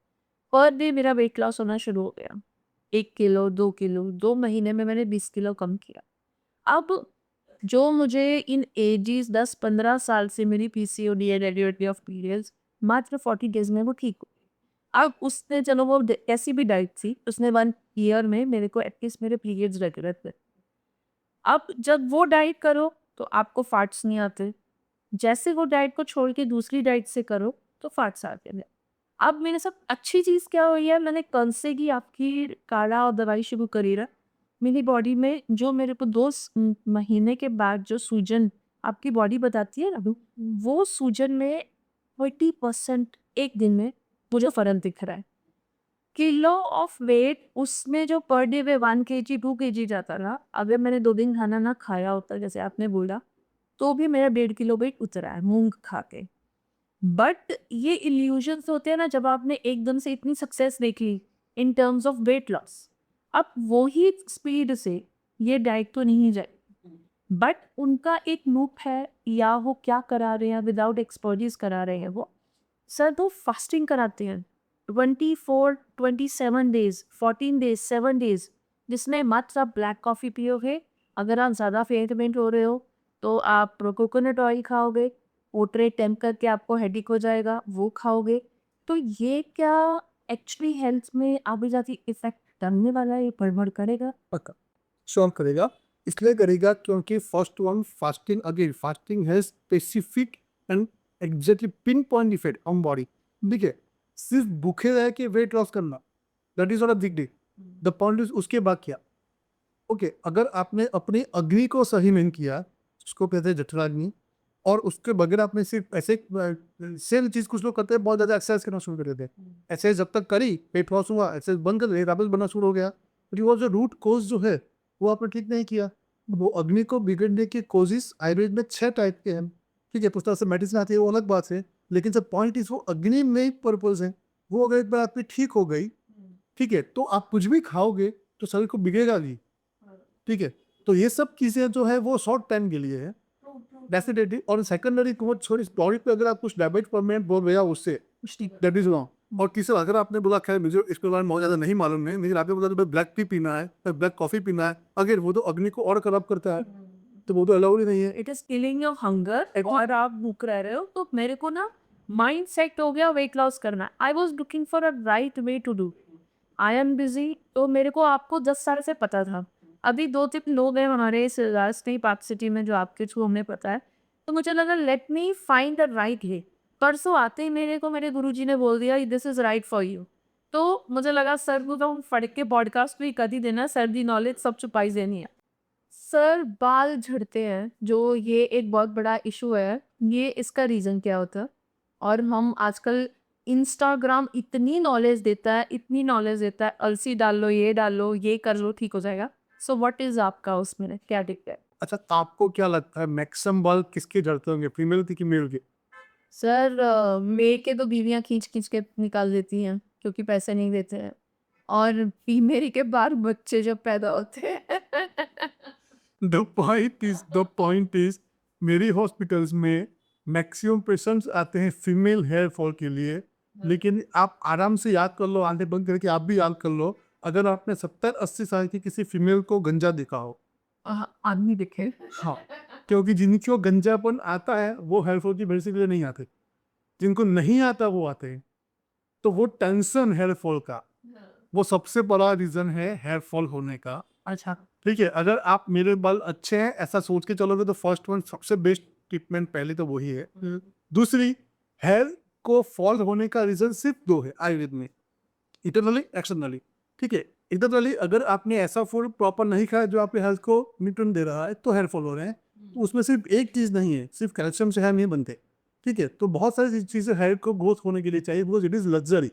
पर डे मेरा वेट लॉस होना शुरू हो गया। 1 किलो, 2 किलो, 2 महीने में मैंने 20 किलो कम किया। अब जो मुझे इन एजीज़ 10-15 साल से मेरी पीसीओडी है, रेगुलरिटी ऑफ पीरियड्स, मात्र 40 डेज़ में वो ठीक हुई। अब उसने चलो वो कैसी भी डाइट थी, उसने 1 ईयर में मेरे को एटलीस्ट मेरे पीरियड्स रेगुलर थे। अब जब वो डाइट करो तो आपको फार्ट्स नहीं आते। जैसे वो डाइट को छोड़ के दूसरी डाइट से करो तो फार्ट्स आते हैं। अब मेरे साथ अच्छी चीज़ क्या हुई है, मैंने कल से ही आपकी काढ़ा और दवाई शुरू करी है। मेरी बॉडी में जो मेरे को 2 महीने के बाद जो सूजन आपकी बॉडी बताती है ना, वो सूजन में 40% एक दिन में मुझे फ़र्क दिख रहा है। किलो ऑफ वेट उसमें जो पर डे पे 1 केजी 2 केजी जाता ना, अगर मैंने 2 दिन खाना ना खाया होता जैसे आपने बोला, तो भी मेरा 1.5 किलो वेट उतरा है मूँग खा के। बट ये इल्यूजन्स होते हैं ना जब आपने एकदम से इतनी सक्सेस देखी in terms of weight loss, अब वही स्पीड से ये डाइट तो नहीं जाएगी। बट उनका एक लूप है या वो क्या करा रहे हैं विदाउट एक्सपर्टीज करा रहे हैं वो। सर वो फास्टिंग कराते हैं 24 27 डेज 14 डेज 7 डेज, जिसमें मात्र आप ब्लैक कॉफ़ी पियोगे। अगर आप ज़्यादा फेटमेंट हो रहे हो तो आप कोकोनट ऑयल खाओगे, पोर्ट्रेट टेम्प करके आपको हेडेक हो जाएगा वो खाओगे। तो ये क्या एक्चुअली हेल्थ में आगे जाके इफेक्ट डालने वाला है, ये गड़बड़ करेगा? पक्का श्योर करेगा। इसलिए करेगा क्योंकि first one fasting, again fasting has specific and exactly pin point effect on body. देखिए, सिर्फ भूखे रह के वेट लॉस करना, that is not a big deal. The point is उसके बाद क्या। ओके, अगर आपने अपनी अग्नि को सही नहीं किया, उसको कहते हैं जठराग्नि, और उसके बगैर आपने सिर्फ ऐसे सेम चीज कुछ लोग करते हैं, बहुत ज्यादा एक्सरसाइज करना शुरू कर देते हैं। एक्सरसाइज जब तक करी, पेट लॉस हुआ, एक्सरसाइज बंद कर दिया, वापस बनना शुरू हो गया। बट वो जो रूट कोज जो है वो आपने ठीक नहीं किया। वो अग्नि को बिगड़ने के कोजिस आयुर्वेद में 6 टाइप के हैं। ठीक है, पुस्तक से मेडिसिन आती है वो अलग बात है, लेकिन सब पॉइंट इज वो अग्नि में ही पर्पज है। वो अगर एक बार आपकी ठीक हो गई, ठीक है, तो आप कुछ भी खाओगे तो शरीर को बिगड़ेगा नहीं। ठीक है, तो ये सब चीजें जो है वो शॉर्ट टाइम के लिए है डेफिनेटली। और सेकेंडरी को छोड़ी बॉडी पे अगर आप कुछ डैमेज परमानेंट बोल गया उससे, दैट इज रॉन्ग। और किसी अगर आपने बोला खैर मुझे इसके बारे में बहुत ज्यादा नहीं मालूम है, लेकिन आपने बोला तो ब्लैक टी पीना है, ब्लैक कॉफी पीना है, अगर वो तो अग्नि को और खराब करता है, तो वो तो अलाउड ही नहीं है। It is killing your hunger और आप भूख रह हो। तो मेरे को ना माइंड सेट हो गया वेट लॉस करना। I was looking for a right way to do. I am busy. तो मेरे को आपको 10 साल से पता था। अभी 2-3 लोग हैं हमारे इस राजधानी पार्क सिटी में जो आपके थ्रू हमें पता है। तो मुझे लगा let me find the right way. परसों आते ही मेरे को मेरे गुरुजी ने बोल दिया this is right for you. तो मुझे लगा सर को तो फड़ के पॉडकास्ट भी कर ही देना, सर दी नॉलेज सब छुपाई देनी है। सर बाल झड़ते हैं जो ये एक बहुत बड़ा इशू है, ये इसका रीज़न क्या होता है? और हम आजकल इंस्टाग्राम इतनी नॉलेज देता है, इतनी नॉलेज देता है, अलसी डाल लो, ये कर लो ठीक हो जाएगा। सो व्हाट इज़ आपका उसमें क्या दिक्कत है? अच्छा, तो आपको क्या लगता है मैक्सिमम बाल किसके झड़ते होंगे, फीमेल की मेल के? सर मेरे के तो बीवियाँ खींच-खींच के निकाल देती हैं क्योंकि पैसे नहीं देते हैं, और फीमेल के बाल बच्चे जब पैदा होते हैं। द पॉइंट इज मेरी हॉस्पिटल्स में मैक्सिमम पेशेंट्स आते हैं फीमेल हेयर फॉल के लिए। लेकिन आप आराम से याद कर लो, आंखें बंद करके आप भी याद कर लो, अगर आपने 70-80 साल की किसी फीमेल को गंजा देखा हो। आदमी दिखे। हाँ, क्योंकि जिनको गंजापन आता है वो हेयर फॉल की मेडिसिन के लिए नहीं आते, जिनको नहीं आता वो आते हैं। तो वो टेंशन हेयर फॉल का वो सबसे बड़ा रीजन है हेयर फॉल होने का। अच्छा। ठीक है, अगर आप मेरे बाल अच्छे हैं ऐसा सोच के चलोगे तो फर्स्ट वन सबसे बेस्ट ट्रीटमेंट पहले तो वही है। दूसरी, हेयर को फॉल होने का रीजन सिर्फ 2 है आयुर्वेद में, इंटरनली एक्सटर्नली। ठीक है, इंटरनली अगर आपने ऐसा फूड प्रॉपर नहीं खाया जो आपके हेल्थ को न्यूट्रिएंट दे रहा है तो हेयर फॉल हो रहे हैं। तो उसमें सिर्फ एक चीज नहीं है, सिर्फ कैल्शियम से हेयर नहीं बनते। ठीक है, तो बहुत सारी चीजें हेयर को ग्रोथ होने के लिए चाहिए, बिकॉज इट इज लग्जरी।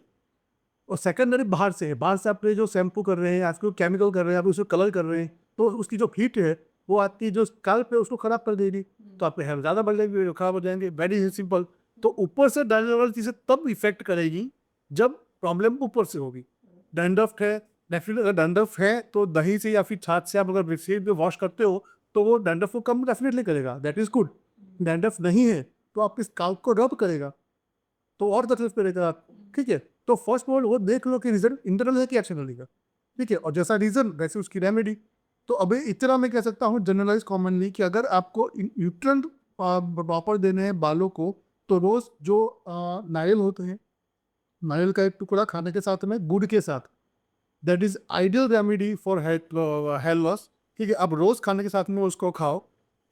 और सेकेंडरी बाहर से है, बाहर से आप जो शैम्पू कर रहे हैं, आपको केमिकल कर रहे हैं, आप उसको कलर कर रहे हैं, तो उसकी जो हीट है वो आपकी जो स्कैल्प है उसको खराब कर देगी। तो आपके हेयर ज़्यादा बढ़ जाएंगे, खराब हो जाएंगे, वेरी सिंपल। तो ऊपर से डैंड्रफ वाली चीज़ें तब इफेक्ट करेगी जब प्रॉब्लम ऊपर से होगी। डैंड्रफ है, डेफिनेटली अगर डैंड्रफ है तो दही से या फिर छाछ से आप अगर ब्रिसेट में वॉश करते हो तो वो डैंड्रफ को कम डेफिनेटली करेगा, दैट इज गुड। डैंड्रफ नहीं है तो आपके स्कैल्प को रब करेगा तो और तकलीफ करेगा। ठीक है, तो फर्स्ट ऑफ ऑल वो देख लो कि रीजन इंटरनल है कि एक्सटर्नल है। ठीक है, और जैसा रीजन वैसे उसकी रेमेडी। तो अभी इतना मैं कह सकता हूँ जनरलाइज कॉमनली कि अगर आपको न्यूट्रिएंट प्रॉपर देने हैं बालों को, तो रोज जो नारियल होते हैं, नारियल का एक टुकड़ा खाने के साथ में गुड़ के साथ, that is ideal remedy for hair loss. ठीक है, आप रोज खाने के साथ में उसको खाओ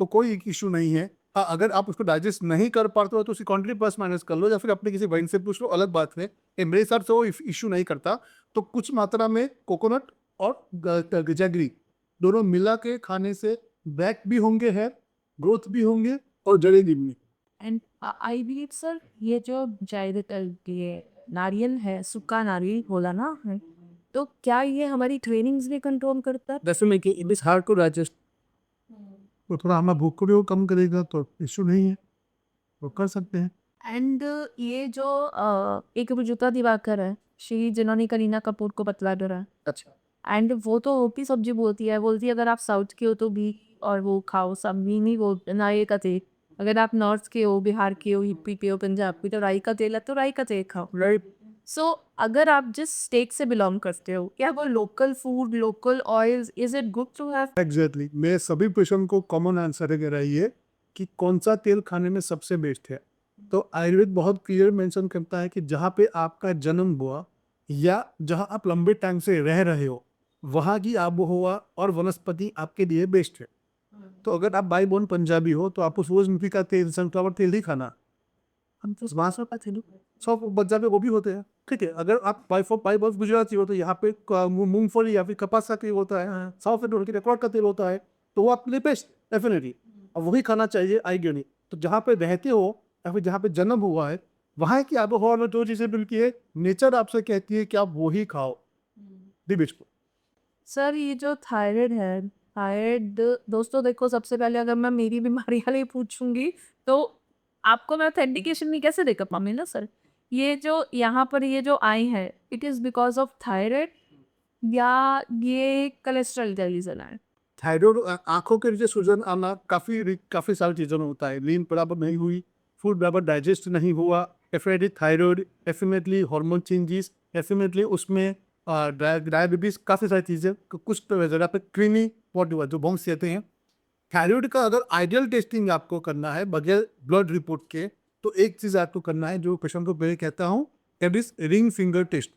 तो कोई इशू नहीं है। हाँ, अगर आप उसको डाइजेस्ट नहीं कर पाते हो तो उसकी क्वांटिटी प्लस माइनस कर लो या फिर अपने किसी बहन से पूछ लो, अलग बात है। ये मेरे हिसाब से वो इशू नहीं करता। तो कुछ मात्रा में कोकोनट और जैगरी दोनों मिला के खाने से बैक भी होंगे, हेयर ग्रोथ भी होंगे और जड़ेंगी भी। एंड आई बिलीव सर ये जो ज्यादातर ये नारियल है, सूखा नारियल बोला ना है, तो क्या ये हमारी ट्रेनिंग्स भी कंट्रोल करता है? जैसे में कि it is hard to digest, तो थोड़ा हमारा भूख को भी वो कम करेगा, तो इशू नहीं है, वो कर सकते हैं। एंड ये जो एक रुजुता दिवाकर है, शी जिन्होंने करीना कपूर को पतला करा है, अच्छा, एंड वो तो ओपी सब्जी बोलती है अगर आप साउथ के हो तो भी और वो खाओ, सब भी नहीं वो ना ये का तेल, अगर आप नॉर्थ के हो, बिहार के हो, यूपी के हो, पंजाब के, तो राई का तेल है तो राई का तेल खाओ। राइट, सो अगर आप जिस स्टेट से बिलोंग करते हो, क्या वो local food, local oils, is it good to have? Exactly. मेरे सभी क्वेश्चन को कॉमन आंसर है रही है कि कौन सा तेल खाने में सबसे बेस्ट है। तो आयुर्वेद बहुत क्लियर मेंशन करता है कि जहाँ पे आपका जन्म हुआ या जहाँ आप लंबे टाइम से रह रहे हो, वहाँ की आबोहवा और वनस्पति आपके लिए बेस्ट है। तो अगर आप बाई बोन पंजाबी हो तो आपको सूरजमुखी का तेल, सनफ्लावर तेल ही खाना। हम तो बासर का तेल, सब पंजाबी वो भी होते हैं, ठीक है। अगर आप बाई बर्थ गुजराती हो तो यहाँ पे मूंगफली या फिर कपास का तेल होता है, साउथ इंडियन के रेकॉर्ड का तेल होता है, तो वो आपके लिए बेस्ट डेफिनेटली, और वही खाना चाहिए आएगी नहीं। तो जहाँ पे रहते हो या फिर जहाँ पे जन्म हुआ है, वहाँ की आबोहवा में जो चीज़ें मिलती है, नेचर आपसे कहती है कि आप वही खाओ। दी बीच को सर ये जो थायराइड है, थायराइड, दोस्तों देखो, सबसे पहले अगर मैं मेरी बीमारी वाले पूछूंगी तो आपको मैं ऑथेंटिकेशन नहीं कैसे दे कर पाऊंगी ना सर। ये जो यहाँ पर ये जो आई है, it is because of thyroid या ये कोलेस्ट्रॉल का रीज़न है? थायराइड आंखों के नीचे सूजन आना काफी सारी चीजों में होता है। नींद बराबर नहीं हुई, फूड बराबर डाइजेस्ट नहीं हुआ, definitely thyroid, definitely hormone changes, definitely उसमें डायबिटीज, काफी सारी चीजें। कुछ तो जगह पे क्रीमी बॉडी जो बोन्स कहते हैं। थायराइड का अगर आइडियल टेस्टिंग आपको करना है बगैर ब्लड रिपोर्ट के, तो एक चीज आपको करना है जो पेशेंट को पहले कहता हूँ, that is ring finger test.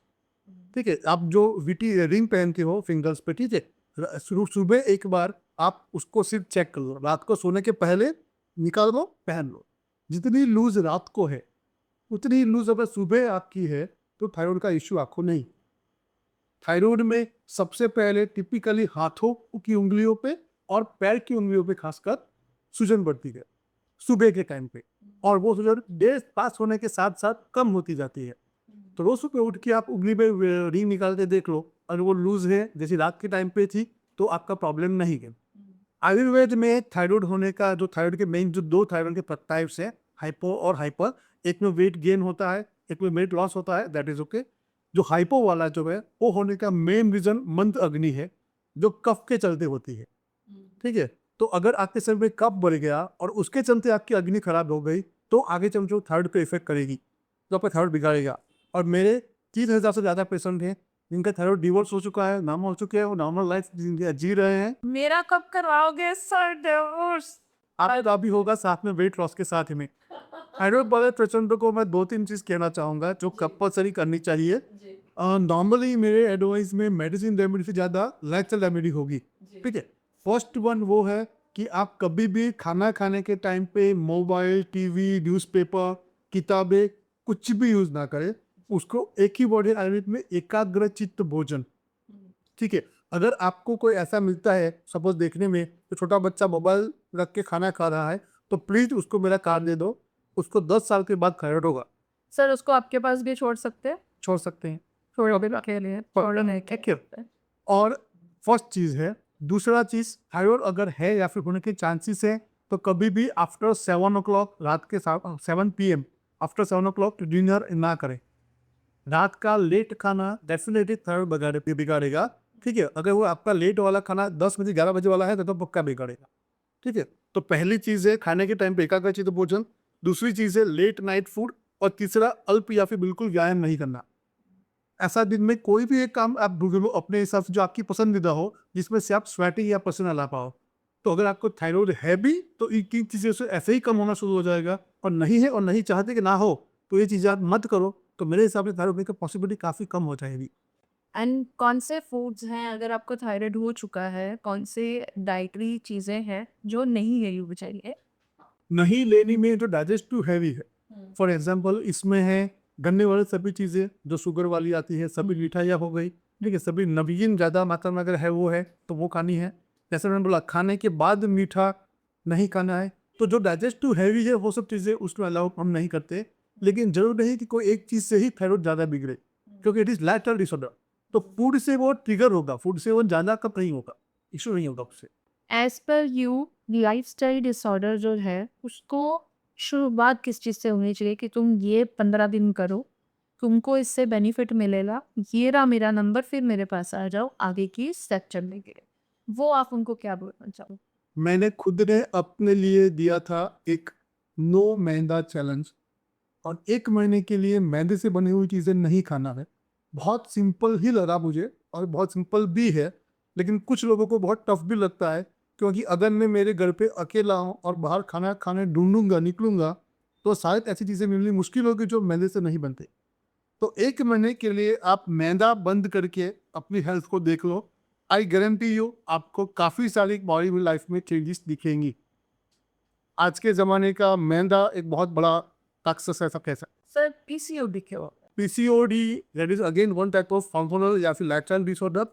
ठीक है, आप जो वीटी रिंग पहनते हो फिंगर्स पे, ठीक है, सुबह एक बार आप उसको सिर्फ चेक कर लो, रात को सोने के पहले निकाल लो, पहन लो। जितनी लूज रात को है उतनी लूज अगर सुबह आपकी है तो थायराइड का इश्यू आपको नहीं। थायराइड में सबसे पहले टिपिकली हाथों की उंगलियों पे और पैर की उंगलियों पे खासकर सूजन बढ़ती है सुबह के टाइम पे, और वो सूजन डे पास होने के साथ साथ कम होती जाती है। तो रोज सुबह उठ के आप उंगली में रिंग निकाल के देख लो, और वो लूज है जैसे रात के टाइम पे थी, तो आपका प्रॉब्लम नहीं है। आयुर्वेद में थायराइड होने का जो थायराइड के मेन जो दो थायराइड के टाइप्स है, हाइपो और हाइपर। एक में वेट गेन होता है, एक में वेट लॉस होता है, दैट इज ओके। जो हाइपो वाला जो है वो होने का मेन रीजन मंद अग्नि है, जो कफ के चलते होती है। ठीक है, तो अगर आपके शरीर में कफ बढ़ गया और उसके चलते आपकी अग्नि खराब हो गई, तो आगे चल जो थायराइड पे इफेक्ट करेगी, तो आपका थायराइड बिगाड़ेगा। और मेरे 3,000 से ज़्यादा पेशेंट हैं जिनका थायराइड डिवोर्स हो चुका है, नाम हो चुके हैं, वो नॉर्मल लाइफ जी रहे हैं। मेरा कब करवाओगे सर डिवोर्स? आपका भी होगा साथ में वेट लॉस के साथ में। थायराइड वाले पेशेंटों को मैं 2-3 चीज़ कहना चाहूँगा जो कंपल्सरी करनी चाहिए। नॉर्मली मेरे एडवाइस में मेडिसिन रेमेडी से ज़्यादा लाइफस्टाइल रेमेडी होगी। ठीक है, फर्स्ट वन वो है कि आप कभी भी खाना खाने के टाइम पे मोबाइल, टीवी, न्यूज़पेपर, किताबें कुछ भी यूज़ ना करें। उसको एक ही वर्ड है आयुर्वेद में, एकाग्र चित्त भोजन। ठीक है, अगर आपको कोई ऐसा मिलता है सपोज देखने में तो छोटा बच्चा मोबाइल रख के खाना खा रहा है, तो प्लीज़ उसको मेरा कार्ड दे दो, उसको 10 साल के बाद थायराइड होगा। सर उसको आपके पास भी छोड़ सकते हैं? छोड़ सकते हैं। छोड़ोगे ना अकेले? छोड़ो नहीं क्या? ठीक है, और फर्स्ट चीज़ है। दूसरा चीज़, थायराइड अगर है या फिर होने के चांसेस है, तो कभी भी आफ्टर 7 o'clock, रात के 7 PM, आफ्टर 7 o'clock डिनर ना करें। रात का लेट खाना डेफिनेटली थायराइड बिगाड़ेगा। ठीक है, अगर वो आपका लेट वाला खाना 10 बजे 11 बजे वाला है तो पक्का बिगाड़ेगा। ठीक है, तो पहली चीज़ है खाने के टाइम पे एकाग्रचित्त भोजन। दूसरी चीज़ है लेट नाइट फूड। और तीसरा, अल्प या फिर बिल्कुल व्यायाम नहीं करना। ऐसा दिन में कोई भी एक काम आप ढूंढ लो अपने हिसाब से जो आपकी पसंदीदा हो, जिसमें से आप स्वेटिंग या पसीना ला पाओ। तो अगर आपको थायराइड है भी तो इन तीन चीज़ों से ऐसे ही कम होना शुरू हो जाएगा, और नहीं है और नहीं चाहते कि ना हो, तो ये चीज़ें आप मत करो, तो मेरे हिसाब से थायराइड होने की पॉसिबिलिटी काफ़ी कम हो जाएगी। एंड कौन से फूड्स हैं, अगर आपको थायराइड हो चुका है, कौन से डाइटरी चीज़ें हैं जो नहीं लेनी चाहिए? नहीं लेनी में जो डाइजेस्टिव हैवी है, फॉर एग्जांपल इसमें है गन्ने वाली सभी चीज़ें जो शुगर वाली आती है, सभी मिठाइयाँ हो गई। ठीक है, सभी नमकीन ज़्यादा मात्रा में अगर है वो है तो वो खानी है। जैसे मैंने बोला खाने के बाद मीठा नहीं खाना है। तो जो डाइजेस्टिव हैवी है वो सब चीज़ें उसमें अलाउ हम नहीं करते। लेकिन जरूर नहीं कि कोई एक चीज से ही थायराइड ज्यादा बिगड़े, क्योंकि इट इज लैटरल डिसऑर्डर। तो फूड से वो ट्रिगर होगा, फूड से वो ज्यादा कब नहीं होगा, इशू नहीं होगा उससे। As per you lifestyle disorder जो है उसको शुरुआत किस चीज़ से होनी चाहिए कि तुम ये 15 दिन करो, तुमको इससे बेनिफिट मिलेगा, ये रहा मेरा नंबर, फिर मेरे पास आ जाओ आगे की स्टेप चलने के लिए, वो आप उनको क्या बोलना चाहो? मैंने खुद ने अपने लिए दिया था एक नो मैदा चैलेंज, और 1 महीने के लिए मैदे से बनी हुई चीज़ें नहीं खाना है। बहुत सिंपल ही लगा मुझे और बहुत सिंपल भी है, लेकिन कुछ लोगों को बहुत टफ भी लगता है, क्योंकि अगर मैं मेरे घर पे अकेला हूँ और बाहर खाना खाने ढूंढूंगा निकलूंगा तो शायद ऐसी चीज़ें मिलनी मुश्किल होगी जो मैदे से नहीं बनते। तो 1 महीने के लिए आप मैदा बंद करके अपनी हेल्थ को देख लो, आई गारंटी यू आपको काफ़ी सारी बॉडी में लाइफ में चेंजेस दिखेंगी। आज के ज़माने का मैदा एक बहुत बड़ा टॉक्सिस है, सब कह सकते। सर पीसीओडी क्या होगा? PCOD that is again one type of hormonal या फिर लाइफस्टाइल डिसऑर्डर।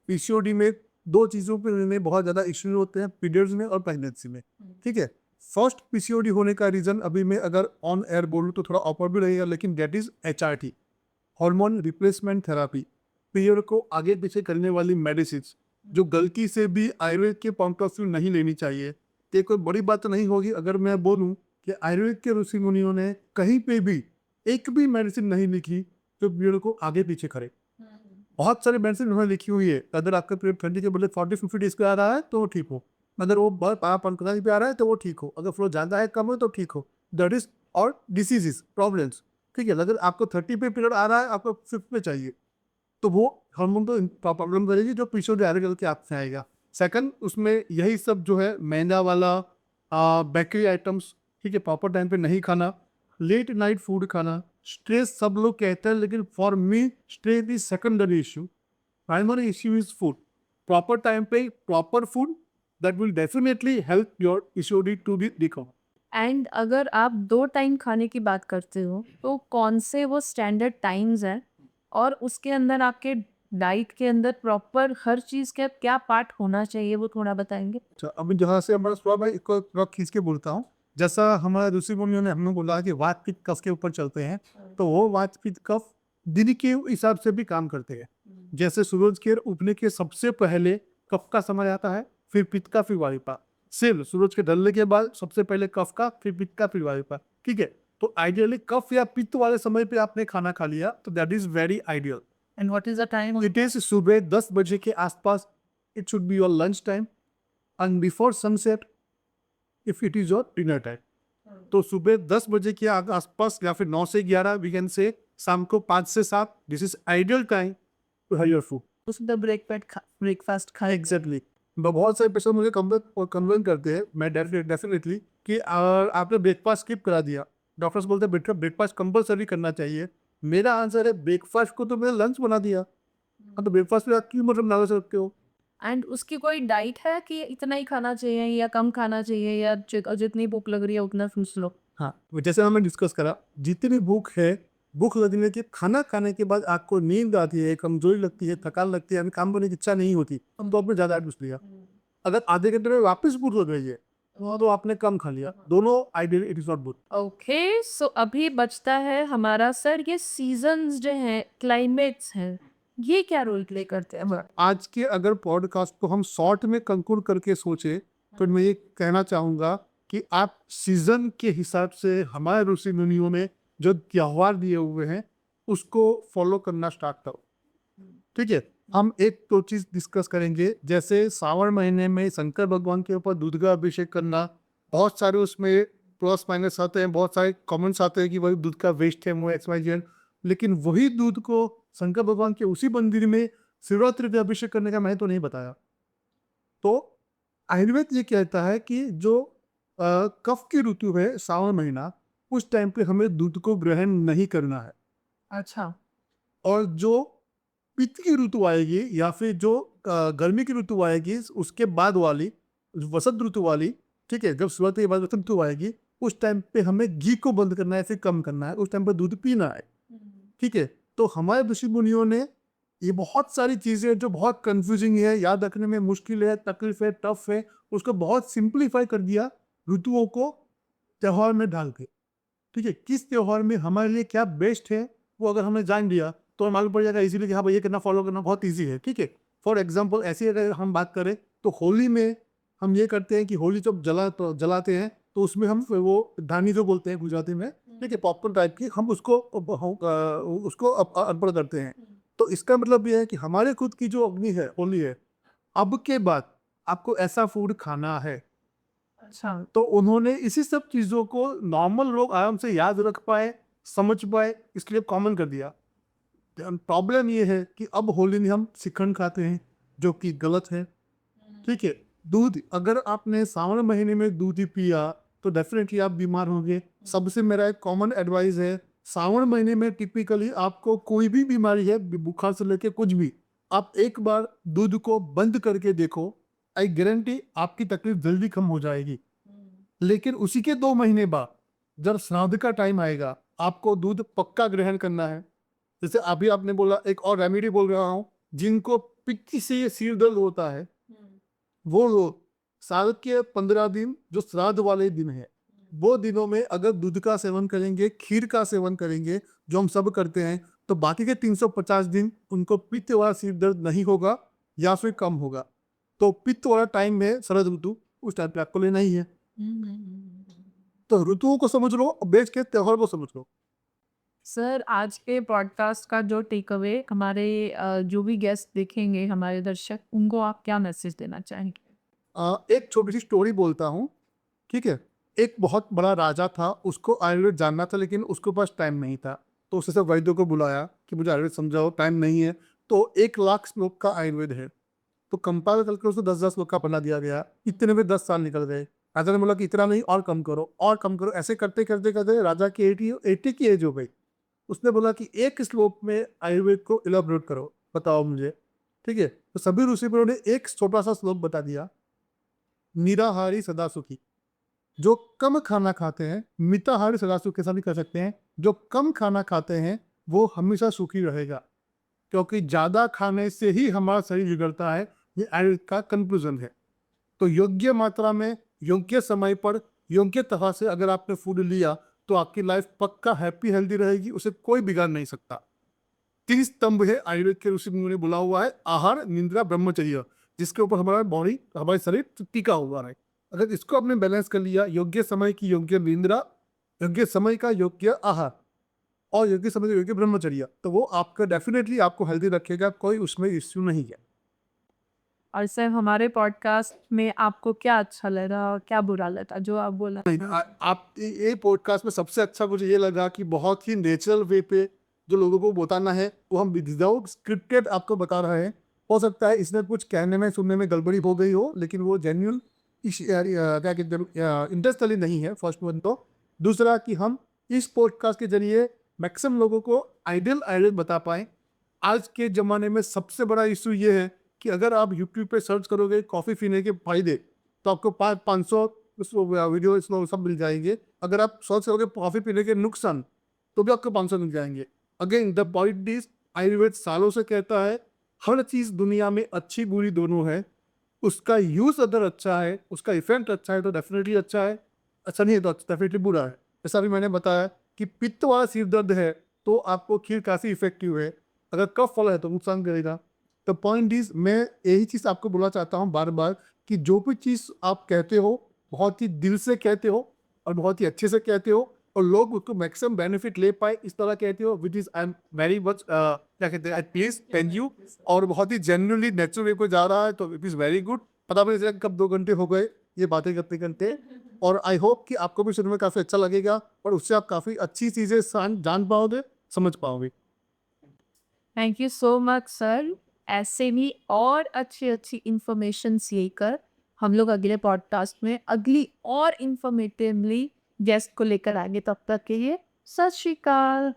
पीसीओडी में दो चीज़ों पे में बहुत ज़्यादा इश्यू होते हैं, पीरियड्स में और प्रेगनेंसी में। ठीक है, फर्स्ट पीसीओडी होने का रीज़न अभी मैं अगर ऑन एयर बोलूँ तो थोड़ा ऑपर भी रहेगा, लेकिन that is HRT, hormone replacement therapy. Period को आगे पीछे करने वाली मेडिसिन जो गलती से भी आयुर्वेद के पॉइंट ऑफ व्यू नहीं लेनी चाहिए। तो ये कोई बड़ी बात नहीं होगी अगर मैं बोलूँ कि आयुर्वेद के ऋषि मुनियों ने कहीं पे भी एक भी मेडिसिन नहीं लिखी जो पीरियड को आगे पीछे करे। बहुत सारी मेडिसिन उन्होंने लिखी हुई है, अगर आपका पीरियड 20 के बदले 40-50 डेज पे आ रहा है तो वो ठीक हो, अगर वो 15 पे आ रहा है तो वो ठीक हो, अगर फ्लो ज़्यादा है कम हो तो ठीक हो। दैट इज और डिसीजेज प्रॉब्लम्स। ठीक है, अगर आपको 30 पे पीरियड आ रहा है, आपको 5 पे चाहिए, तो वो हार्मोन तो प्रॉब्लम करेगी जो पीछे आगे चल के आपसे आएगा। सेकंड, उसमें यही सब जो है मैदा वाला बेकरी आइटम्स, ठीक है, प्रॉपर टाइम पे नहीं खाना, लेट नाइट फूड खाना, स्ट्रेस सब लोग कहते हैं, लेकिन for me stress is secondary issue, primary issue is food. Proper time पे proper food that will definitely help your PCOD to be recover. And अगर आप 2 टाइम खाने की बात करते हो, तो कौन से वो स्टैंडर्ड टाइम्स हैं? और उसके अंदर आपके डाइट के अंदर प्रॉपर हर चीज़ का क्या पार्ट होना चाहिए, वो थोड़ा बताएँगे? अच्छा, अभी जहाँ से हमारा स्वभाव है इसको थोड़ा खींच के बोलता हूँ। जैसा हमारे ऋषि मुनियों ने हमें बोला कि वात पित्त कफ के ऊपर चलते हैं, तो वो वात पित्त कफ दिन के हिसाब से भी काम करते हैं। जैसे सूरज के उगने के सबसे पहले कफ का समय आता है, फिर पित्त का, फिर वायु। सेम सूरज के ढलने के बाद सबसे पहले कफ का, फिर पित्त का, फिर वायु। ठीक है, तो आइडियली कफ या पित्त वाले समय पे आपने खाना खा लिया तो that is very ideal. And what is the time? It is सुबह 10 बजे के आसपास, it should be your lunch time, and before sunset if it is your dinner time. तो सुबह 10 बजे के आसपास या फिर 9 से 11 वी कैन से, शाम को 5 से 7, this is ideal time to have your food. उसका ब्रेकफास्ट खा एग्जैक्टली। बहुत सारे पेशेंट मुझे कन्वेंट करते हैं, मैं डेफिनेटली कि आपने ब्रेकफास्ट स्किप करा दिया, डॉक्टर्स बोलते हैं बेटा ब्रेकफास्ट कंपलसरी करना चाहिए। मेरा आंसर है ब्रेकफास्ट को तो मैंने लंच बना दिया, हाँ तो ब्रेकफास्ट में आप क्यों मतलब ना सकते हो। एंड उसकी कोई डाइट है कि इतना ही खाना चाहिए या कम खाना चाहिए, या जितनी भूख लग रही है उतना फूस लो? हाँ, जैसे हमने डिस्कस करा, जितनी भूख है, भूख लगने के खाना खाने के बाद आपको नींद आती है, कमजोरी लगती है, थकान लगती है, काम करने की इच्छा नहीं होती, हम तो आपने ज़्यादा घुस लिया। अगर आधे घंटे में वापस भूख लग रही है तो आपने कम खा लिया, दोनों ideal it is not good. Okay, so अभी बचता है हमारा सर ये सीजन्स जो हैं, क्लाइमेट्स हैं, ये क्या रोल प्ले करते हैं? आज के अगर पॉडकास्ट को हम शॉर्ट में कंक्लूड करके सोचे तो मैं ये कहना चाहूँगा कि आप सीजन के हिसाब से हमारे ऋषि मुनियों ने जो त्योहार दिए हुए हैं उसको फॉलो करना स्टार्ट करो। ठीक है, हम एक तो चीज़ डिस्कस करेंगे, जैसे सावन महीने में शंकर भगवान के ऊपर दूध का अभिषेक करना, बहुत सारे उसमें प्लस माइनस आते हैं, बहुत सारे कमेंट्स आते हैं कि वही दूध का वेस्ट है, वो XYZ, लेकिन वही दूध को शंकर भगवान के उसी मंदिर में शिवरात्रि पे अभिषेक करने का मैंने तो नहीं बताया। तो आयुर्वेद ये कहता है कि जो कफ की ऋतु है सावन महीना, उस टाइम पे हमें दूध को ग्रहण नहीं करना है। अच्छा। और जो पित्त की ऋतु आएगी या फिर जो गर्मी की ऋतु आएगी उसके बाद वाली, वसंत ऋतु वाली, ठीक है, जब शिवरात्रि के बाद वसंत ऋतु आएगी, उस टाइम पे हमें घी को बंद करना है, फिर कम करना है, उस टाइम पे दूध पीना है। ठीक है, तो हमारे ऋषि मुनियों ने ये बहुत सारी चीज़ें जो बहुत कंफ्यूजिंग है, याद रखने में मुश्किल है, तकलीफ है, टफ है, उसको बहुत सिंप्लीफाई कर दिया ऋतुओं को त्योहार में डाल के। ठीक है, किस त्योहार में हमारे लिए क्या बेस्ट है वो अगर हमने जान लिया तो हमें मालूम पड़ जाएगा इजीली कि हाँ भाई ये कितना फॉलो करना बहुत ईजी है। ठीक है, फॉर एग्जाम्पल ऐसे अगर हम बात करें तो होली में हम ये करते हैं कि होली जब जलाते हैं तो उसमें हम वो धानी जो बोलते हैं गुजराती में, ठीक है, पॉपकॉर्न टाइप की, हम उसको अर्पण करते हैं। तो इसका मतलब ये है कि हमारे खुद की जो अग्नि है होली है, अब के बाद आपको ऐसा फूड खाना है। अच्छा। तो उन्होंने इसी सब चीज़ों को नॉर्मल लोग आराम से याद रख पाए, समझ पाए, इसलिए कॉमन कर दिया। प्रॉब्लम ये है कि अब होली में हम श्रीखंड खाते हैं जो कि गलत है। ठीक है, दूध अगर आपने सावन महीने में दूध ही पिया तो डेफिनेटली आप बीमार होंगे। सबसे मेरा एक कॉमन एडवाइस है, सावन महीने में टिपिकली आपको कोई भी बीमारी है, बुखार से लेके कुछ भी, आप एक बार दूध को बंद करके देखो, आई गारंटी आपकी तकलीफ जल्दी कम हो जाएगी। लेकिन उसी के 2 महीने बाद जब श्राद्ध का टाइम आएगा, आपको दूध पक्का ग्रहण करना है। जैसे अभी आपने बोला, एक और रेमेडी बोल रहा हूँ, जिनको पित्ती से सिर दर्द होता है वो लोग साल के 15 दिन जो श्राद्ध वाले दिन है वो दिनों में अगर दूध का सेवन करेंगे, खीर का सेवन करेंगे, जो हम सब करते हैं, तो बाकी के 350 दिन उनको पित्त वाला सिर दर्द नहीं होगा या फिर कम होगा। तो पित्त वाला टाइम में शरद ऋतु, उस टाइम पे आपको लेना ही है। तो ऋतुओं को समझ लो, बेच के त्योहार को समझ लो। सर, आज के पॉडकास्ट का जो टेक अवे हमारे जो भी गेस्ट देखेंगे, हमारे दर्शक, उनको आप क्या मैसेज देना चाहेंगे? एक छोटी सी स्टोरी बोलता हूँ। ठीक है, एक बहुत बड़ा राजा था, उसको आयुर्वेद जानना था लेकिन उसके पास टाइम नहीं था। तो उसने सब वैद्यों को बुलाया कि मुझे आयुर्वेद समझाओ, टाइम नहीं है। तो 1 लाख श्लोक का आयुर्वेद है, तो कंपाइल करके उसको 10-10 श्लोक का बना दिया गया। इतने में 10 साल निकल गए। राजा ने बोला कि इतना नहीं, और कम करो और कम करो। ऐसे करते करते करते राजा की 80 की एज हो गई। उसने बोला कि एक श्लोक में आयुर्वेद को इलाबोरेट करो, बताओ मुझे। ठीक है, तो सभी ऋषि मुनियों ने एक छोटा सा श्लोक बता दिया, निराहारी सदा सुखी। जो कम खाना खाते हैं, मिताहारी सदा सुखी, ऐसा भी कर सकते हैं, जो कम खाना खाते हैं वो हमेशा सुखी रहेगा, क्योंकि ज्यादा खाने से ही हमारा शरीर बिगड़ता है। ये आयुर्वेद का कंक्लूजन है। तो योग्य मात्रा में, योग्य समय पर, योग्य तरह से अगर आपने फूड लिया तो आपकी लाइफ पक्का हैप्पी हेल्दी रहेगी, उसे कोई बिगाड़ नहीं सकता। 3 स्तंभ है आयुर्वेद के ऋषि मुनियों ने बोला हुआ है, आहार, निद्रा, ब्रह्मचर्य, जिसके ऊपर हमारा बॉडी, हमारा शरीर टिका हुआ है। अगर इसको आपने बैलेंस कर लिया, योग्य समय की योग्य निद्रा, योग्य समय का योग्य आहार और योग्य समय का योग्य ब्रह्मचर्य, तो वो आपका डेफिनेटली आपको हेल्दी रखेगा, कोई उसमें इश्यू नहीं है। और सर, हमारे पॉडकास्ट में आपको क्या अच्छा लगा और क्या बुरा लगा जो आप बोला? आप ये पॉडकास्ट में सबसे अच्छा मुझे ये लगा कि बहुत ही नेचुरल वे पे जो लोगों को बताना है वो हम विदाउट स्क्रिप्टेड आपको बता रहे हैं। हो सकता है इसमें कुछ कहने में सुनने में गड़बड़ी हो गई हो, लेकिन वो जेन्यून क्या कहते हैं, इंटरेस्टली नहीं है, फर्स्ट वन। तो दूसरा कि हम इस पॉडकास्ट के जरिए मैक्सिमम लोगों को आइडियल आइडियल बता पाए। आज के ज़माने में सबसे बड़ा इशू ये है कि अगर आप यूट्यूब पे सर्च करोगे कॉफ़ी पीने के फायदे, तो आपको 500 वीडियो इसमें सब मिल जाएंगे। अगर आप सर्च करोगे कॉफ़ी पीने के नुकसान, तो भी आपको 500 मिल जाएंगे। Again the point is, Ayurveda सालों से कहता है हर चीज़ दुनिया में अच्छी बुरी दोनों है। उसका यूज़ अगर अच्छा है, उसका इफेक्ट अच्छा है तो डेफिनेटली अच्छा है, अच्छा नहीं है तो डेफिनेटली बुरा है। जैसा भी मैंने बताया कि पित्त वाला सिर दर्द है तो आपको खीर काफ़ी इफेक्टिव है, अगर कफ वाला है तो नुकसान करेगा। द पॉइंट इज, मैं यही चीज़ आपको बोलना चाहता हूँ बार बार कि जो भी चीज़ आप कहते हो बहुत ही दिल से कहते हो और बहुत ही अच्छे से कहते हो और लोग उसको मैक्सिमम बेनिफिट ले पाए, इस तरह कहते हो, which is I am very much क्या कहते हैं, प्लीज थैंक यू। और बहुत ही जेन्युइनली नेचुरल वे को जा रहा है, तो इट इज़ वेरी गुड। पता भी नहीं चला कब 2 घंटे हो गए ये बातें करते करते। और आई होप कि आपको भी सुनने में काफ़ी अच्छा लगेगा और उससे आप काफ़ी अच्छी चीज़ें जान पाओगे, समझ पाओगे। Thank you so much sir. ऐसे ही और अच्छी अच्छी इंफॉर्मेशन लेकर हम लोग अगले पॉडकास्ट में अगली और इंफॉर्मेटिवली गेस्ट को लेकर आएंगे। तब तक के लिए सत श्री अकाल।